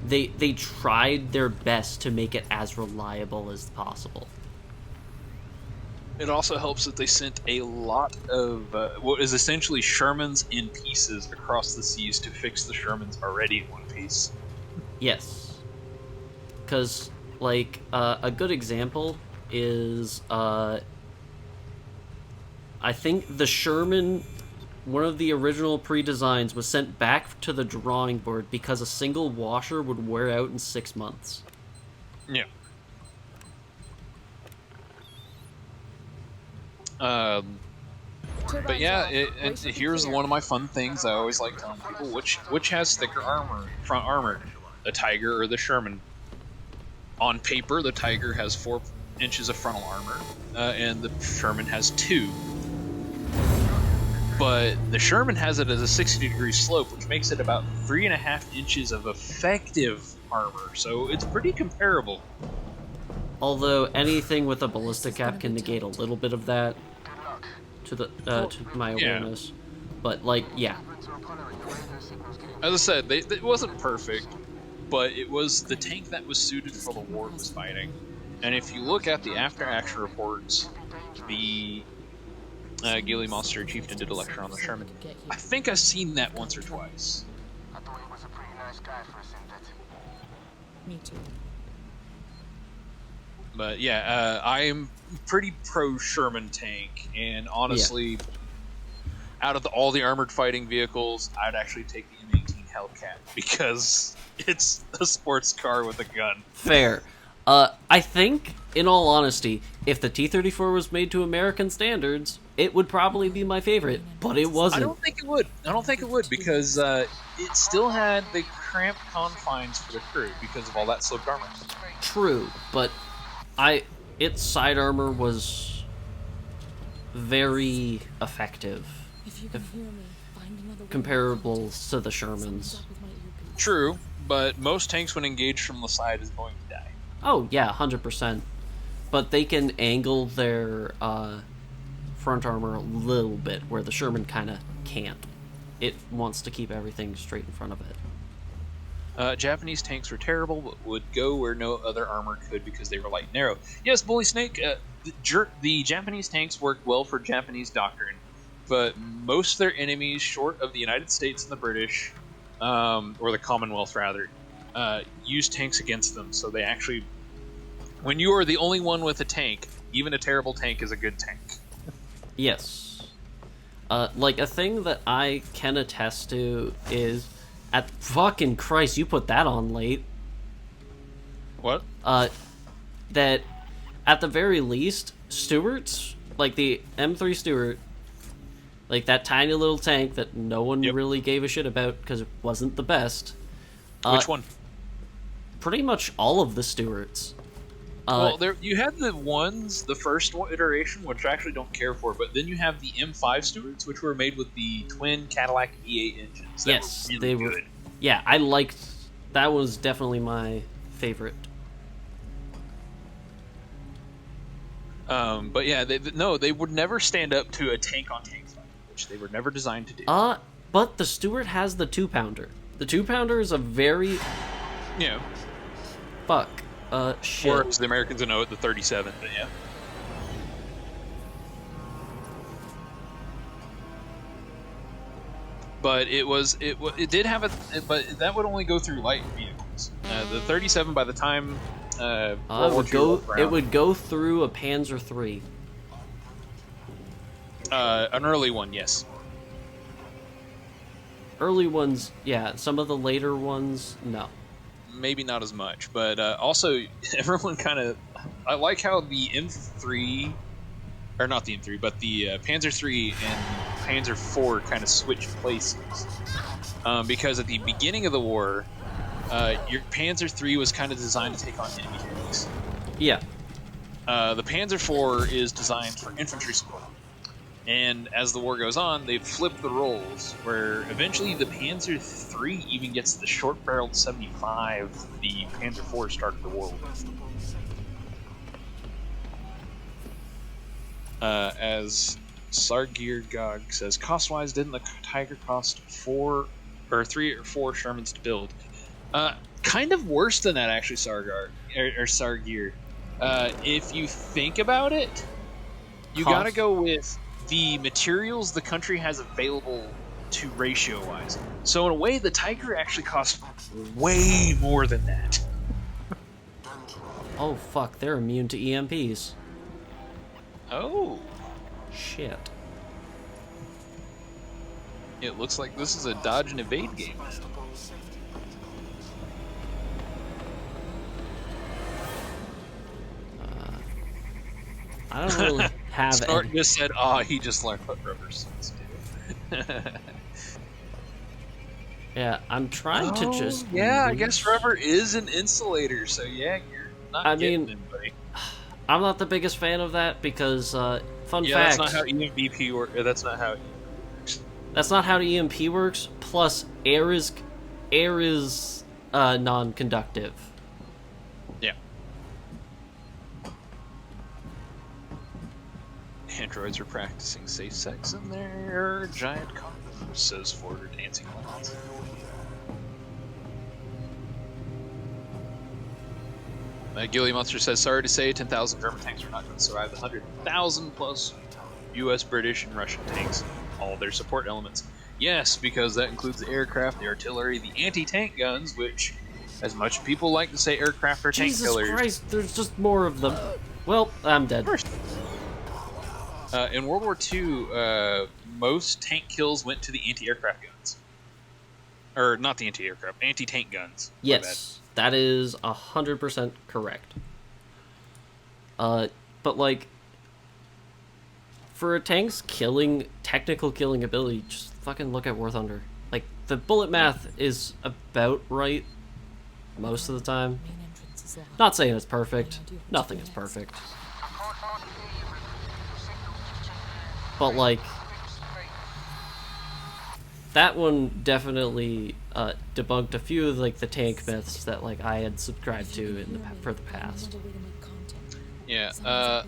they tried their best to make it as reliable as possible. It also helps that they sent a lot of what is essentially Shermans in pieces across the seas to fix the Shermans already in one piece. Yes. Because, like, a good example is, I think the Sherman, one of the original pre-designs, was sent back to the drawing board because a single washer would wear out in 6 months. Yeah. But yeah, here's one of my fun things I always like telling people: which has thicker front armor, the Tiger or the Sherman? On paper, the Tiger has 4 inches of frontal armor, and the Sherman has 2. But the Sherman has it as a 60-degree slope, which makes it about 3.5 inches of effective armor. So it's pretty comparable. Although anything with a ballistic cap can negate a little bit of that, to my awareness. But, like, yeah. As I said, it wasn't perfect, but it was the tank that was suited for the war it was fighting. And if you look at the after-action reports, the Gilly Monster Chieftain did a lecture on the Sherman. I think I've seen that once or twice. I thought he was a pretty nice guy for a synthetic. Me too. But yeah, I'm pretty pro Sherman tank, and honestly, out of all the armored fighting vehicles, I'd actually take the M18 Hellcat because it's a sports car with a gun. Fair. I think, in all honesty, if the T-34 was made to American standards, it would probably be my favorite, but it wasn't. I don't think it would because it still had the cramped confines for the crew because of all that sloped armor. True, but its side armor was very effective. If you can hear me, find comparables to the Shermans. True, but most tanks when engaged from the side is going to die. Oh, yeah, 100%. But they can angle their front armor a little bit, where the Sherman kind of can't. It wants to keep everything straight in front of it. Japanese tanks were terrible, but would go where no other armor could because they were light and narrow. Yes, Bully Snake, the Japanese tanks worked well for Japanese doctrine, but most of their enemies, short of the United States and the British, or the Commonwealth rather, used tanks against them. So they actually, when you are the only one with a tank, even a terrible tank is a good tank. Yes. Like, a thing that I can attest to is, at fucking Christ, you put that on late. What? That at the very least, Stuarts, like the M3 Stuart, like that tiny little tank that no one really gave a shit about because it wasn't the best. Which one? Pretty much all of the Stuarts. Well, you had the first iteration, which I actually don't care for, but then you have the M5 Stuarts, which were made with the twin Cadillac E8 engines. Yes, really they were. Good. Yeah, I liked. That was definitely my favorite. But yeah, they would never stand up to a tank-on-tank fight, which they were never designed to do. But the Stuart has the 2-pounder. The 2-pounder is a very... Yeah. Fuck. Shit. Or as the Americans would know it, the 37, but yeah. But it did have but that would only go through light vehicles. The 37 by the time it would go through a Panzer III. An early one, yes. Early ones, yeah. Some of the later ones, no. Maybe not as much, but also everyone kind of... I like how the M3, or not the M3, but the Panzer III and Panzer IV kind of switched places. Because at the beginning of the war, your Panzer III was kind of designed to take on enemy tanks. Yeah. The Panzer IV is designed for infantry support. And as the war goes on, they flip the roles, where eventually the Panzer III even gets the short-barreled 75 the Panzer IV started the war with. As Sargir Gog says, cost-wise, didn't the Tiger cost 3 or 4 Shermans to build? Kind of worse than that, actually, Sargir. If you think about it, you gotta go with the materials the country has available to ratio-wise. So in a way, the Tiger actually costs way more than that. Oh fuck, they're immune to EMPs. Oh. Shit. It looks like this is a dodge and evade game. I don't really have Snort just said, he just learned what rubber suits do. Yeah, I'm trying to just... Yeah, I guess rubber is an insulator, so yeah, you're not getting anybody. I'm not the biggest fan of that because, fun fact... that's not how EMP works. That's not how it works. That's not how the EMP works, plus air is non-conductive. Yeah. Androids are practicing safe sex in their giant condoms, says Ford Dancing Lights. Gilly Monster says, sorry to say, 10,000 German tanks are not going to survive the 100,000 plus US, British, and Russian tanks, all their support elements. Yes, because that includes the aircraft, the artillery, the anti-tank guns, which, as much people like to say aircraft are tank killers... Jesus Christ, there's just more of them. Well, I'm dead. In World War II, most tank kills went to the anti-aircraft guns. Or, not the anti-aircraft, anti-tank guns. Yes, that is 100% correct. But, like, for a tank's technical killing ability, just fucking look at War Thunder. Like, the bullet math is about right most of the time. Not saying it's perfect. Nothing is perfect. But, like, that one definitely debunked a few of like the tank myths that like I had subscribed to for the past. Yeah.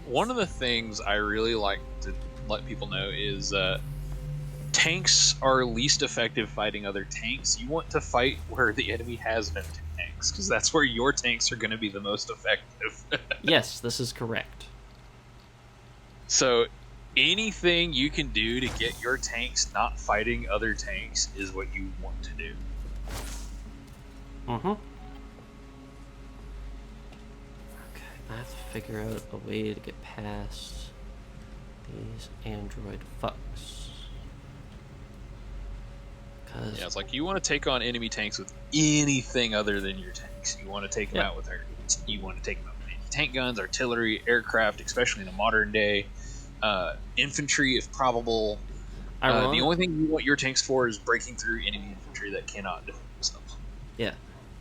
One of the things I really like to let people know is tanks are least effective fighting other tanks. You want to fight where the enemy has no tanks, because that's where your tanks are going to be the most effective. Yes, this is correct. So anything you can do to get your tanks not fighting other tanks is what you want to do. Mm-hmm. Okay, I have to figure out a way to get past these android fucks. Yeah, it's like you want to take on enemy tanks with anything other than your tanks. You want to take them out with you want to take them out with tank guns, artillery, aircraft, especially in the modern day, infantry if probable. The only thing you want your tanks for is breaking through enemy infantry that cannot defend themselves. Yeah.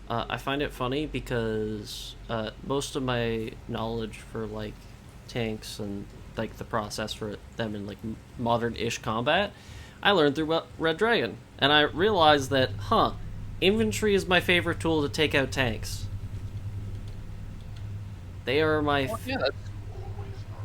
I find it funny because most of my knowledge for like tanks and like the process for them in like modern-ish combat, I learned through Red Dragon, and I realized that infantry is my favorite tool to take out tanks. They are my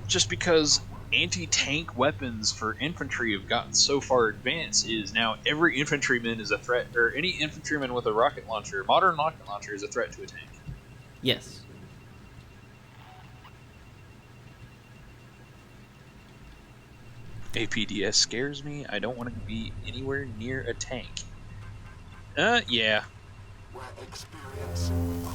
just because anti-tank weapons for infantry have gotten so far advanced is now every infantryman is a threat, or any infantryman with a rocket launcher, modern rocket launcher, is a threat to a tank. Yes. APDS scares me. I don't want to be anywhere near a tank. Yeah. We're experiencing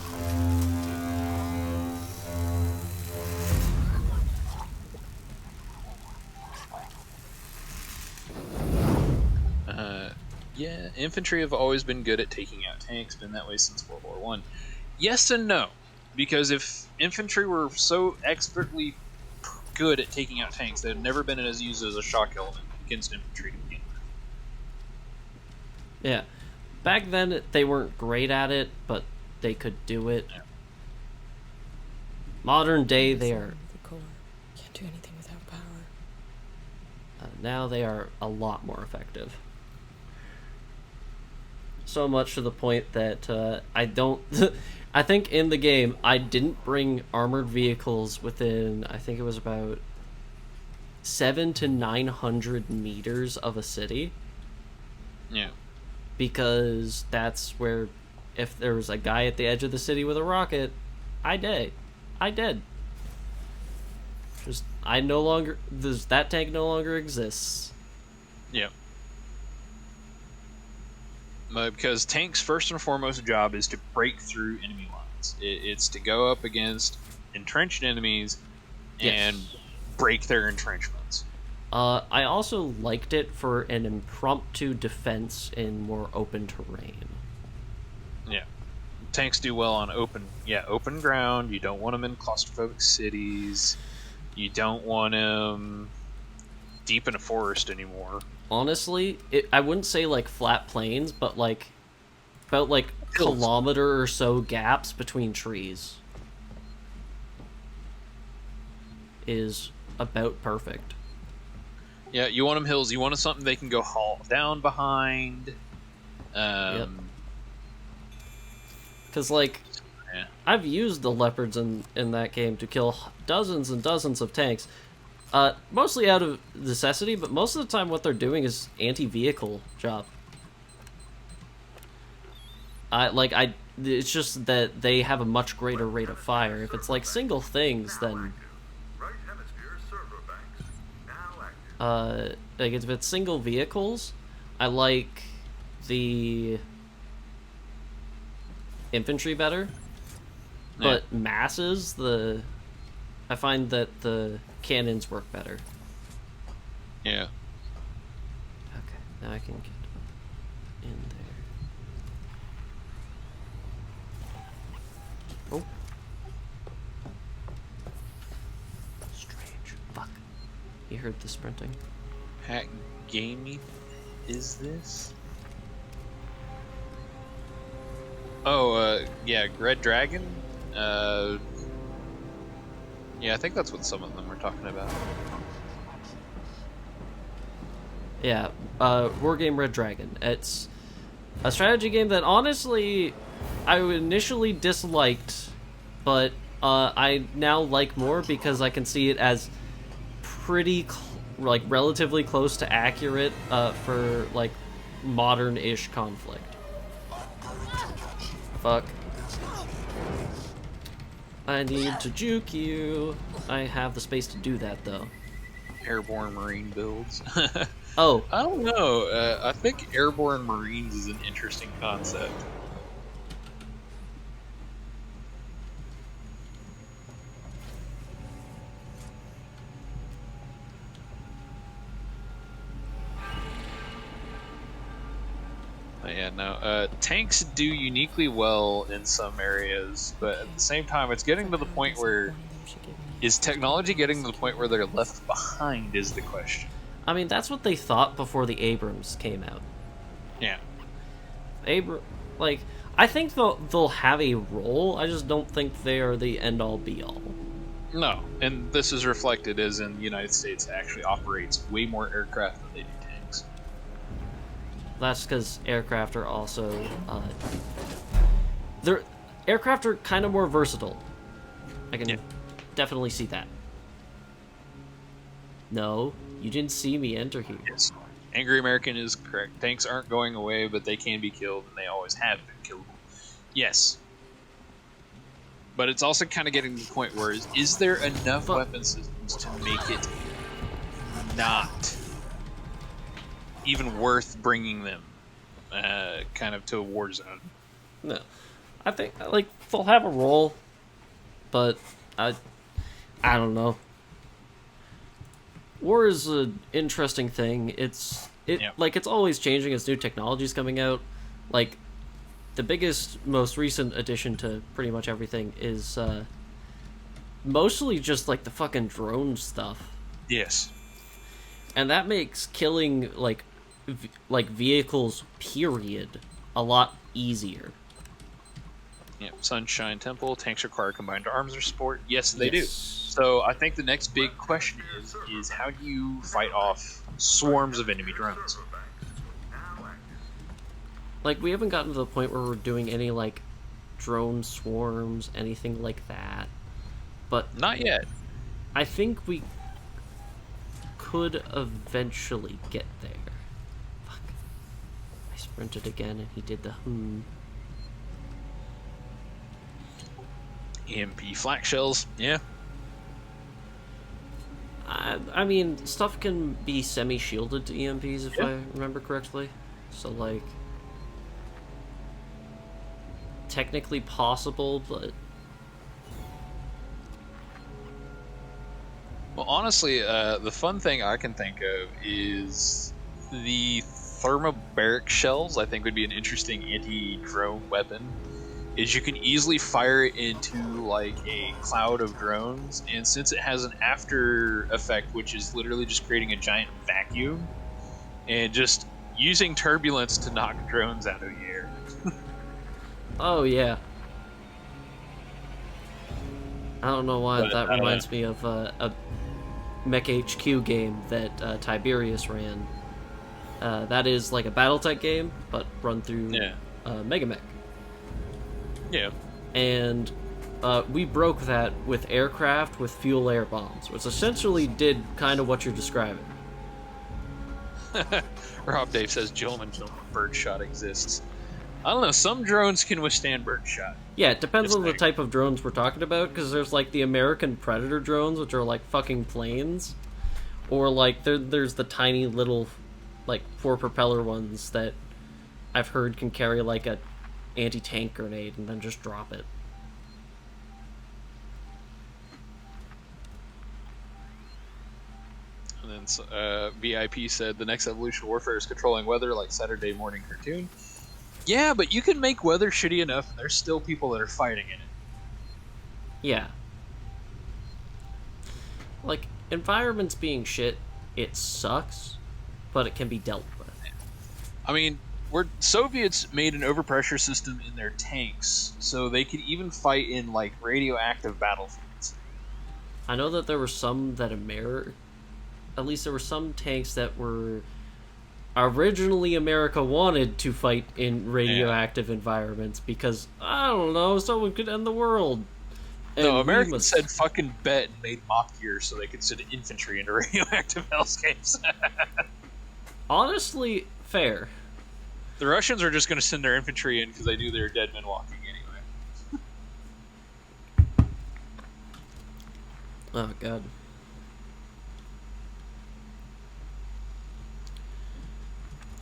Yeah, infantry have always been good at taking out tanks, been that way since World War One. Yes and no, because if infantry were so expertly good at taking out tanks, they'd never been as used as a shock element against infantry to begin with. Yeah. Back then, they weren't great at it, but they could do it. Yeah. Modern day, they are... Can't do anything without power. Now they are a lot more effective. So much to the point that I don't... I think in the game, I didn't bring armored vehicles within, I think it was about 700 to 900 meters of a city. Yeah. Because that's where, if there was a guy at the edge of the city with a rocket, I did. Just, that tank no longer exists. Yeah. Because tanks' first and foremost job is to break through enemy lines. It's to go up against entrenched enemies and break their entrenchments. I also liked it for an impromptu defense in more open terrain. Yeah. Tanks do well on open ground. You don't want them in claustrophobic cities. You don't want them deep in a forest anymore. Honestly, I wouldn't say like flat plains, but like about like kilometer or so gaps between trees is about perfect. Yeah, you want them hills. You want something they can go haul down behind. Because like, I've used the leopards in that game to kill dozens and dozens of tanks. Mostly out of necessity, but most of the time what they're doing is anti-vehicle job. It's just that they have a much greater rate of fire. If it's like single things, then Right hemisphere server banks now active. like if it's single vehicles, I like the infantry better. But masses, I find that the cannons work better. Yeah. Okay, now I can get in there. Oh. Strange. Fuck. You heard the sprinting. Hack gaming is this? Oh, yeah, Red Dragon? Yeah, I think that's what some of them were talking about. Yeah, War Game Red Dragon. It's a strategy game that honestly I initially disliked, but I now like more because I can see it as pretty like relatively close to accurate for like modern-ish conflict. Fuck. I need to juke you. I have the space to do that though. Airborne Marine builds. Oh. I don't know. I think Airborne Marines is an interesting concept. Yeah, no. Tanks do uniquely well in some areas, but at the same time, it's getting to the point where... Is technology getting to the point where they're left behind is the question. I mean, that's what they thought before the Abrams came out. Yeah. Like, I think they'll have a role, I just don't think they are the end-all, be-all. No, and this is reflected as in the United States actually operates way more aircraft than they do tanks. That's because aircraft are also, aircraft are kind of more versatile. I can definitely see that. No, you didn't see me enter here. Yes. Angry American is correct. Tanks aren't going away, but they can be killed, and they always have been killable. Yes. But it's also kind of getting to the point where is there enough weapon systems to make it not even worth bringing them kind of to a war zone? No. I think, like, they'll have a role, but I don't know. War is an interesting thing. Like, it's always changing as new technology's coming out. Like, the biggest, most recent addition to pretty much everything is mostly just like the fucking drone stuff. Yes. And that makes killing like vehicles period a lot easier. Yeah, Sunshine Temple, tanks require combined arms or support. Yes, they do. So I think the next big question is how do you fight off swarms of enemy drones? Like, we haven't gotten to the point where we're doing any, like, drone swarms, anything like that. But... Not yet. I think we could eventually get there. Fuck. I sprinted again and he did the EMP flak shells, yeah. I mean, stuff can be semi-shielded to EMPs if I remember correctly. So, like... technically possible, but... Well, honestly, the fun thing I can think of is the thermobaric shells. I think would be an interesting anti-drone weapon. Is you can easily fire it into like a cloud of drones, and since it has an after effect, which is literally just creating a giant vacuum, and just using turbulence to knock drones out of the air. Oh, yeah. I don't know why that reminds me of a Mech HQ game that Tiberius ran. That is like a Battletech game, but run through Mega Mech. Yeah. And we broke that with aircraft with fuel air bombs, which essentially did kind of what you're describing. Rob Dave says Gilman birdshot exists. I don't know, some drones can withstand birdshot. Yeah, it depends on the type of drones we're talking about, because there's like the American Predator drones, which are like fucking planes. Or like there's the tiny little like 4-propeller ones that I've heard can carry like a anti-tank grenade and then just drop it. And then VIP said the next evolution of warfare is controlling weather like Saturday morning cartoon. Yeah, but you can make weather shitty enough and there's still people that are fighting in it. Yeah. Like, environments being shit, it sucks, but it can be dealt with. I mean, Soviets made an overpressure system in their tanks, so they could even fight in, like, radioactive battlefields. I know that there were some that at least there were some tanks that were originally America wanted to fight in radioactive environments because, I don't know, someone could end the world. And no, Americans said fucking bet and made mock gear so they could send infantry into radioactive hellscapes. Honestly, fair. The Russians are just going to send their infantry in because they knew they were dead men walking anyway. Oh, God.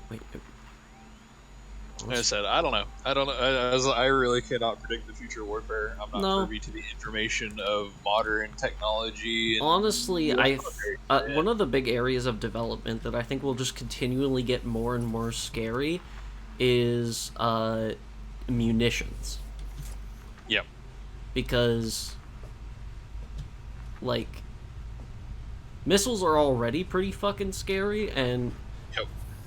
Wait. Like I said, I don't know. I really cannot predict the future of warfare. I'm not privy to the information of modern technology. And honestly, one of the big areas of development that I think will just continually get more and more scary is munitions. Yep. Because, like, missiles are already pretty fucking scary, and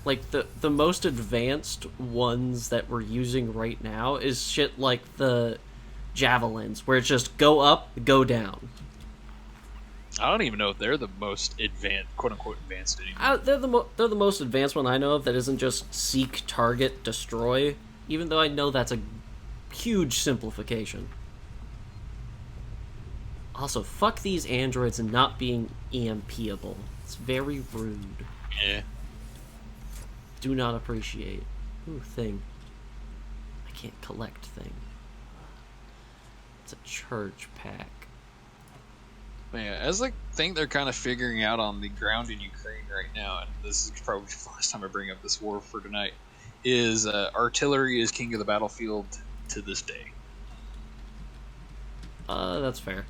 like the most advanced ones that we're using right now is shit like the javelins, where it's just go up, go down. I don't even know if they're the most advanced, quote unquote, advanced anymore. They're the most advanced one I know of that isn't just seek, target, destroy. Even though I know that's a huge simplification. Also, fuck these androids and not being EMP-able. It's very rude. Yeah. Do not appreciate. Ooh, thing. I can't collect thing. It's a charge pack. Yeah, as I think they're kind of figuring out on the ground in Ukraine right now, and this is probably the last time I bring up this war for tonight, is artillery is king of the battlefield to this day. That's fair.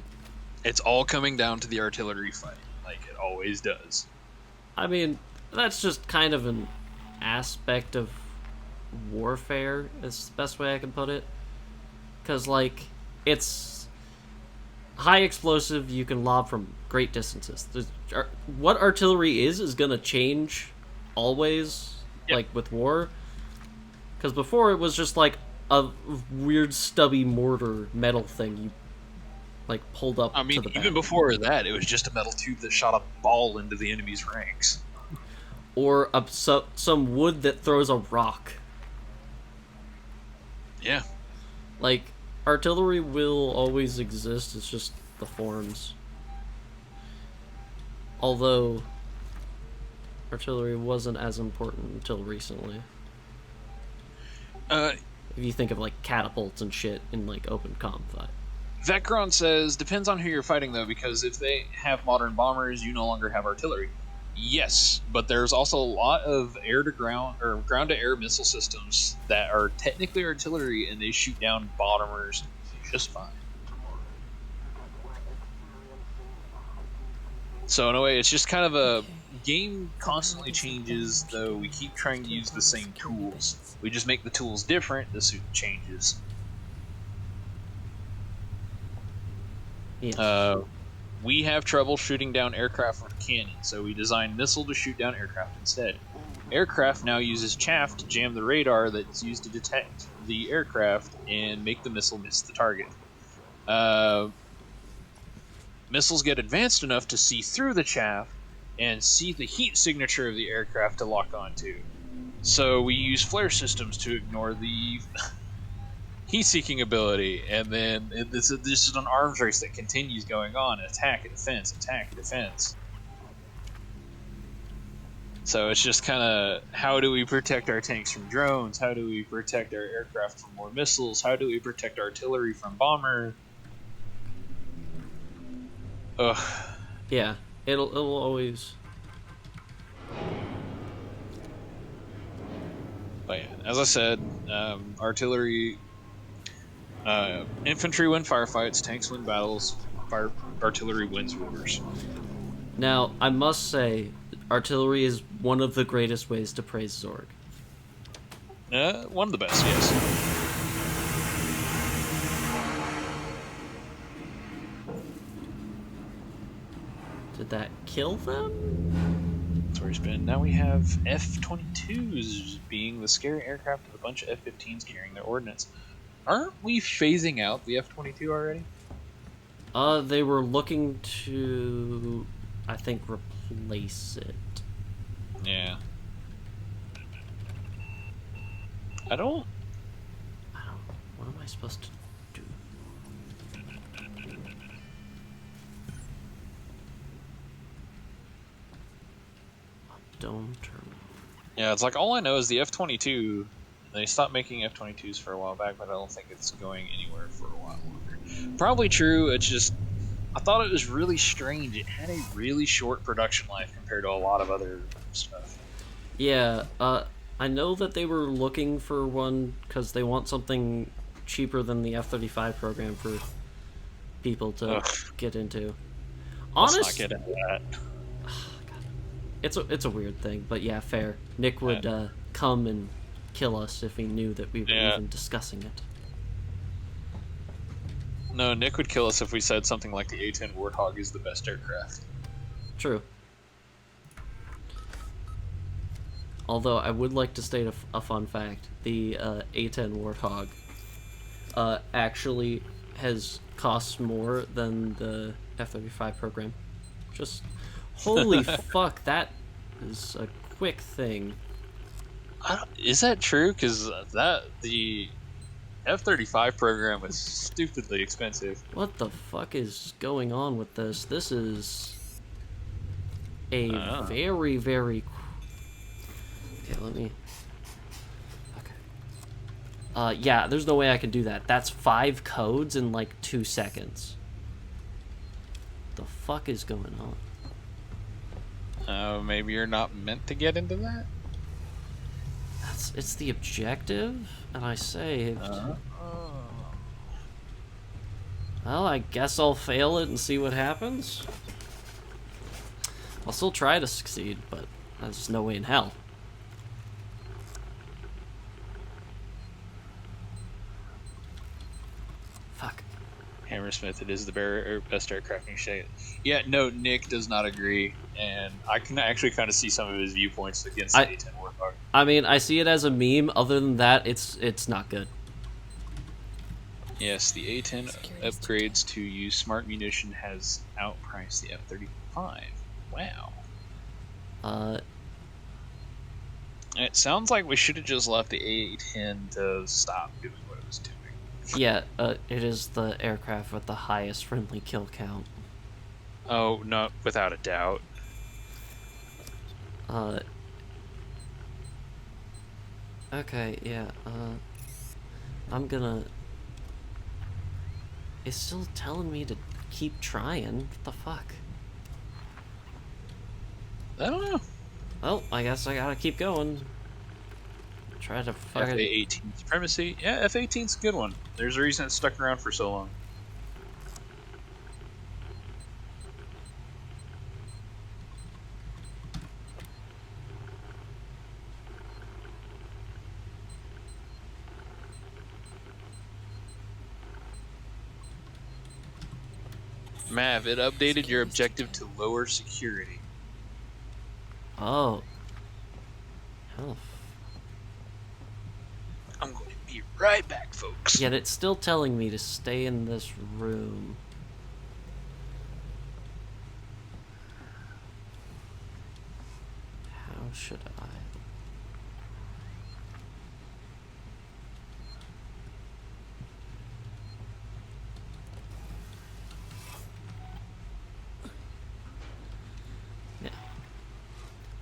It's all coming down to the artillery fight, like it always does. I mean, that's just kind of an aspect of warfare, is the best way I can put it. Because, like, it's high explosive, you can lob from great distances. What artillery is gonna change always, like, with war. Because before it was just, like, a weird stubby mortar metal thing you, like, pulled up to the back. Even before that, it was just a metal tube that shot a ball into the enemy's ranks. Or some wood that throws a rock. Yeah. Like, artillery will always exist, it's just the forms. Although, artillery wasn't as important until recently. If you think of, like, catapults and shit in, like, open combat. Vecron says, depends on who you're fighting, though, because if they have modern bombers, you no longer have artillery. Yes, but there's also a lot of air-to-ground or ground-to-air missile systems that are technically artillery, and they shoot down bombers just fine. So in a way, it's just kind of a game constantly changes, though we keep trying to use the same tools. We just make the tools different to suit the changes. Yeah. We have trouble shooting down aircraft with cannon, so we designed missile to shoot down aircraft instead. Aircraft now uses chaff to jam the radar that's used to detect the aircraft and make the missile miss the target. Missiles get advanced enough to see through the chaff and see the heat signature of the aircraft to lock onto. So we use flare systems to ignore the heat-seeking ability, and then this is an arms race that continues going on. Attack, defense, attack, defense. So it's just kind of, how do we protect our tanks from drones? How do we protect our aircraft from more missiles? How do we protect artillery from bomber? Ugh. Yeah, it'll always... But yeah, as I said, artillery... infantry win firefights, tanks win battles, artillery wins wars. Now, I must say, artillery is one of the greatest ways to praise Zorg. One of the best, yes. Did that kill them? That's where he's been. Now we have F-22s being the scary aircraft with a bunch of F-15s carrying their ordnance. Aren't we phasing out the F-22 already? They were looking to, I think, replace it. Yeah. I don't. What am I supposed to do? Dome terminal. Yeah, it's like all I know is the F-22. They stopped making F-22s for a while back, but I don't think it's going anywhere for a while longer. Probably true. It's just I thought it was really strange. It had a really short production life compared to a lot of other stuff. Yeah, I know that they were looking for one because they want something cheaper than the F-35 program for people to get into. Let's not get into that. It's a weird thing, but yeah, fair. Nick would come and kill us if he knew that we were even discussing it. No, Nick would kill us if we said something like the A-10 Warthog is the best aircraft. True. Although I would like to state a fun fact: the A-10 Warthog actually has cost more than the F-35 program. Just holy fuck, that is a quick thing. Is that true? Because the F-35 program was stupidly expensive. What the fuck is going on with this? This is a very, very... Okay, let me... Okay. Yeah, there's no way I can do that. That's 5 codes in, like, 2 seconds. The fuck is going on? Maybe you're not meant to get into that? It's the objective, and I saved. Well, I guess I'll fail it and see what happens. I'll still try to succeed, but there's no way in hell. Fuck. Hammersmith, it is the best aircraft in shape. Yeah, no, Nick does not agree, and I can actually kind of see some of his viewpoints against the A-10 Warthog. I mean, I see it as a meme. Other than that, it's not good. Yes, the A-10 upgrades to use smart munition has outpriced the F-35. Wow. It sounds like we should have just left the A-10 to stop doing what it was doing. Yeah, it is the aircraft with the highest friendly kill count. Oh, no, without a doubt. Okay, yeah, I'm gonna... It's still telling me to keep trying. What the fuck? I don't know. Well, I guess I gotta keep going. Try to fucking... F-18 supremacy. Yeah, F-18's a good one. There's a reason it's stuck around for so long. Mav, it updated your objective to lower security. Oh. Hell. I'm going to be right back, folks. Yet it's still telling me to stay in this room. How should I?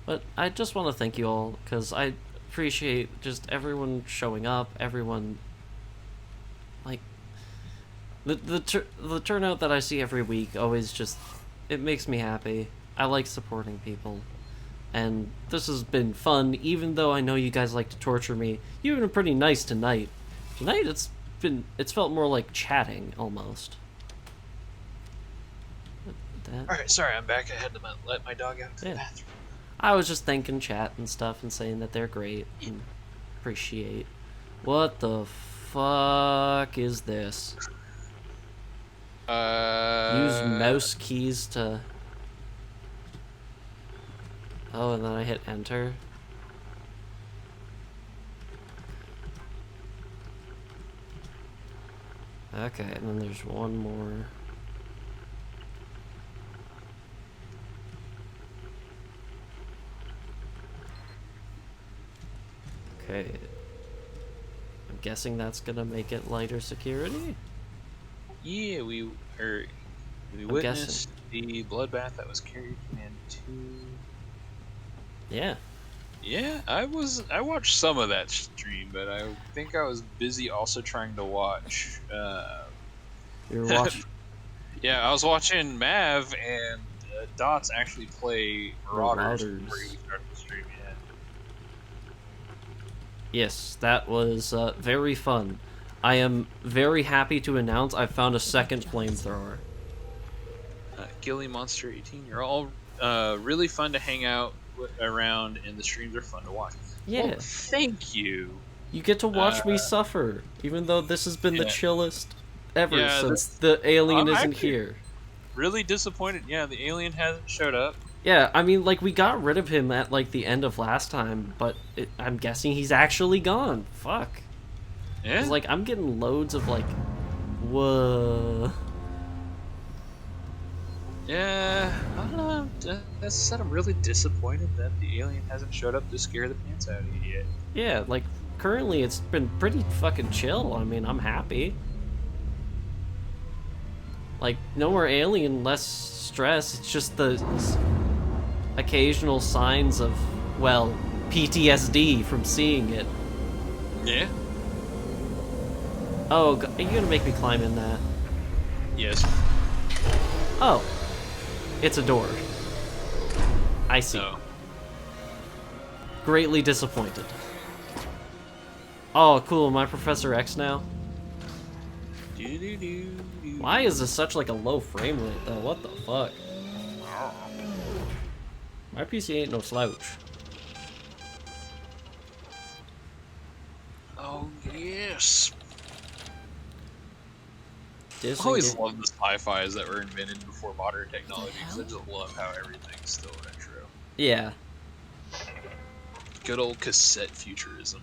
But I just want to thank you all, because I appreciate just everyone showing up, everyone, like, the turnout that I see every week always just, it makes me happy. I like supporting people, and this has been fun, even though I know you guys like to torture me. You've been pretty nice tonight. Tonight it's felt more like chatting, almost. Alright, sorry, I'm back. I had to let my dog out to the bathroom. I was just thanking chat and stuff and saying that they're great and appreciate. What the fuck is this? Use mouse keys to... Oh, and then I hit enter. Okay, and then there's one more. Okay. guessing that's gonna make it lighter security? Yeah, we witnessed the bloodbath that was Carrie Command 2. Yeah. Yeah, I watched some of that stream, but I think I was busy also trying to watch. You're watching. Yeah, I was watching Mav and Dots actually play Marauders before we started the stream. Yeah. Yes, that was very fun. I am very happy to announce I found a second flamethrower. Gilly Monster 18, you're all really fun to hang out around, and the streams are fun to watch. Yeah. Well, thank you. You get to watch me suffer, even though this has been the chillest ever since this, the alien I'm isn't here. Really disappointed. Yeah, the alien hasn't showed up. Yeah, I mean, like, we got rid of him at, like, the end of last time, but I'm guessing he's actually gone. Fuck. Yeah. Like, I'm getting loads of, like, whoa. Yeah, I don't know. As I said, I'm really disappointed that the alien hasn't showed up to scare the pants out of you yet. Yeah, like, currently it's been pretty fucking chill. I mean, I'm happy. Like, no more alien, less stress. It's just the occasional signs of, well, PTSD from seeing it. Yeah? Oh, are you gonna make me climb in that? Yes. Oh. It's a door. I see. No. Greatly disappointed. Oh, cool. Am I Professor X now? Why is this such, like, a low frame rate, though? What the fuck? My PC ain't no slouch. Oh, yes. I Disengage. always love the sci-fis that were invented before modern technology, because I just love how everything's still retro. Yeah. Good old cassette futurism.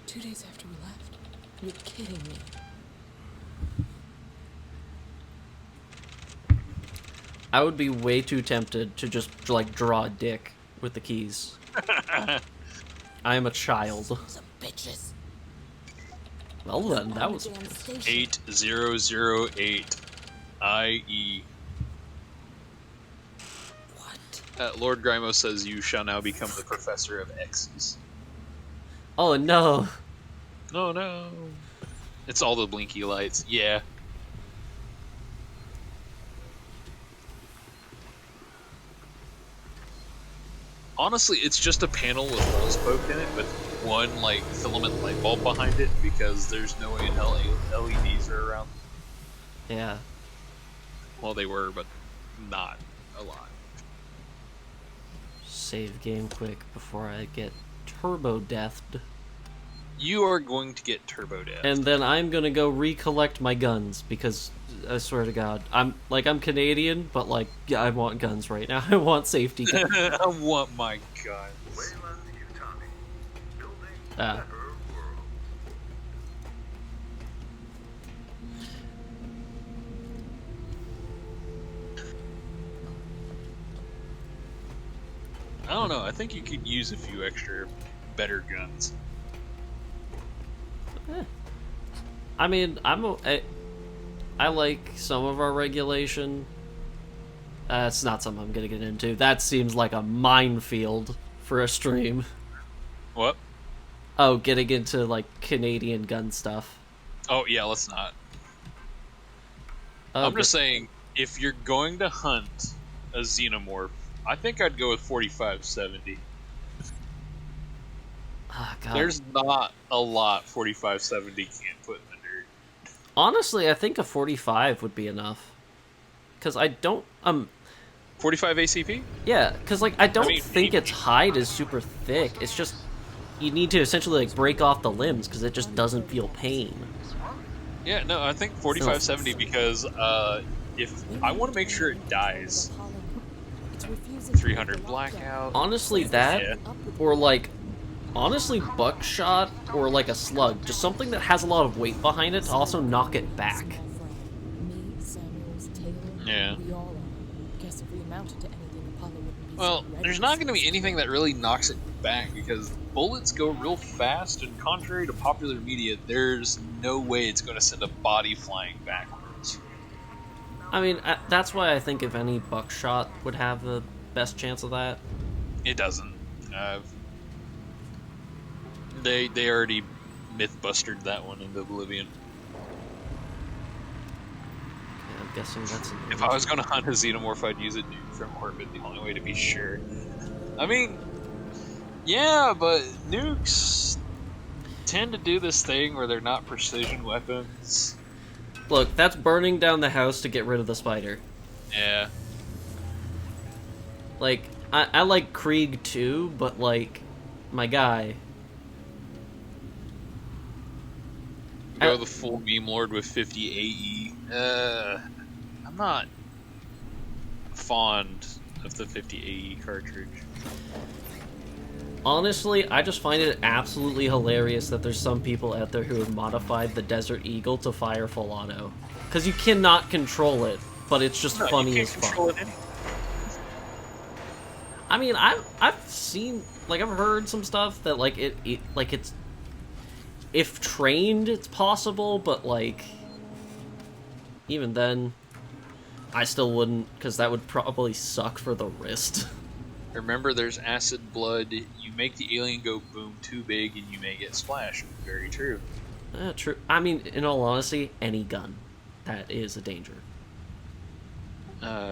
2 days after we left. You're kidding me. I would be way too tempted to just, like, draw a dick with the keys. I am a child. Some bitches. Well then, that was... 8008 IE. What? Lord Grimo says you shall now become the professor of X's. Oh no. Oh no. It's all the blinky lights. Yeah. Honestly, it's just a panel with holes poked in it with one, like, filament light bulb behind it because there's no way in hell LEDs are around. Yeah. Well, they were, but not a lot. Save game quick before I get turbo deathed. You are going to get turbo death. And then I'm gonna go recollect my guns because I swear to God, I'm Canadian, but like, yeah, I want guns right now. I want safety guns. I want my guns. Wayland Utani. Building Ah. better world. I don't know. I think you could use a few extra better guns. I mean, I like some of our regulation. It's not something I'm gonna get into. That seems like a minefield for a stream. What? Oh, getting into like Canadian gun stuff. Oh yeah, let's not. I'm just saying, if you're going to hunt a xenomorph, I think I'd go with 4570. Oh, God. There's not a lot 4570 can't put in the dirt. Honestly, I think a 45 would be enough. Cause I don't 45 ACP? yeah, cause like I don't mean, think its hide is super thick. It's just you need to essentially like break off the limbs because it just doesn't feel pain. Yeah, no, I think 4570 because if I want to make sure it dies. 300 blackout. Honestly, that Yeah. or like honestly buckshot or like a slug, just something that has a lot of weight behind it to also knock it back. Yeah. We all are. Guess if we amounted to anything Apollo wouldn't be Well, so ready there's to not see going to be us anything go. that really knocks it back because bullets go real fast, and contrary to popular media, there's no way it's going to send a body flying backwards. I mean, that's why I think if any buckshot would have the best chance of that. It doesn't. They already myth-bustered that one into oblivion. Yeah, I'm guessing that's an If I was going to hunt a xenomorph, I'd use a nuke from orbit, the only way to be sure. I mean, yeah, but nukes tend to do this thing where they're not precision weapons. Look, that's burning down the house to get rid of the spider. Yeah. Like, I like Krieg too, but like, my guy. Go the full meme lord with 50 AE. I'm not fond of the 50 AE cartridge. Honestly, I just find it absolutely hilarious that there's some people out there who have modified the Desert Eagle to fire full auto. Because you cannot control it, but it's just funny as fuck. I mean, I've seen, like, I've heard some stuff that, like, like, it's, if trained, it's possible, but, like, even then, I still wouldn't, because that would probably suck for the wrist. Remember, there's acid blood. You make the alien go boom too big, and you may get splashed. Very true. True. I mean, in all honesty, any gun. That is a danger.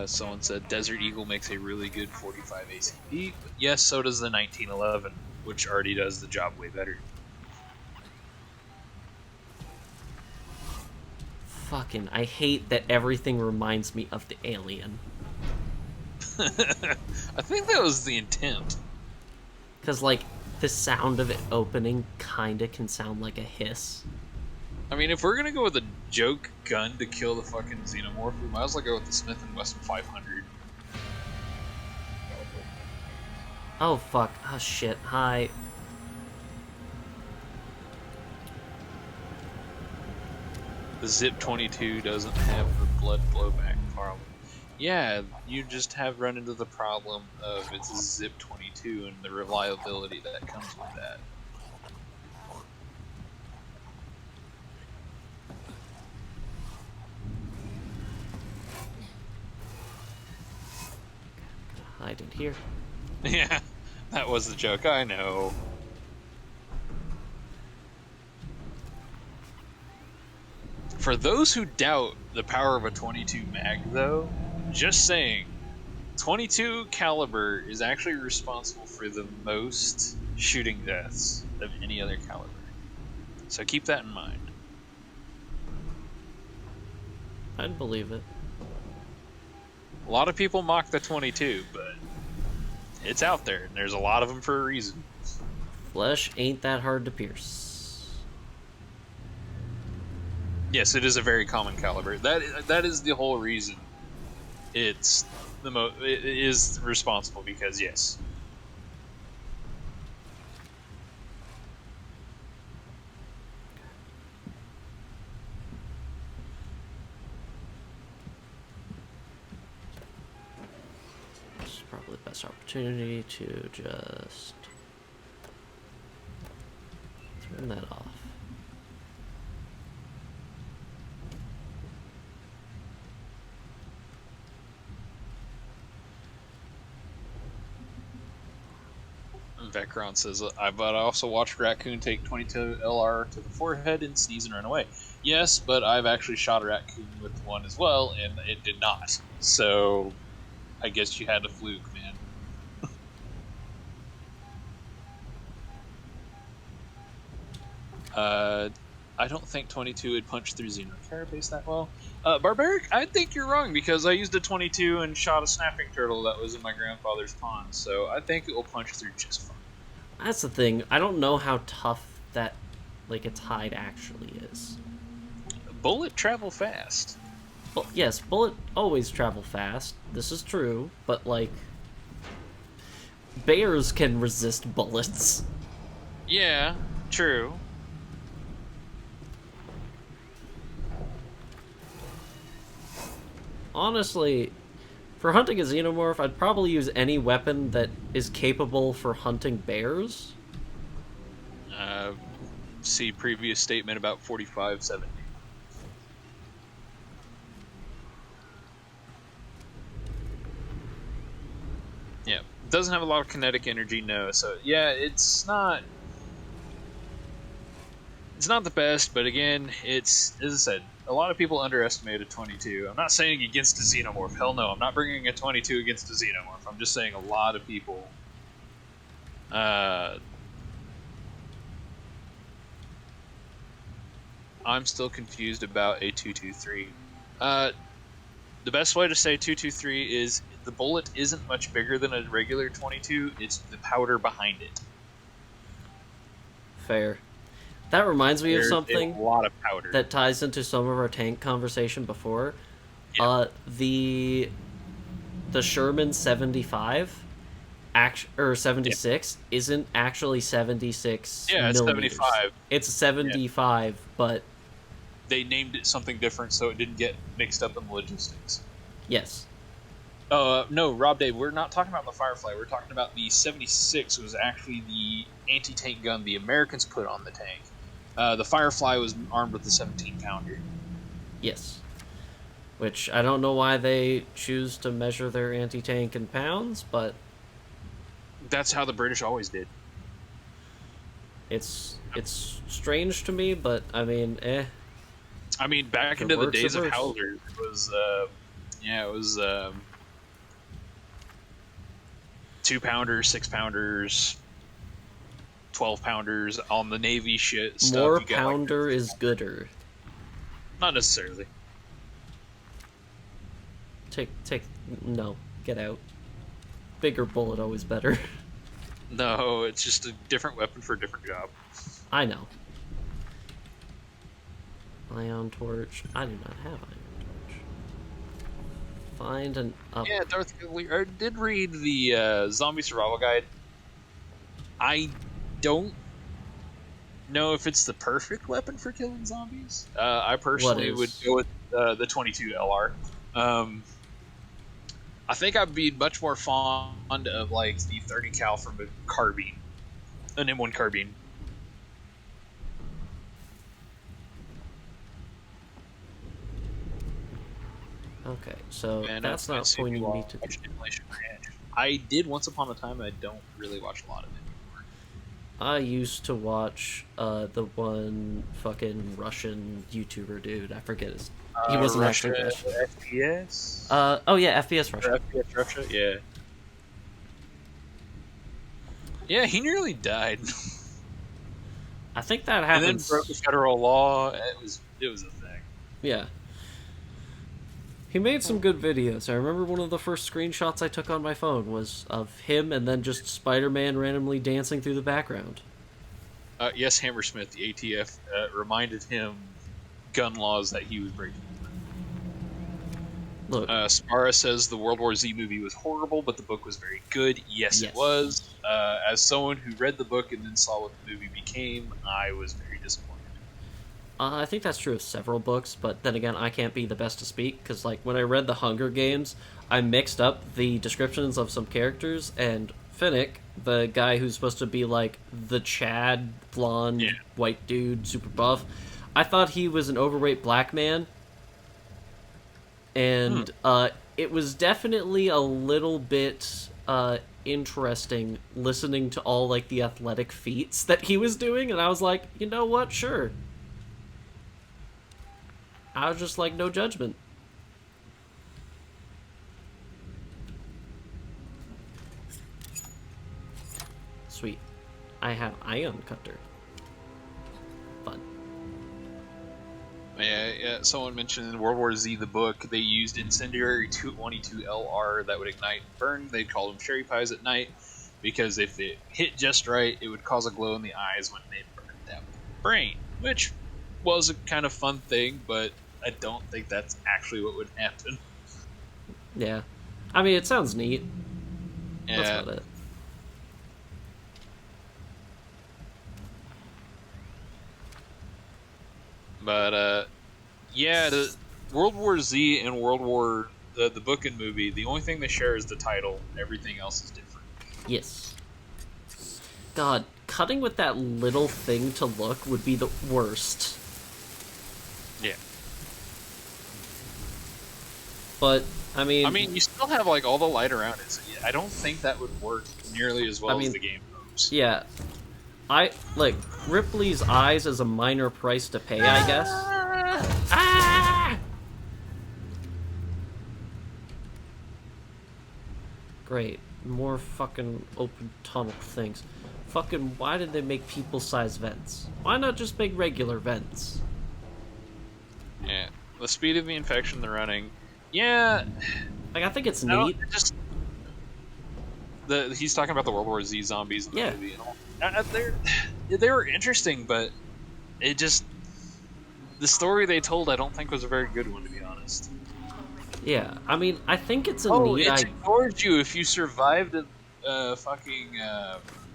Someone said Desert Eagle makes a really good 45 ACP. But yes, so does the 1911, which already does the job way better. Fucking, I hate that everything reminds me of the Alien. I think that was the intent. Because, like, the sound of it opening kinda can sound like a hiss. I mean, if we're gonna go with a joke gun to kill the fucking xenomorph, we might as well go with the Smith & Wesson 500. Oh, fuck. Oh, shit. Hi. The Zip 22 doesn't have the blood blowback problem. Yeah, you just have run into the problem of it's a Zip 22 and the reliability that comes with that. Hide in here. Yeah, that was the joke, I know. For those who doubt the power of a 22 mag, though, just saying, 22 caliber is actually responsible for the most shooting deaths of any other caliber. So keep that in mind. I'd believe it. A lot of people mock the 22, but it's out there, and there's a lot of them for a reason. Flesh ain't that hard to pierce. Yes, it is a very common caliber. That is the whole reason it's it is responsible, because yes. This is probably the best opportunity to just turn that off. Vecron says, but I also watched Raccoon take 22 LR to the forehead and sneeze and run away. Yes, but I've actually shot a raccoon with one as well, and it did not. So, I guess you had a fluke, man. I don't think 22 would punch through Xeno Carapace that well. Barbaric, I think you're wrong, because I used a 22 and shot a snapping turtle that was in my grandfather's pond, so I think it will punch through just fine. That's the thing. I don't know how tough that, like, its hide actually is. Bullet travel fast. Well, yes, bullet always travel fast. This is true, but, like, bears can resist bullets. Yeah, true. Honestly, For hunting a xenomorph, I'd probably use any weapon that is capable for hunting bears. See previous statement about 4570. Yeah, doesn't have a lot of kinetic energy, no. So yeah, it's not the best, but again, it's, as I said, a lot of people underestimate a 22. I'm not saying against a xenomorph. Hell no, I'm not bringing a 22 against a xenomorph. I'm just saying a lot of people. I'm still confused about a 223. The best way to say 223 is the bullet isn't much bigger than a regular 22. It's the powder behind it. Fair. That reminds me of There's something a lot of powder that ties into some of our tank conversation before. Yeah. The Sherman 75 or 76 isn't actually 76 Yeah, it's millimeters. 75. It's 75, but They named it something different so it didn't get mixed up in logistics. yes. No, Rob Dave, we're not talking about the Firefly. We're talking about the 76 was actually the anti-tank gun the Americans put on the tank. The Firefly was armed with the 17-pounder. Yes. Which I don't know why they choose to measure their anti-tank in pounds, but That's how the British always did. it's strange to me, but I mean, I mean, back If it into the works, it days of works. Howlers, it was 2-pounders, 6-pounders, 12-pounders on the Navy shit stuff. more You get, like, pounder is gooder. not necessarily. No, get out. Bigger bullet always better. No, it's just a different weapon for a different job. I know. Ion torch. I do not have ion torch. Find an up. Yeah, Darth. I did read the zombie survival guide. I don't know if it's the perfect weapon for killing zombies. I personally would go with the 22 LR. I think I'd be much more fond of like the 30 cal from a carbine, an M1 carbine. Okay, so And that's not pointing me to. I did once upon a time. I don't really watch a lot of it anymore. I used to watch the one fucking Russian YouTuber dude. I forget his. He wasn't Russia, actually Russian. FPS. Oh yeah, FPS Russia. FPS Russia. Yeah. Yeah, he nearly died. I think that And then happens. broke the federal law. It was a thing. Yeah. He made some good videos. I remember one of the first screenshots I took on my phone was of him and then just Spider-Man randomly dancing through the background. Yes, Hammersmith, the ATF, reminded him gun laws that he was breaking. Look, Spara says the World War Z movie was horrible, but the book was very good. Yes, Yes. it was. As someone who read the book and then saw what the movie became, I was very disappointed. I think that's true of several books, but then again, I can't be the best to speak, because like, when I read The Hunger Games, I mixed up the descriptions of some characters, and Finnick, the guy who's supposed to be like the Chad, blonde, Yeah. white dude, super buff, I thought he was an overweight black man, and it was definitely a little bit interesting listening to all like the athletic feats that he was doing, and I was like, you know what, sure. I was just like, no judgment. Sweet. I have ion cutter. Fun. Yeah, someone mentioned in World War Z, the book, they used incendiary 222 LR that would ignite and burn. They called them cherry pies at night because if it hit just right, it would cause a glow in the eyes when they burned down the brain, which was a kind of fun thing, but I don't think that's actually what would happen. Yeah. I mean, it sounds neat. Yeah. That's about it. But, yeah, the World War Z and World War the book and movie, the only thing they share is the title. Everything else is different. Yes. God, cutting with that little thing to look would be the worst. Yeah. But I mean, you still have like all the light around it. So I don't think that would work nearly as well as the game goes. Yeah. Ripley's eyes is a minor price to pay, I guess. Ah! Great. More fucking open tunnel things. Fucking, why did they make people-sized vents? Why not just make regular vents? Yeah. The speed of the infection they're running. Yeah. Like, I think it's neat. He's talking about the World War Z zombies in the Yeah. movie and all. They were interesting, but it just... The story they told I don't think was a very good one, to be honest. Yeah, I mean, I think it's a neat it idea. ignored you if you survived fucking...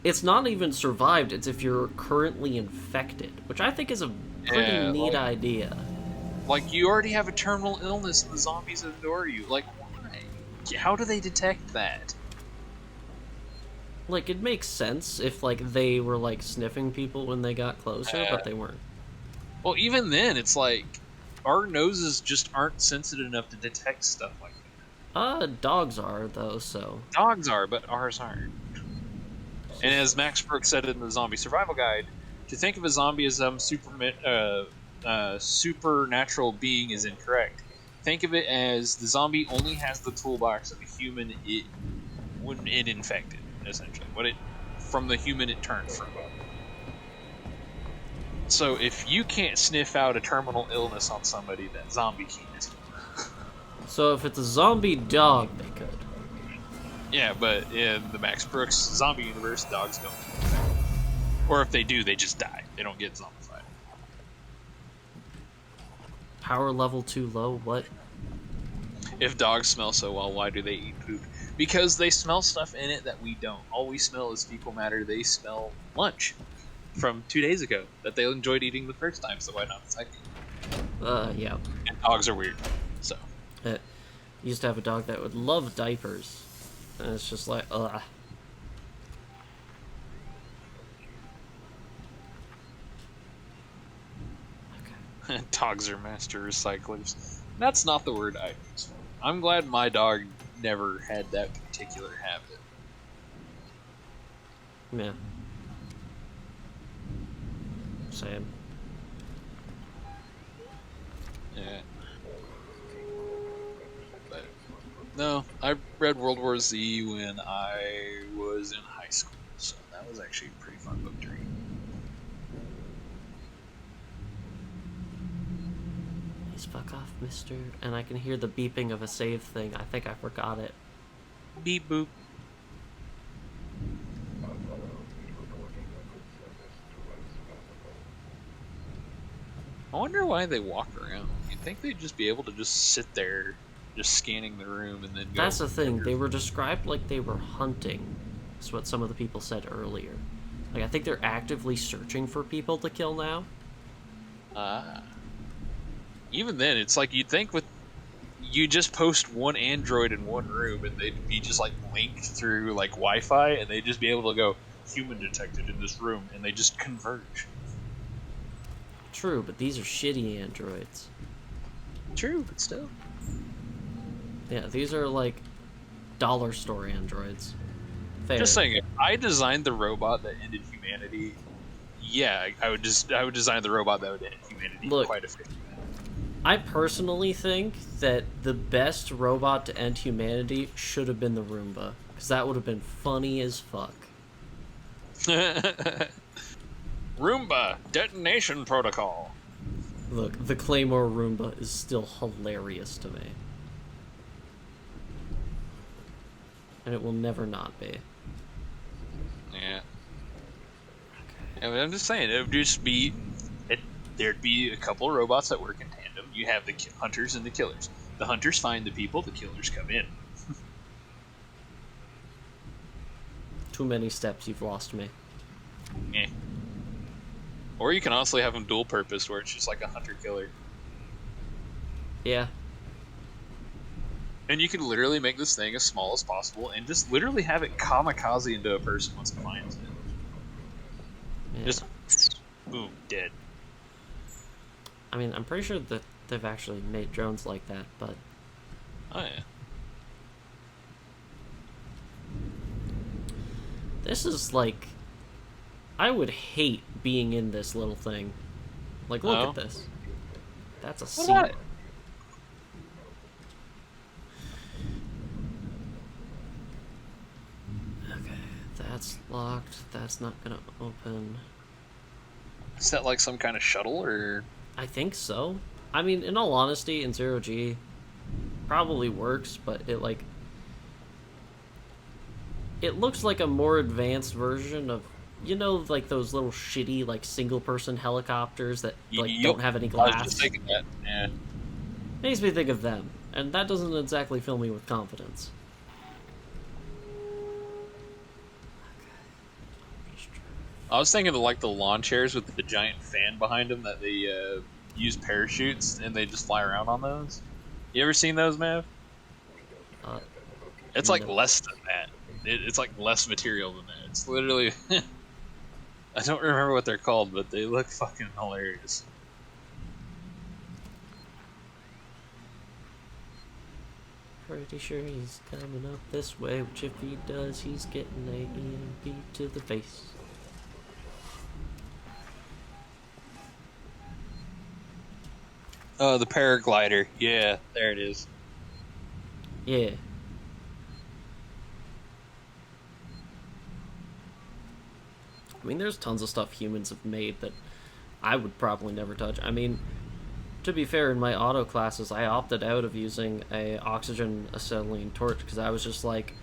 It's not even survived, it's if you're currently infected, which I think is a pretty neat idea. Like, you already have a terminal illness and the zombies ignore you. Like, why? How do they detect that? Like, it makes sense if, like, they were, like, sniffing people when they got closer, but they weren't. Well, even then, it's like, our noses just aren't sensitive enough to detect stuff like that. Dogs are, though, so... Dogs are, but ours aren't. And as Max Brooks said in the Zombie Survival Guide, to think of a zombie as some supernatural being is incorrect. Think of it as the zombie only has the toolbox of the human when it infected, essentially. From the human it turned from. So if you can't sniff out a terminal illness on somebody, that zombie can't. So if it's a zombie dog, they could. Yeah, but in the Max Brooks zombie universe, dogs don't. Or if they do, they just die. They don't get zombified. Power level too low? What? If dogs smell so well, why do they eat poop? Because they smell stuff in it that we don't. All we smell is fecal matter. They smell lunch from 2 days ago that they enjoyed eating the first time, so why not the second? Yeah. And dogs are weird, so. Used to have a dog that would love diapers. And it's just like, ugh. Okay. Dogs are master recyclers. That's not the word I use. I'm glad my dog never had that particular habit. Yeah. Same. Yeah. But no, I read World War Z when I was in high school, so that was actually a pretty fun book to read. Please fuck off, mister. And I can hear the beeping of a save thing. I think I forgot it. Beep boop. I wonder why they walk around. You'd think they'd just be able to just sit there, just scanning the room and then go. That's the thing. They were described like they were hunting. That's what some of the people said earlier. Like, I think they're actively searching for people to kill now. Even then, it's like you'd think you just post one android in one room and they'd be just like linked through like Wi-Fi and they'd just be able to go, human detected in this room, and they just converge. True, but these are shitty androids. True, but still. Yeah, these are like dollar store androids. Fair. Just saying, if I designed the robot that ended humanity, yeah, I would design the robot that would end humanity quite efficiently. I personally think that the best robot to end humanity should have been the Roomba, because that would have been funny as fuck. Roomba detonation protocol. Look, the Claymore Roomba is still hilarious to me. And it will never not be. Yeah. I mean, I'm just saying, it would just be... There'd be a couple of robots that work in tandem. You have the hunters and the killers. The hunters find the people, the killers come in. Too many steps, you've lost me. Eh. Or you can honestly have them dual purpose, where it's just like a hunter-killer. Yeah. And you can literally make this thing as small as possible and just literally have it kamikaze into a person once it finds it. Yeah. Just boom, dead. I mean, I'm pretty sure that they've actually made drones like that, but... Oh, yeah. This is, like... I would hate being in this little thing. Like, look at this. That's a seat. What? Okay, that's locked. That's not gonna open. Is that like some kind of shuttle, or...? I think so. I mean, in all honesty, in 0G, probably works, but it, like... It looks like a more advanced version of... You know, like, those little shitty, like, single-person helicopters that, like, don't have any glass? I was just thinking that, yeah. Makes me think of them, and that doesn't exactly fill me with confidence. I was thinking of, like, the lawn chairs with the giant fan behind them that they use parachutes and they just fly around on those. You ever seen those, Mav? It's like less than that. It's like less material than that. It's literally... I don't remember what they're called, but they look fucking hilarious. Pretty sure he's coming up this way, which if he does, he's getting a EMP to the face. Oh, the paraglider. Yeah, there it is. Yeah. I mean, there's tons of stuff humans have made that I would probably never touch. I mean, to be fair, in my auto classes, I opted out of using a oxygen acetylene torch because I was just like,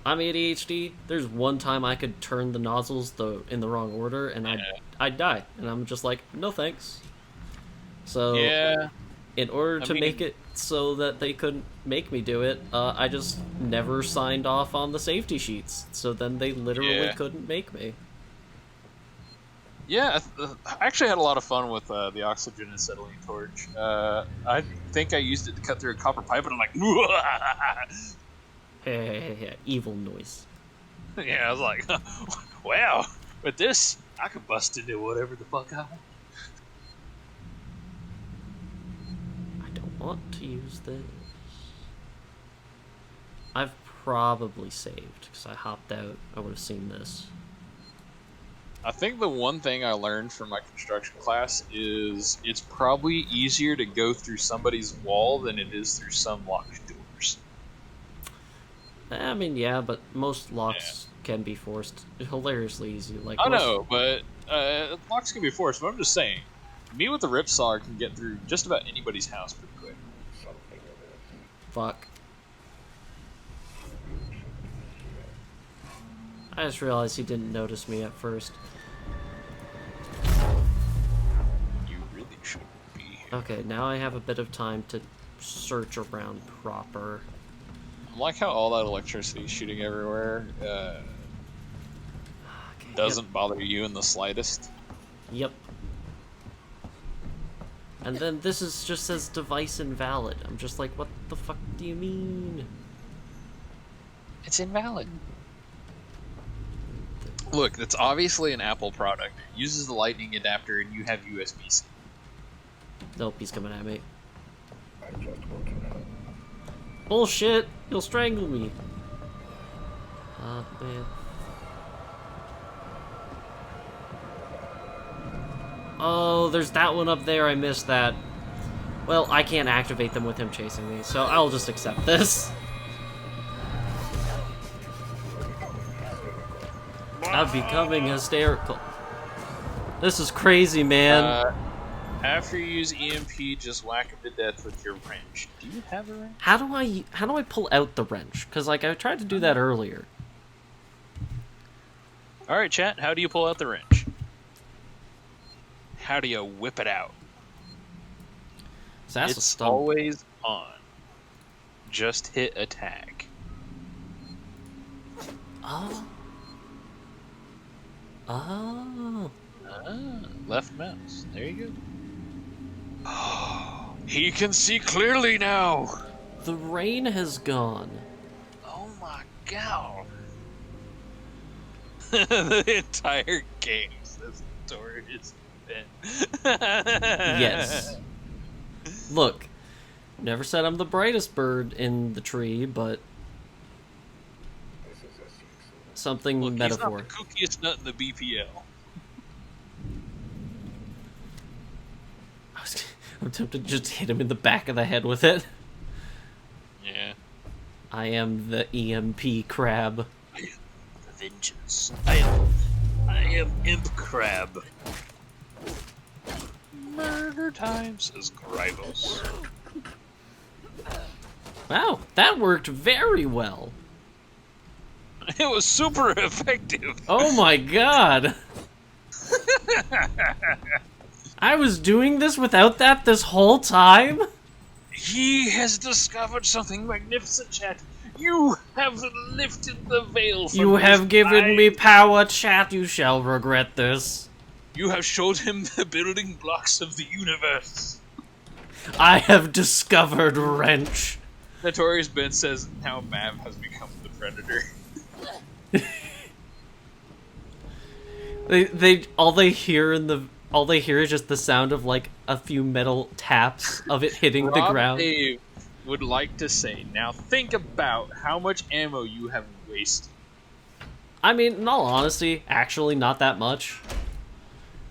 I'm ADHD. There's one time I could turn the nozzles in the wrong order, and I'd die. And I'm just like, no thanks. So, yeah. In order to make it so that they couldn't make me do it, I just never signed off on the safety sheets. So then they literally couldn't make me. Yeah, I actually had a lot of fun with the oxygen acetylene torch. I think I used it to cut through a copper pipe, and I'm like, Hey, evil noise. Yeah, I was like, wow, with this, I could bust into whatever the fuck I want. I don't want to use this. I've probably saved, because I hopped out. I would have seen this. I think the one thing I learned from my construction class is it's probably easier to go through somebody's wall than it is through some locked doors. I mean, yeah, but most locks can be forced hilariously easy. Like I know, but locks can be forced, but I'm just saying, me with the ripsaw can get through just about anybody's house pretty quick. Fuck. I just realized he didn't notice me at first. You really shouldn't be here. Okay, now I have a bit of time to search around proper. I like how all that electricity is shooting everywhere. Doesn't bother you in the slightest. Yep. And then this just says device invalid. I'm just like, what the fuck do you mean? It's invalid. Look, it's obviously an Apple product. It uses the lightning adapter and you have USB-C. Nope, he's coming at me. Bullshit! He'll strangle me. Oh, man. Oh, there's that one up there. I missed that. Well, I can't activate them with him chasing me, so I'll just accept this. I'm becoming hysterical. This is crazy, man. After you use EMP, just whack him to death with your wrench. Do you have a wrench? How do I pull out the wrench? Because, like, I tried to do that earlier. Alright, chat, how do you pull out the wrench? How do you whip it out? So that's it's always on. Just hit attack. Oh. Oh. Left mouse. There you go. He can see clearly now. The rain has gone. Oh my god. The entire game says the door is bent. Yes. Look, never said I'm the brightest bird in the tree, but something Look, metaphor. he's not the kookiest nut in the BPL. I'm tempted to just hit him in the back of the head with it. Yeah. I am the EMP crab. Vengeance. I am Imp Crab. Murder time, says Grivos. Wow, that worked very well. It was super effective. Oh my god. I was doing this without that this whole time? He has discovered something magnificent, chat. You have lifted the veil from You have his given eyes. me power, chat. You shall regret this. You have showed him the building blocks of the universe. I have discovered Wrench. Notorious Ben says now Mav has become the predator. All they hear is just the sound of like a few metal taps of it hitting the Rob ground. Dave would like to say, now think about how much ammo you have wasted. I mean, in all honesty, actually not that much.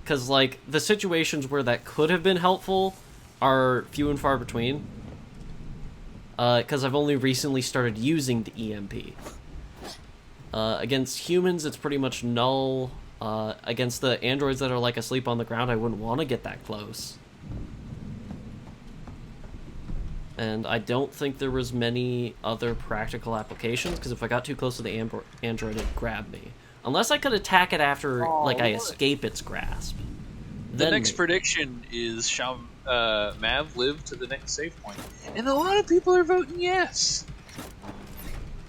Because, like, the situations where that could have been helpful are few and far between. Because I've only recently started using the EMP. Against humans, it's pretty much null. Against the androids that are, like, asleep on the ground, I wouldn't want to get that close. And I don't think there was many other practical applications, because if I got too close to the android, it'd grab me. Unless I could attack it after, like, I escape its grasp. The next prediction is, shall Mav live to the next save point? And a lot of people are voting yes.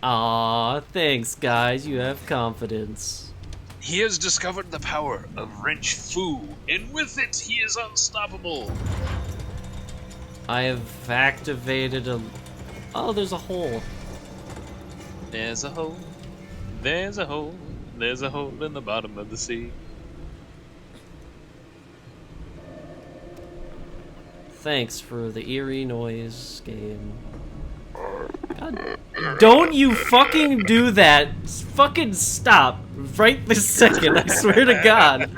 Aw, thanks, guys. You have confidence. He has discovered the power of Wrench Fu, and with it, he is unstoppable. I have activated a... Oh, there's a hole. There's a hole. There's a hole. There's a hole in the bottom of the sea. Thanks for the eerie noise game. God, don't you fucking do that. Fucking stop. Right this second, I swear to God.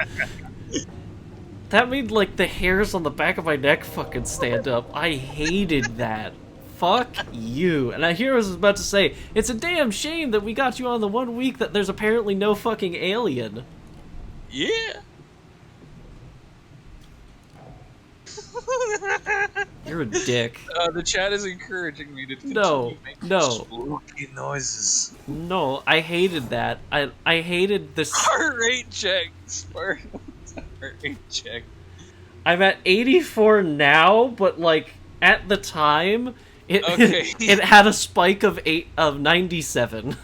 That made, like, the hairs on the back of my neck fucking stand up. I hated that. Fuck you. And I hear I was about to say, it's a damn shame that we got you on the 1 week that there's apparently no fucking alien. Yeah. You're a dick. The chat is encouraging me to continue making spooky noises. No, I hated that. I hated this. Heart rate check, Spartan. Heart rate check. I'm at 84 now, but like at the time, it it had a spike of 97.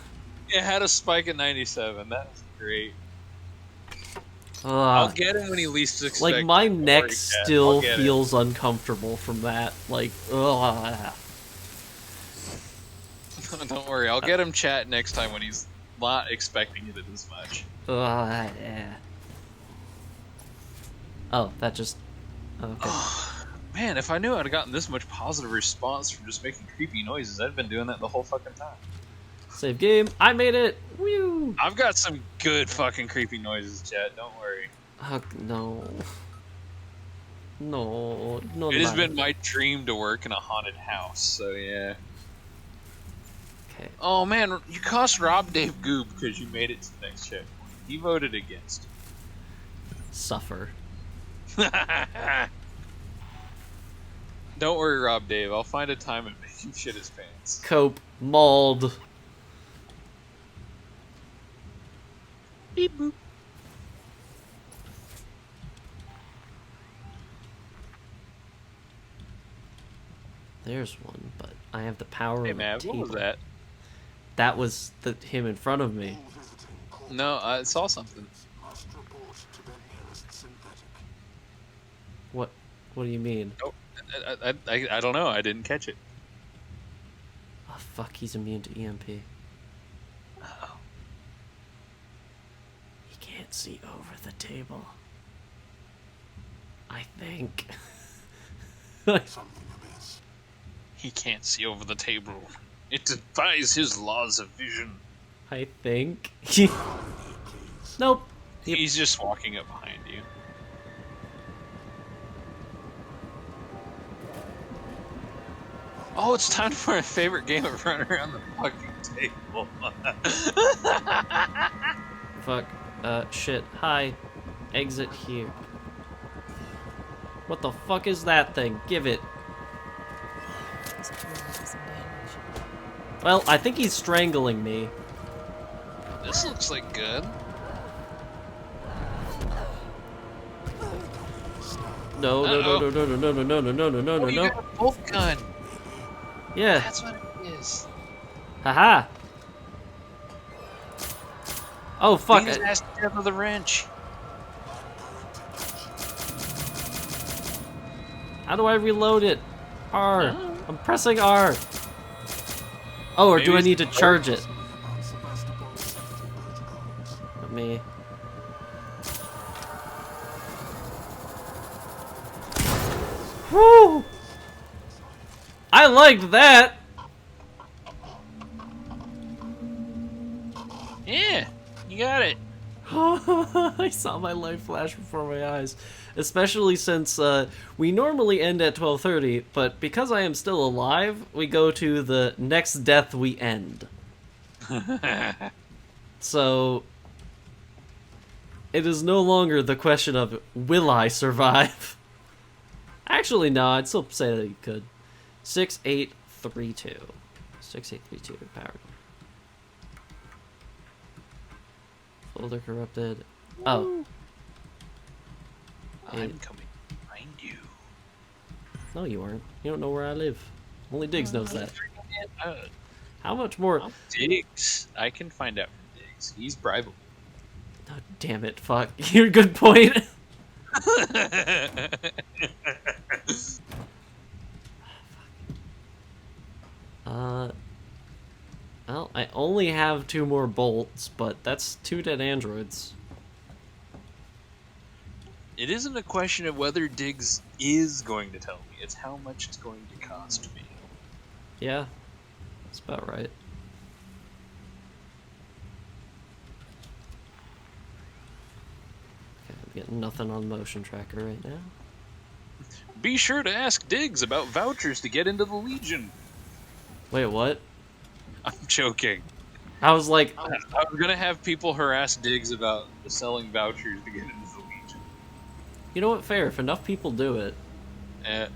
It had a spike at 97. That's great. I'll get him when he least expects. Like my neck still feels uncomfortable from that. Like, ugh. Don't worry, I'll get him chat next time when he's not expecting it as much. Yeah. Oh, that just. Okay. Man, if I knew I'd have gotten this much positive response from just making creepy noises, I'd been doing that the whole fucking time. Save game. I made it. Woo! I've got some good fucking creepy noises, chat. Don't worry. No. No. No. It has been my dream to work in a haunted house, so yeah. Okay. Oh man, you cost Rob Dave Goob because you made it to the next checkpoint. He voted against. Suffer. Don't worry, Rob Dave. I'll find a time and make him shit his pants. Cope. Mauled. Beep boop. There's one, but I have the power Hey, of a Mav, what was table. that? That was him in front of me. No, I saw something. What do you mean? Oh, I don't know. I didn't catch it. fuck, he's immune to EMP. Uh-oh. He can't see over the table. I think. He can't see over the table. It defies his laws of vision. I think. Nope. He's just walking up behind you. Oh, it's time for my favorite game of run around the fucking table. Fuck. Shit. Hi. Exit here. What the fuck is that thing? Give it. Well, I think he's strangling me. This looks like good. No, no, no, no, no, no, no, no, no, no, no, no, no, You no. got a bolt gun. Yeah. That's what it is. Haha. Oh fuck. Beat his ass to death with a wrench. How do I reload it? R. I'm pressing R. Oh, or Maybe do I it's need to the charge it? Let me. Woo! I liked that. Yeah, you got it. I saw my life flash before my eyes. Especially since we normally end at 12:30, but because I am still alive, we go to the next death we end. So it is no longer the question of will I survive. Actually, no, I'd still say that you could. 6832. 6832 powered. Folder corrupted. Oh. I'm coming behind you. No, you aren't. You don't know where I live. Only Diggs knows that. Uh, How much more? Diggs. I can find out from Diggs. He's bribable. Oh, damn it, fuck. You're a good point. Well, I only have 2 more bolts, but that's 2 dead androids. It isn't a question of whether Diggs is going to tell me. It's how much it's going to cost me. Yeah, that's about right. Okay, I'm getting nothing on motion tracker right now. Be sure to ask Diggs about vouchers to get into the Legion. Wait, what? I'm joking. I was like, I'm gonna have people harass Diggs about selling vouchers to get into the Legion. you know what, fair, if enough people do it. Eh.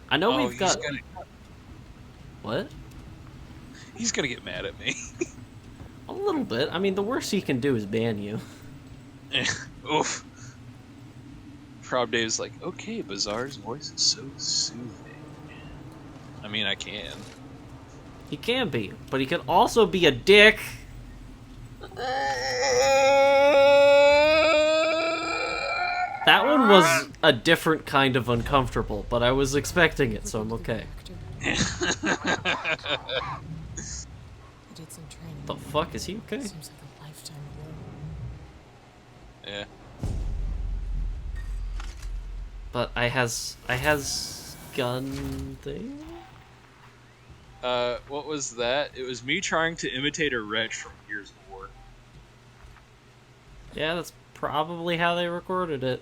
I know we've he's got... Gonna, What? he's gonna get mad at me. A little bit. I mean, the worst he can do is ban you. Oof. Rob Dave's like, okay, Bazzar's voice is so soothing. I mean, I can. He can be, but he can also be a dick. That one was a different kind of uncomfortable, but I was expecting it, so I'm okay. I did some training. The fuck, is he okay? Seems like a lifetime ago. Yeah. But I has gun thing? What was that? It was me trying to imitate a wretch from Gears of War. Yeah, that's probably how they recorded it.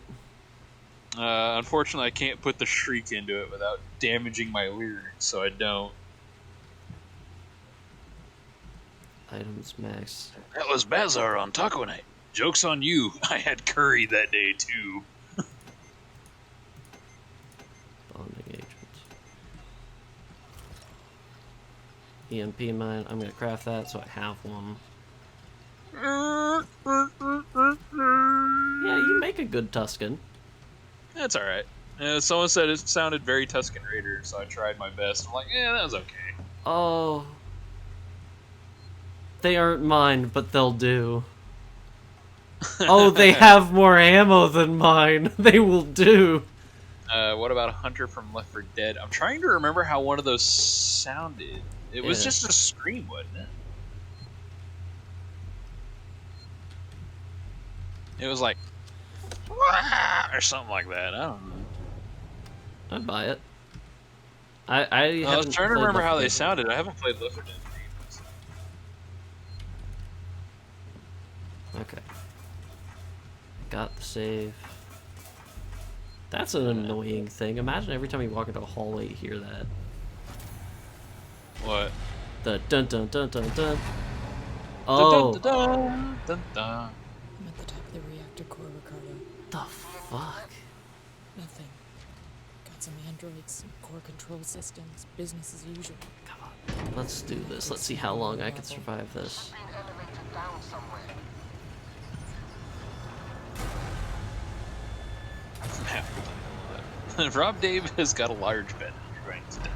Unfortunately, I can't put the shriek into it without damaging my lyrics, so I don't. Items max. That was Bazzar on Taco Night. Joke's on you. I had curry that day, too. Bond engagements. EMP mine. I'm gonna craft that so I have one. Yeah, you make a good Tuscan. That's alright. Someone said it sounded very Tusken Raider, so I tried my best. I'm like, yeah, that was okay. Oh. They aren't mine, but they'll do. Oh, they have more ammo than mine. They will do. What about a hunter from Left 4 Dead? I'm trying to remember how one of those sounded. It was just a scream, wasn't it? It was like, "Wah!" or something like that. I don't know. I'd buy it. I was trying to remember how they Dead. sounded. I haven't played Left 4 Dead 3. Okay. Got the save. That's an annoying thing. Imagine every time you walk into a hallway you hear that. What? The dun dun dun dun dun. Oh. Dun, dun, dun, dun, dun. I'm at the top of the reactor core, Ricardo. The fuck? Nothing. Got some androids, some core control systems, business as usual. Come on. Let's do this. Let's see how long I can survive this. Been elevated down somewhere. Rob Dave has got a large bed trying to die.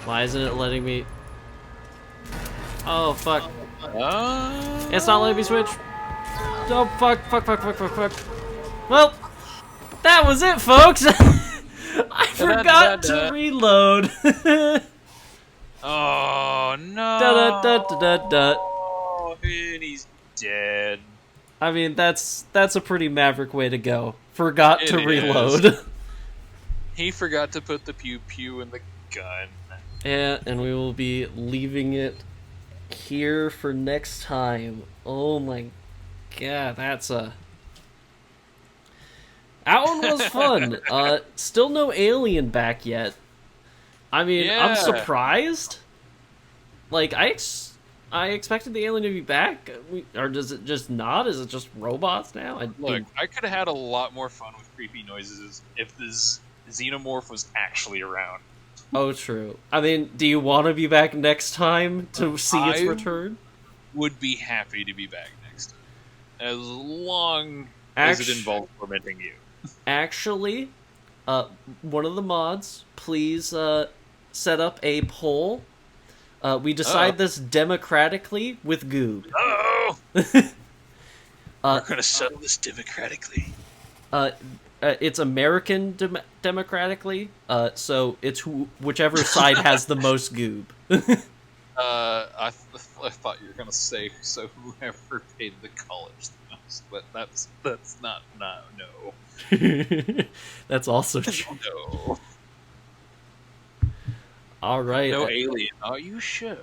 Why isn't it letting me? Oh fuck! Uh, It's not letting me switch. Oh fuck! Well, that was it, folks. I forgot to reload. Oh no! Da. Oh, and he's dead. I mean, that's a pretty maverick way to go. Forgot to It reload. is. He forgot to put the pew pew in the gun. Yeah, and we will be leaving it here for next time. Oh my god, that one was fun. Still no alien back yet. I mean, I'm Yeah. surprised. Like, I expected the alien to be back, or does it just not? Is it just robots now? Look, I could have had a lot more fun with creepy noises if this xenomorph was actually around. Oh, true. I mean, do you want to be back next time to see its return? Would be happy to be back next time, as long as it involves tormenting you. Actually, one of the mods, please set up a poll. We decide this democratically with Goob. Oh! We're gonna settle this democratically. It's American democratically, so it's whichever side has the most Goob. I thought you were gonna say so whoever paid the college the most, but that's not no. That's also true. No. All right. No alien. Are you sure?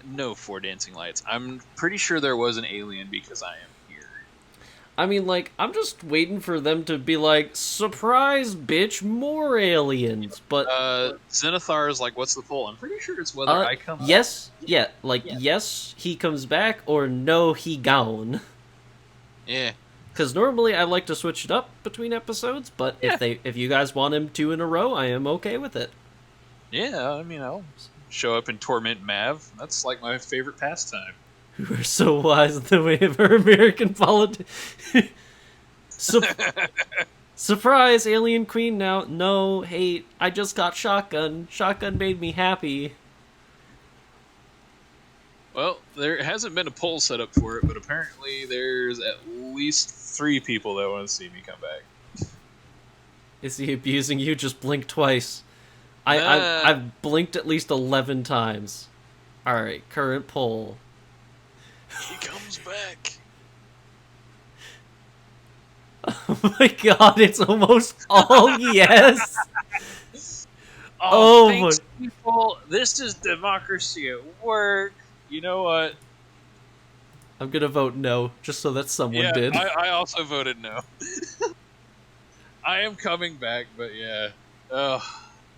No 4 dancing lights. I'm pretty sure there was an alien because I am here. I mean, like, I'm just waiting for them to be like, surprise, bitch, more aliens. But Zenithar is like, what's the poll? I'm pretty sure it's whether I come. Yes, yeah, like yes, he comes back, or no, he gone. Yeah. Because normally I like to switch it up between episodes, but if you guys want him 2 in a row, I am okay with it. Yeah, I mean, I'll show up and torment Mav. That's like my favorite pastime. Who are so wise in the way of our American politics. Surprise, alien queen now. No, hate. I just got shotgun. Shotgun made me happy. Well, there hasn't been a poll set up for it, but apparently there's at least 3 people that want to see me come back. Is he abusing you? Just blink twice. I've blinked at least 11 times. Alright, current poll. He comes back. Oh my god, it's almost all yes! Oh, Oh thanks, people. This is democracy at work. You know what? I'm gonna vote no, just so that someone did. I also voted no. I am coming back, but yeah.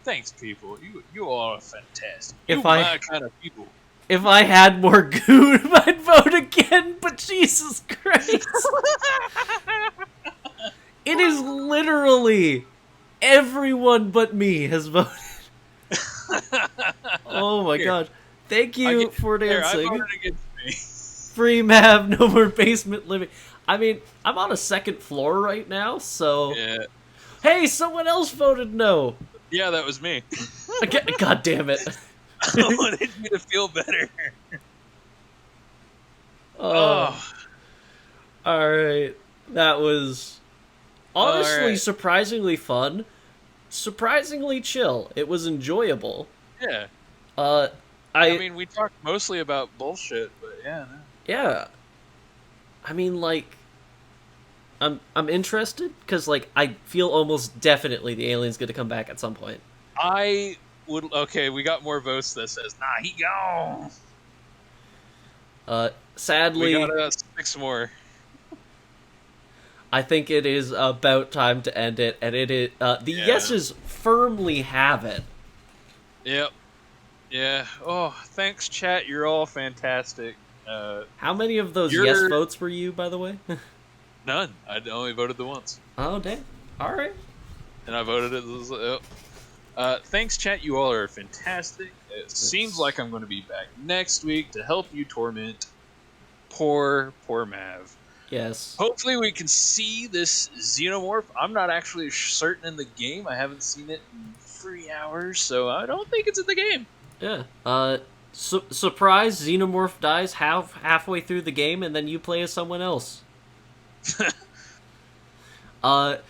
Thanks, people. You all are fantastic. You're my kind of people. If I had more goon, I'd vote again, but Jesus Christ. It is literally everyone but me has voted. Oh my god. Thank you for dancing. I voted against me. Free Mav, no more basement living. I mean, I'm on a 2nd floor right now, so... Yeah. Hey, someone else voted no! Yeah, that was me. God damn it. I wanted you to feel better. Oh. Alright. That was honestly right. surprisingly fun, surprisingly chill. It was enjoyable. Yeah. I mean, we talked mostly about bullshit, but yeah. No. yeah. I mean, like, I'm interested because like I feel almost definitely the alien's going to come back at some point. I would. Okay, we got more votes that says, nah, he gone. Sadly, We got 6 more. I think it is about time to end it, and it is the yeses firmly have it. Yep. Yeah. Oh, thanks, chat. You're all fantastic. How many of those yes votes were you, by the way? None. I only voted the once. Oh, damn. All right. And I voted it. Thanks, chat. You all are fantastic. It seems like I'm going to be back next week to help you torment poor Mav. Yes. Hopefully we can see this xenomorph. I'm not actually certain in the game. I haven't seen it in 3 hours, so I don't think it's in the game. Yeah. Surprise, Xenomorph dies halfway through the game, and then you play as someone else. But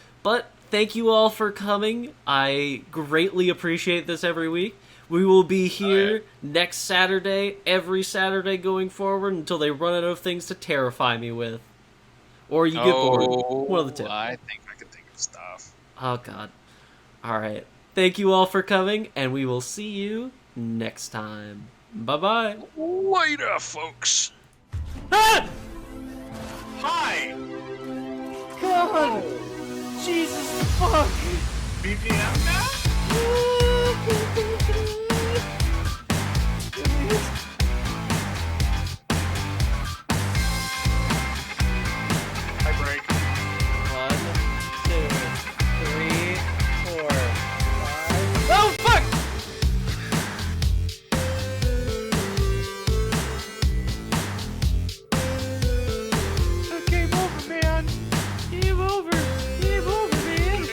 thank you all for coming. I greatly appreciate this every week. We will be here next Saturday, every Saturday going forward, until they run out of things to terrify me with. Or you get bored. One of the two. I think I can think of stuff. Oh, God. Alright. Thank you all for coming, and we will see you next time. Bye-bye. Later, folks. Ah! Hi! God! Jesus fuck! BPL now? I break. 1, 2, 3, 4, 5. Oh, fuck! Game over, man. Game over. Game over, man.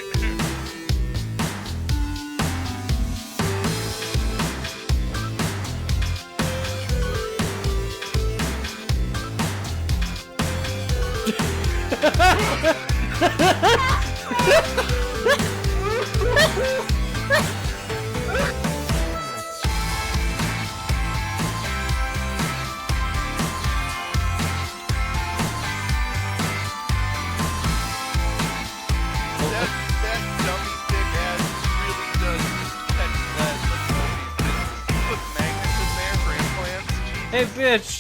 That dummy dick ass really does catch lead like Put magnets in there for implants. Hey, bitch.